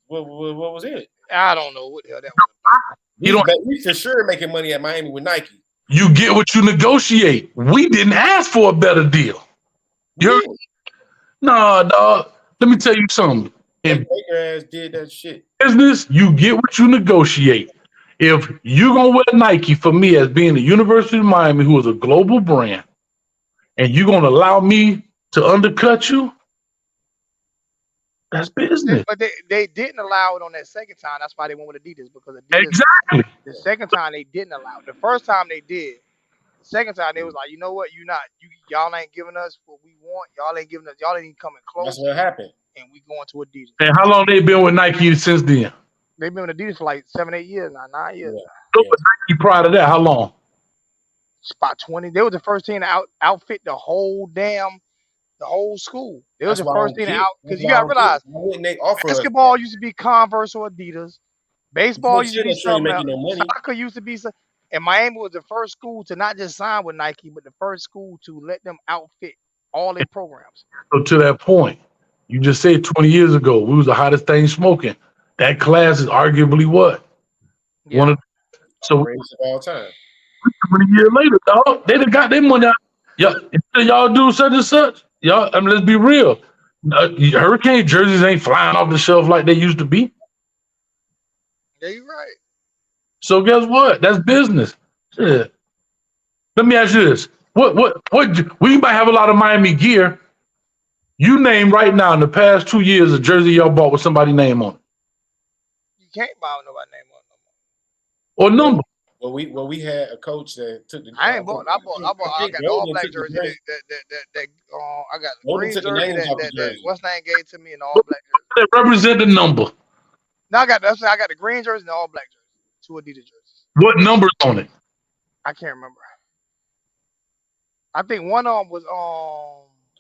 it? I don't know what the hell that was. We for sure making money at Miami with Nike. You get what you negotiate. We didn't ask for a better deal. Nah, dog. Let me tell you something. If Baker ass did that shit. Business, you get what you negotiate. If you gonna wear Nike for me as being the University of Miami, who is a global brand, and you're gonna allow me to undercut you, that's business. But they didn't allow it on that second time. That's why they went with Adidas, because Adidas, exactly. The second time they didn't allow it. The first time they did. The second time they was like, you know what? Y'all ain't giving us what we want. Y'all ain't even coming close. That's what happened. And we going to Adidas. And how long they been with Nike since then? They've been with Adidas for like 7-8 years now, 9 years. Yeah. Nike prior to that, how long? It's about 20. They were the first team to outfit the whole school. They was the first team to out, because you gotta realize basketball used to be Converse or Adidas. Baseball used to be something else. Soccer used to be something. And Miami was the first school to not just sign with Nike, but the first school to let them outfit all their programs. So to that point, you just said 20 years ago we was the hottest thing smoking. That class is arguably what one Yeah, of. So Greatest of all time. 20 years later, dog, they done got their money out. Yeah, instead y'all do such and such. Y'all, I mean, let's be real. Hurricane jerseys ain't flying off the shelf like they used to be. yeah, you're right. So guess what? That's business. Shit. Let me ask you this: what? We might have a lot of Miami gear. You name right now in the past 2 years a jersey y'all bought with somebody's name on it You can't buy nobody name on no or number. We had a coach that took the. more. I ain't bought. I got the all Golden black took the jersey jersey. that I got the Golden green took the jersey names off the that jersey. what's name gave to me in the all black jersey. That represent the number. Now I got the green jersey and the all black jersey. 2 Adidas jerseys. What number's on it? I can't remember. I think one of them was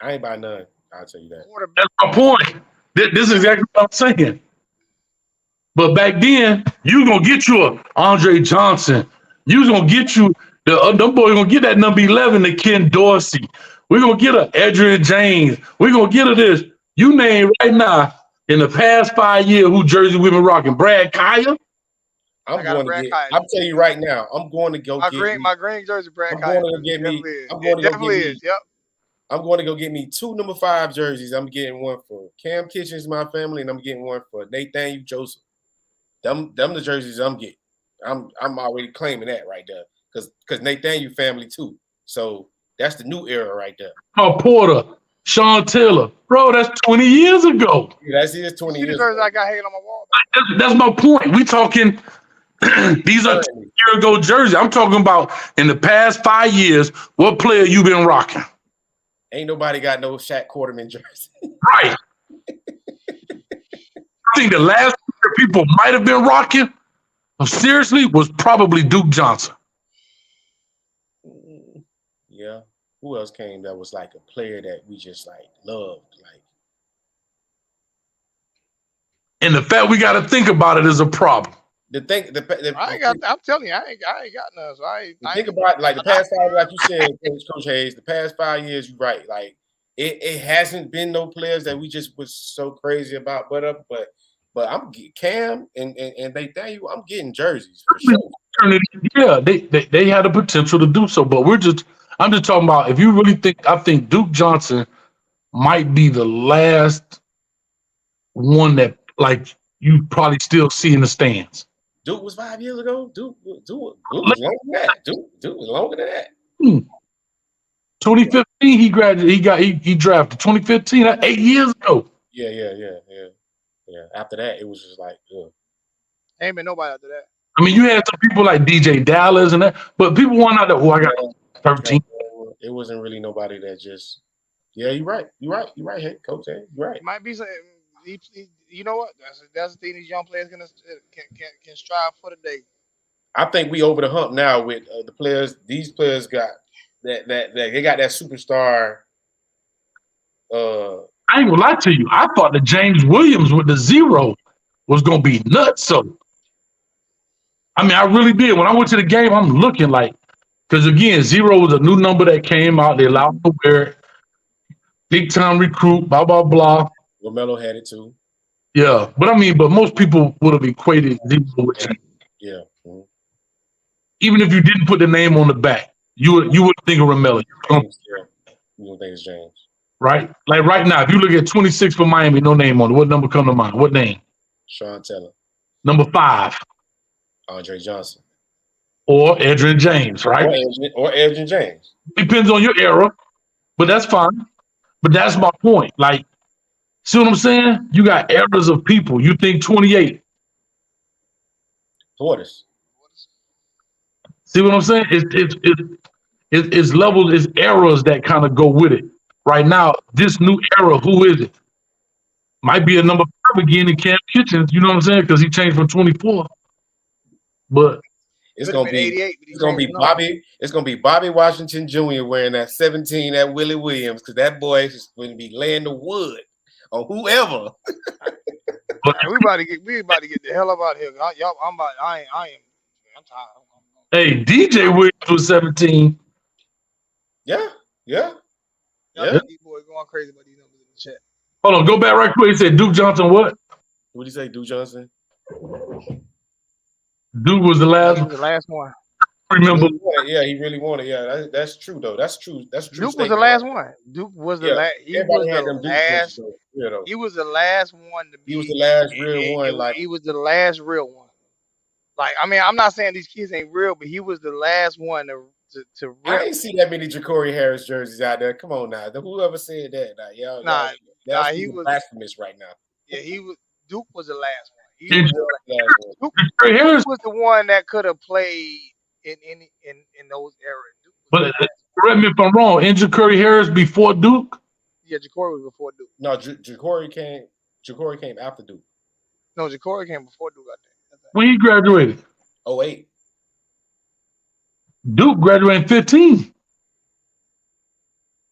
I ain't buy none. I'll tell you that. That's my point. This is exactly what I'm saying. But back then, you gonna get you a Andre Johnson. You gonna get you them boys gonna get that number 11 to Ken Dorsey. We're gonna get a Adrian James. We're gonna get her this. You name right now in the past 5 years who jersey we've been rocking. Brad Kaya. I'm going to get. I'm telling you right now. I'm going to go get my green jersey. Brad I'm Kaya. going to get me. I'm It going to go definitely get is. me. Yep. I'm going to go get me 2 number 5 jerseys. I'm getting one for Cam Kitchens, my family, and I'm getting one for Nathaniel Joseph. Them the jerseys I'm getting. I'm already claiming that right there because Nathaniel family too. So that's the new era right there. Paul Porter, Sean Taylor, bro, that's 20 years ago. Yeah, that's 20 years. The jerseys I got hanging on my wall. That's my point. We talking. These are 2 year ago jerseys. I'm talking about in the past 5 years. What player you been rocking? Ain't nobody got no Shaq Quarterman jersey. Right. I think the last player people might have been rocking, seriously, was probably Duke Johnson. Yeah. Who else came that was like a player that we just like loved? Like, and the fact we got to think about it is a problem. I'm telling you, I ain't got none. So I think about like the past 5, like you said, Coach Hayes. The past 5 years, you're right. Like it hasn't been no players that we just was so crazy about. But I'm Cam and Nathaniel. I'm getting jerseys for sure. Yeah, they had the potential to do so, but I'm just talking about if you really think. I think Duke Johnson might be the last one that like you probably still see in the stands. Duke was 5 years ago. Duke was longer than that. Duke was longer than that. 2015, he graduated. He drafted 2015. 8 years ago. Yeah. After that, it was just like, ugh. Ain't been nobody after that. I mean, you had some people like DJ Dallas and that, but people weren't out there. Oh, I got 13. It wasn't really nobody that just. Yeah, you're right. Hey, Coach. Hey, you're right. It might be some. You know what? That's the thing these young players can strive for today. I think we over the hump now with the players. These players got that they got that superstar. I ain't gonna lie to you. I thought that James Williams with the 0 was gonna be nuts. So, I mean, I really did. When I went to the game, I'm looking like, because again, 0 was a new number that came out. They allowed to wear it. Big time recruit. Blah blah blah. LaMelo had it too. Yeah, but I mean, most people would have equated 0 with James. Yeah. Mm-hmm. Even if you didn't put the name on the back, you would think of Ramelo. You would think it's James. Right? Like right now, if you look at 26 for Miami, no name on it. What number come to mind? What name? Sean Taylor. Number 5. Andre Johnson. Or Adrian James, right? Or Adrian James. Depends on your era, but that's fine. But that's my point. Like, see what I'm saying? You got eras of people. You think 28. Portis. See what I'm saying? It's levels, it's eras that kind of go with it. Right now, this new era, who is it? Might be a number 5 again in Cam Kitchens, you know what I'm saying? Because he changed from 24. But it's gonna be Bobby. It's gonna be Bobby Washington Jr. wearing that 17 at Willie Williams, because that boy is going to be laying the wood on whoever. we about to get the hell up out of here. I'm tired. Hey, DJ Williams was 17. Yeah. Y'all Yeah. got these boys going crazy about these numbers in the chat. Hold on, go back right quick. He said Duke Johnson what? What did you say, Duke Johnson? Duke was the He last was the last one. remember. Yeah, he really wanted. Yeah, that's true though. That's true. That's a true Duke was the statement. last one. Duke was the Yeah, last. He everybody was had the them Duke last. jerseys though. Yeah, though. He was the last one to be. He was the last real one. Like he was the last real one. Like, I mean, I'm not saying these kids ain't real, but he was the last one to I rep. ain't see that many Ja'Cory Harris jerseys out there. Come on now, whoever said that? Now, y'all he was blasphemous right now. Yeah, he was. Duke was the last one. He And was Harris, Duke was the one that could have played in those eras. Duke was but the last one. correct me if I'm wrong. Injured Curry Harris before Duke. Yeah, Ja'Cory was before Duke. No, Ja'Cory came after Duke. No, Ja'Cory came before Duke, I think. When he graduated, 08. Duke graduated in 15.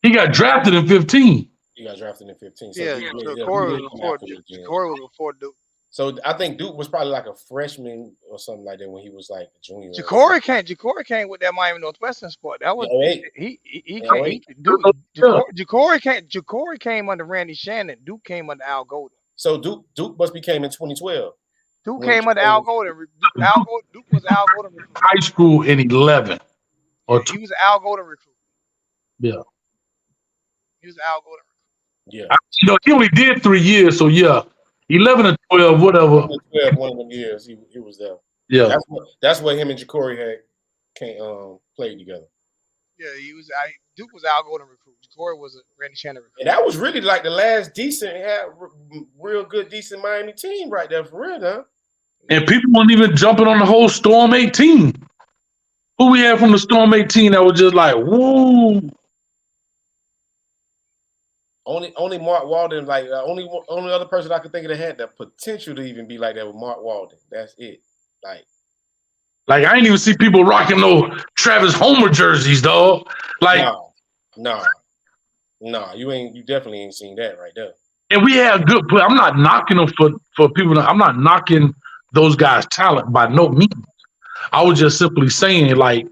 He got drafted in 15. He got drafted in 15. So Yeah, Ja'Cory was before Duke. So I think Duke was probably like a freshman or something like that when he was like a junior. Ja'Cory came with that Miami Northwestern squad. That was he came. Ja'Cory came under Randy Shannon. Duke came under Al Golden. So Duke must became in 2012. Duke came under Al Golden. Duke was Al Golden recruit. High school in 11. He was Al Golden recruit. Yeah. He was Al Golden recruit. Yeah. He only did 3 years, so yeah. 11 or 12, whatever. 12, one of them years, he was there. Yeah. That's what him and Ja'Cory played together. Yeah, Duke was Al Golden recruit. Ja'Cory was a Randy Shannon recruit. And that was really like the last real good, decent Miami team right there for real, huh? And people weren't even jumping on the whole Storm 18. Who we had from the Storm 18 that was just like, woo. Only Mark Walden, like only other person I could think of that had the potential to even be like that was Mark Walden. That's it. Like I ain't even see people rocking no Travis Homer jerseys, dog. Like no, you definitely ain't seen that right there. And we had good play. I'm not knocking them for people. I'm not knocking those guys' talent by no means. I was just simply saying, like,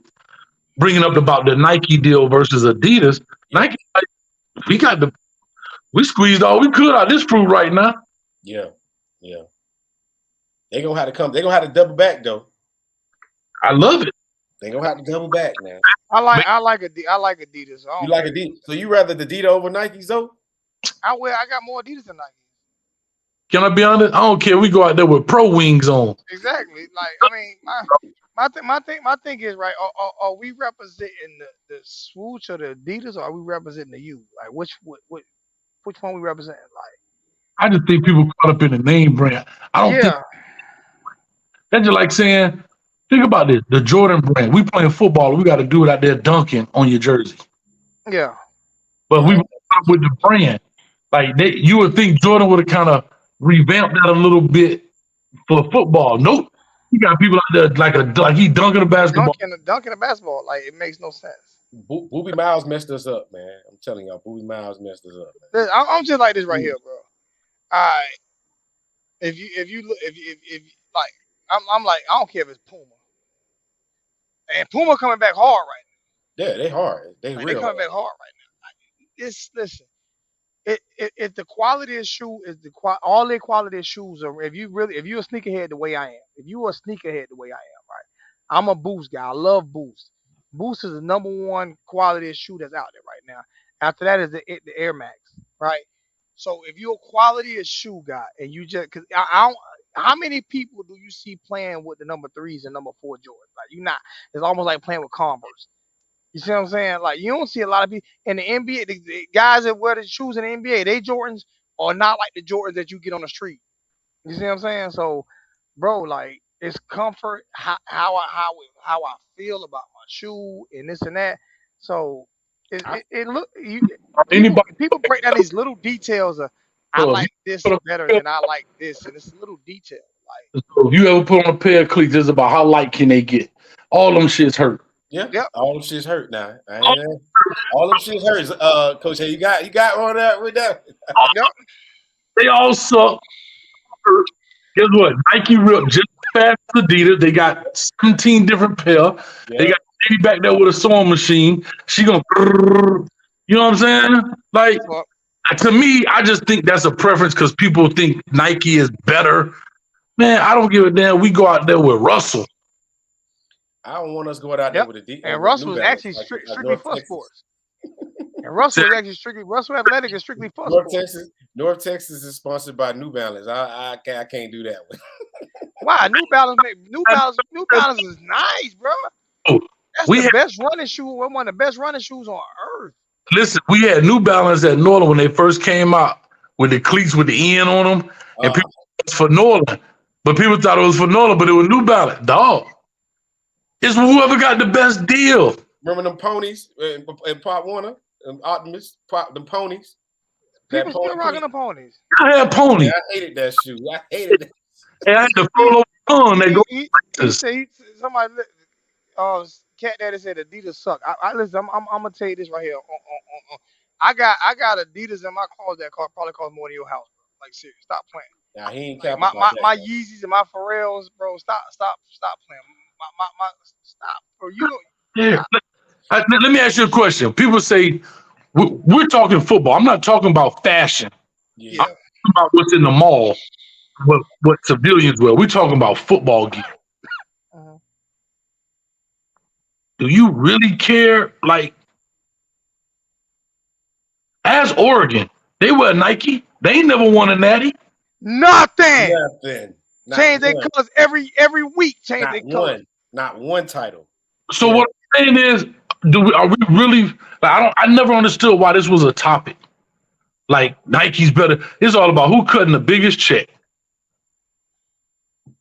bringing up about the Nike deal versus Adidas. Nike, like, we squeezed all we could out of this fruit right now. Yeah. They gonna have to come. They gonna have to double back though. I love it. They gonna have to double back, man. I like Adidas. You like Adidas? So you rather the Adidas over Nikes though? I got more Adidas than Nike. Can I be honest? I don't care. We go out there with pro wings on. Exactly. Like, I mean, my thing is, right, are we representing the swoosh or the Adidas, or are we representing the U? Like, which one we represent? Like, I just think people caught up in the name brand. I don't think that's just like saying, think about this, the Jordan brand. We playing football, we got to do it out there dunking on your jersey. Yeah. But we up with the brand. Like you would think Jordan would have kind of revamped that a little bit for football. Nope. You got people out there like he dunking a basketball. Dunking a basketball. Like, it makes no sense. Boobie Miles messed us up, man. I'm telling y'all, Boobie Miles messed us up. Man. I'm just like this right here, bro. All right. If you look, like, I'm like, I don't care if it's Puma. And Puma coming back hard right now. Yeah, they hard. They coming back hard right now. Like, listen. If the quality of shoe is all their quality of shoes are, if you're a sneakerhead the way I am, right? I'm a Boost guy. I love Boost. Boost is the number one quality of shoe that's out there right now. After that is the Air Max, right? So if you're a quality of shoe guy and you just, cause how many people do you see playing with the number 3s and number 4 Jordans? Like, you're not. It's almost like playing with Converse. You see what I'm saying? Like, you don't see a lot of people in the NBA. The guys that wear the shoes in the NBA, they Jordans are not like the Jordans that you get on the street. You see what I'm saying? So, bro, like, it's comfort, how I feel about my shoe and this and that. So it look people break down these little details of I like this better than I like this, and it's a little detail. Like, so if you ever put on a pair of cleats, it's about how light can they get. All them shits hurt. Yeah, yep. All them shits hurt now. All them shits hurt. Coach, hey, you got one with that. Yep. They all suck. Guess what? Nike ripped just as fast as Adidas. They got 17 different pair. Yep. They got Katie back there with a sewing machine. She gonna, You know what I'm saying? Like, Well, to me, I just think that's a preference because people think Nike is better. Man, I don't give a damn. We go out there with Russell. I don't want us to go out there yep. with And with New Russell was Balance actually like strictly North for Texas. sports. And Russell was actually Russell Athletic is strictly for sports. North Texas is sponsored by New Balance. I can't do that one. Why? New Balance is nice, bro. That's We the had, best running shoe. One of the best running shoes on earth. listen, we had New Balance at Norland when they first came out with the cleats with the N on them, and people thought it was for Norland, but people thought it was for Norland, but it was New Balance. Dog, it's whoever got the best deal. Remember them ponies in Pop Warner, Optimus, the ponies. People still rocking the ponies. I had Pony. Yeah, I hated that shoe. I hated that. And I had the Polo on. They go. Somebody, Cat Daddy said Adidas suck. I listen. I'm gonna tell you this right here. I got Adidas in my closet that probably cost more than your house, bro. Like serious. Stop playing. Nah, he ain't Like, my Yeezys and my Pharrells, bro. Stop playing. My stop, bro. You know. Yeah. Let me ask you a question. People say we're talking football. I'm not talking about fashion. Yeah. I'm talking about what's in the mall. What civilians wear. We're talking about football gear. Do you really care? Like, as Oregon, they wear Nike. They ain't never won a natty. Nothing. Change their colors every week. Change their colors. Not one title. So what I'm saying is, are we really? Like, I never understood why this was a topic. Like, Nike's better. It's all about who cutting the biggest check.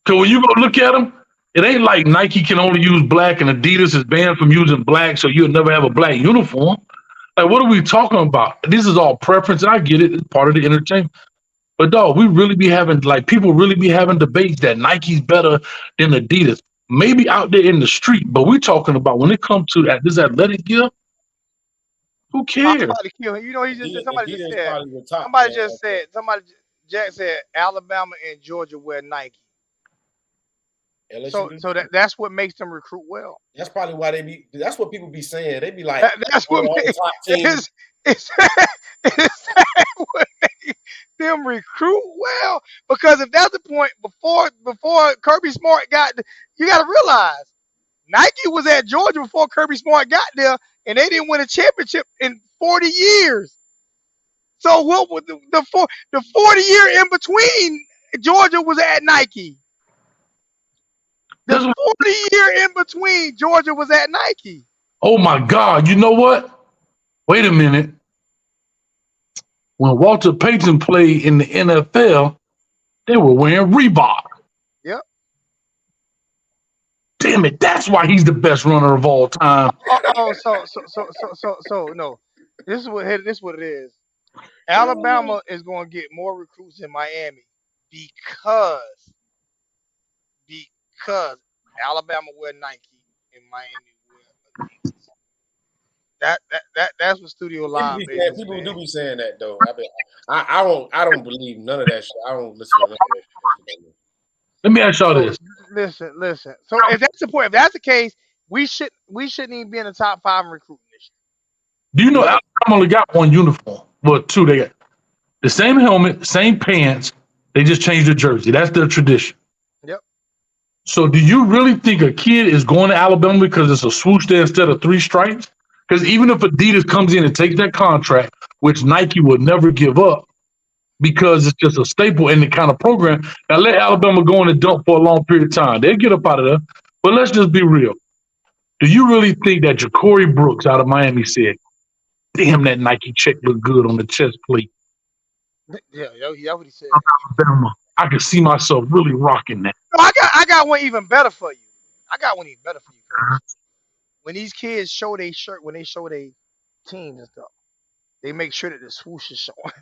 So when you go look at them, it ain't like Nike can only use black and Adidas is banned from using black, so you'll never have a black uniform. Like, what are we talking about? This is all preference, and I get it. It's part of the entertainment. But dog, we really be having, like, people really be having debates that Nike's better than Adidas. Maybe out there in the street, but we're talking about when it comes to this athletic gear, who cares? You know, Jack said Alabama and Georgia wear Nike. So that's what makes them recruit well. That's probably why that's what people be saying. They be like, that's what makes what makes them recruit well. Because if that's the point, before Kirby Smart you got to realize Nike was at Georgia before Kirby Smart got there, and they didn't win a championship in 40 years. So what was the 40 year in between? Georgia was at Nike. The 40 year in between, Georgia was at Nike. Oh my God! You know what? Wait a minute. When Walter Payton played in the NFL, they were wearing Reebok. Yep. Damn it! That's why he's the best runner of all time. So no. This is what it is. Alabama is going to get more recruits in Miami because Alabama wear Nike and Miami wear Adidas. That's what Studio Live is. People do be saying that though. I don't believe none of that shit. I don't listen to none of that shit. Let me ask y'all this. Listen. So if that's the point, if that's the case, we shouldn't even be in the top 5 in recruiting this year. Do you know Alabama only got one uniform? Well, 2. They got the same helmet, same pants. They just changed the jersey. That's their tradition. Yep. So do you really think a kid is going to Alabama because it's a swoosh there instead of 3 stripes? Because even if Adidas comes in and takes that contract, which Nike would never give up, because it's just a staple in the kind of program, now let Alabama go in and dump for a long period of time. They'll get up out of there. But let's just be real. Do you really think that Ja'Cory Brooks out of Miami said, damn, that Nike check looked good on the chest plate? Yeah, that's what he said. Alabama, I could see myself really rocking that. No, I got one even better for you. Coach. When these kids show their shirt, when they show their teams and stuff, they make sure that the swoosh is showing.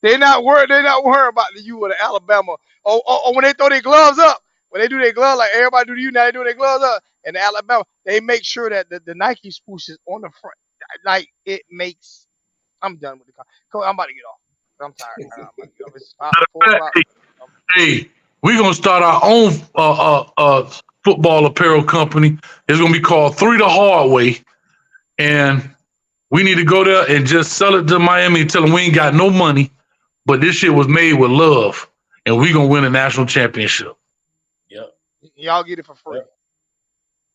They're not worried about the U or the Alabama. Or when they throw their gloves up, when they do their gloves, like everybody do to you now, they do their gloves up. And the Alabama, they make sure that the Nike swoosh is on the front. Like, it makes. I'm done with the coach. I'm about to get off. I'm tired. It's 4 o'clock. Hey, we're gonna start our own football apparel company. It's gonna be called 3 the Hard Way, and We need to go there and just sell it to Miami and tell them we ain't got no money, but this shit was made with love, and we gonna win a national championship. Yep. Y'all get it for free. Yep.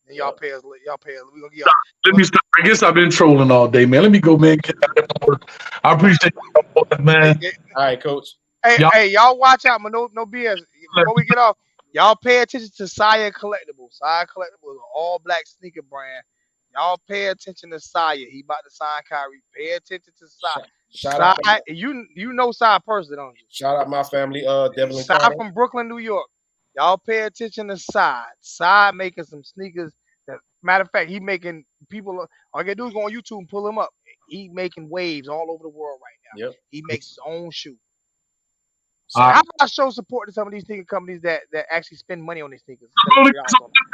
And y'all pay us. Y'all pay us. We gonna get. Let me stop. I guess I've been trolling all day, man. Let me go, man. Get out of work. I appreciate you, man. All right, Coach. Hey, y'all watch out, man. No BS. Before we get off, y'all pay attention to Saya Collectibles. Saya Collectibles, an all-black sneaker brand. Y'all pay attention to Saya. He about to sign Kyrie. Pay attention to Saya. Shout out, you know Saya personally, don't you? Shout out my family, Devlin Saya Carter. from Brooklyn, New York. Y'all pay attention to Saya. Saya making some sneakers. Matter of fact, he making people. All you gotta do is go on YouTube and pull him up. He making waves all over the world right now. Yep. He makes his own shoe. So, How about show support to some of these sneaker companies that actually spend money on these sneakers?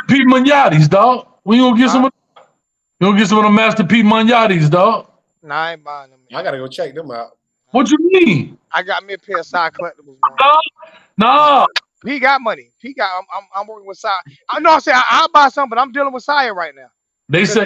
Pete Magnatis, dog. We gonna get some. You gonna get some of the Master P. Magnatis, dog? Nah, I ain't buying them. I gotta go check them out. What you mean? I got me a pair of Side Collectibles. No. He got money. I'm working with Side. I know. I say I'll buy some, but I'm dealing with Sire right now. They say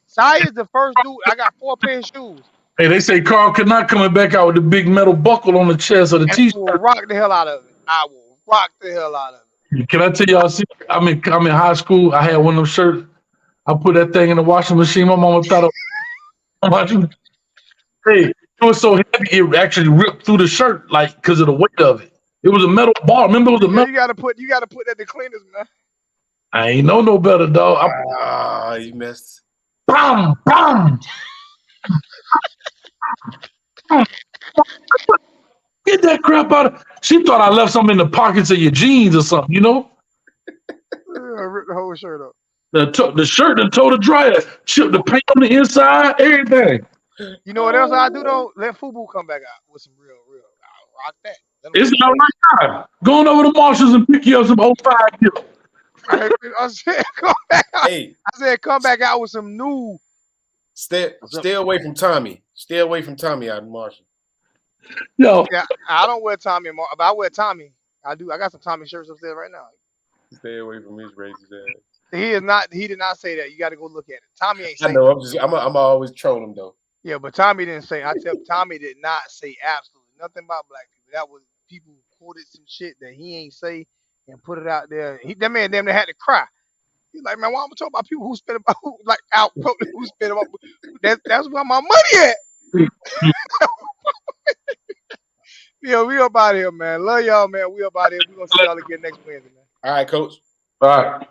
Sire is the first dude. I got 4 pairs of shoes. Hey, they say Carl could not coming back out with the big metal buckle on the chest of the T-shirt. I will rock the hell out of it. I will rock the hell out of it. Can I tell y'all? See, I'm in high school. I had one of them shirts. I put that thing in the washing machine. My mama thought I'm watching. Hey, it was so heavy it actually ripped through the shirt, like because of the weight of it. It was a metal bar. Remember, it was a metal. You gotta put that to cleaners, man. I ain't know no better, dog. You missed. Bam, bam. Get that crap out of. She thought I left something in the pockets of your jeans or something, you know. I ripped the whole shirt up. The shirt and tore the dryer, chipped the paint on the inside, everything. You know what else I do though? Let Fubu come back out with some real. I'll rock that. It's not right now. Going over to Marshalls and pick you up some 05 gifts. I said come back out. Hey, I said come back out with some new. Stay away from Tommy. Stay away from Tommy out in Marshall. Yo, Yeah, I don't wear Tommy. If I wear Tommy, I do. I got some Tommy shirts upstairs right now. Stay away from his racist ass. He did not say that. You got to go look at it. Tommy ain't saying. I know. I'm always trolling though. Yeah, but Tommy didn't say. Tommy did not say absolutely nothing about black people. That was people quoted some shit that he ain't say and put it out there. That man damn near had to cry. He's like, man, why am I talking about people who spend about who spend about? That's where my money at. Yeah, we up out here, man. Love y'all, man. We up out here. We gonna see y'all again next Wednesday, man. All right, Coach. all right.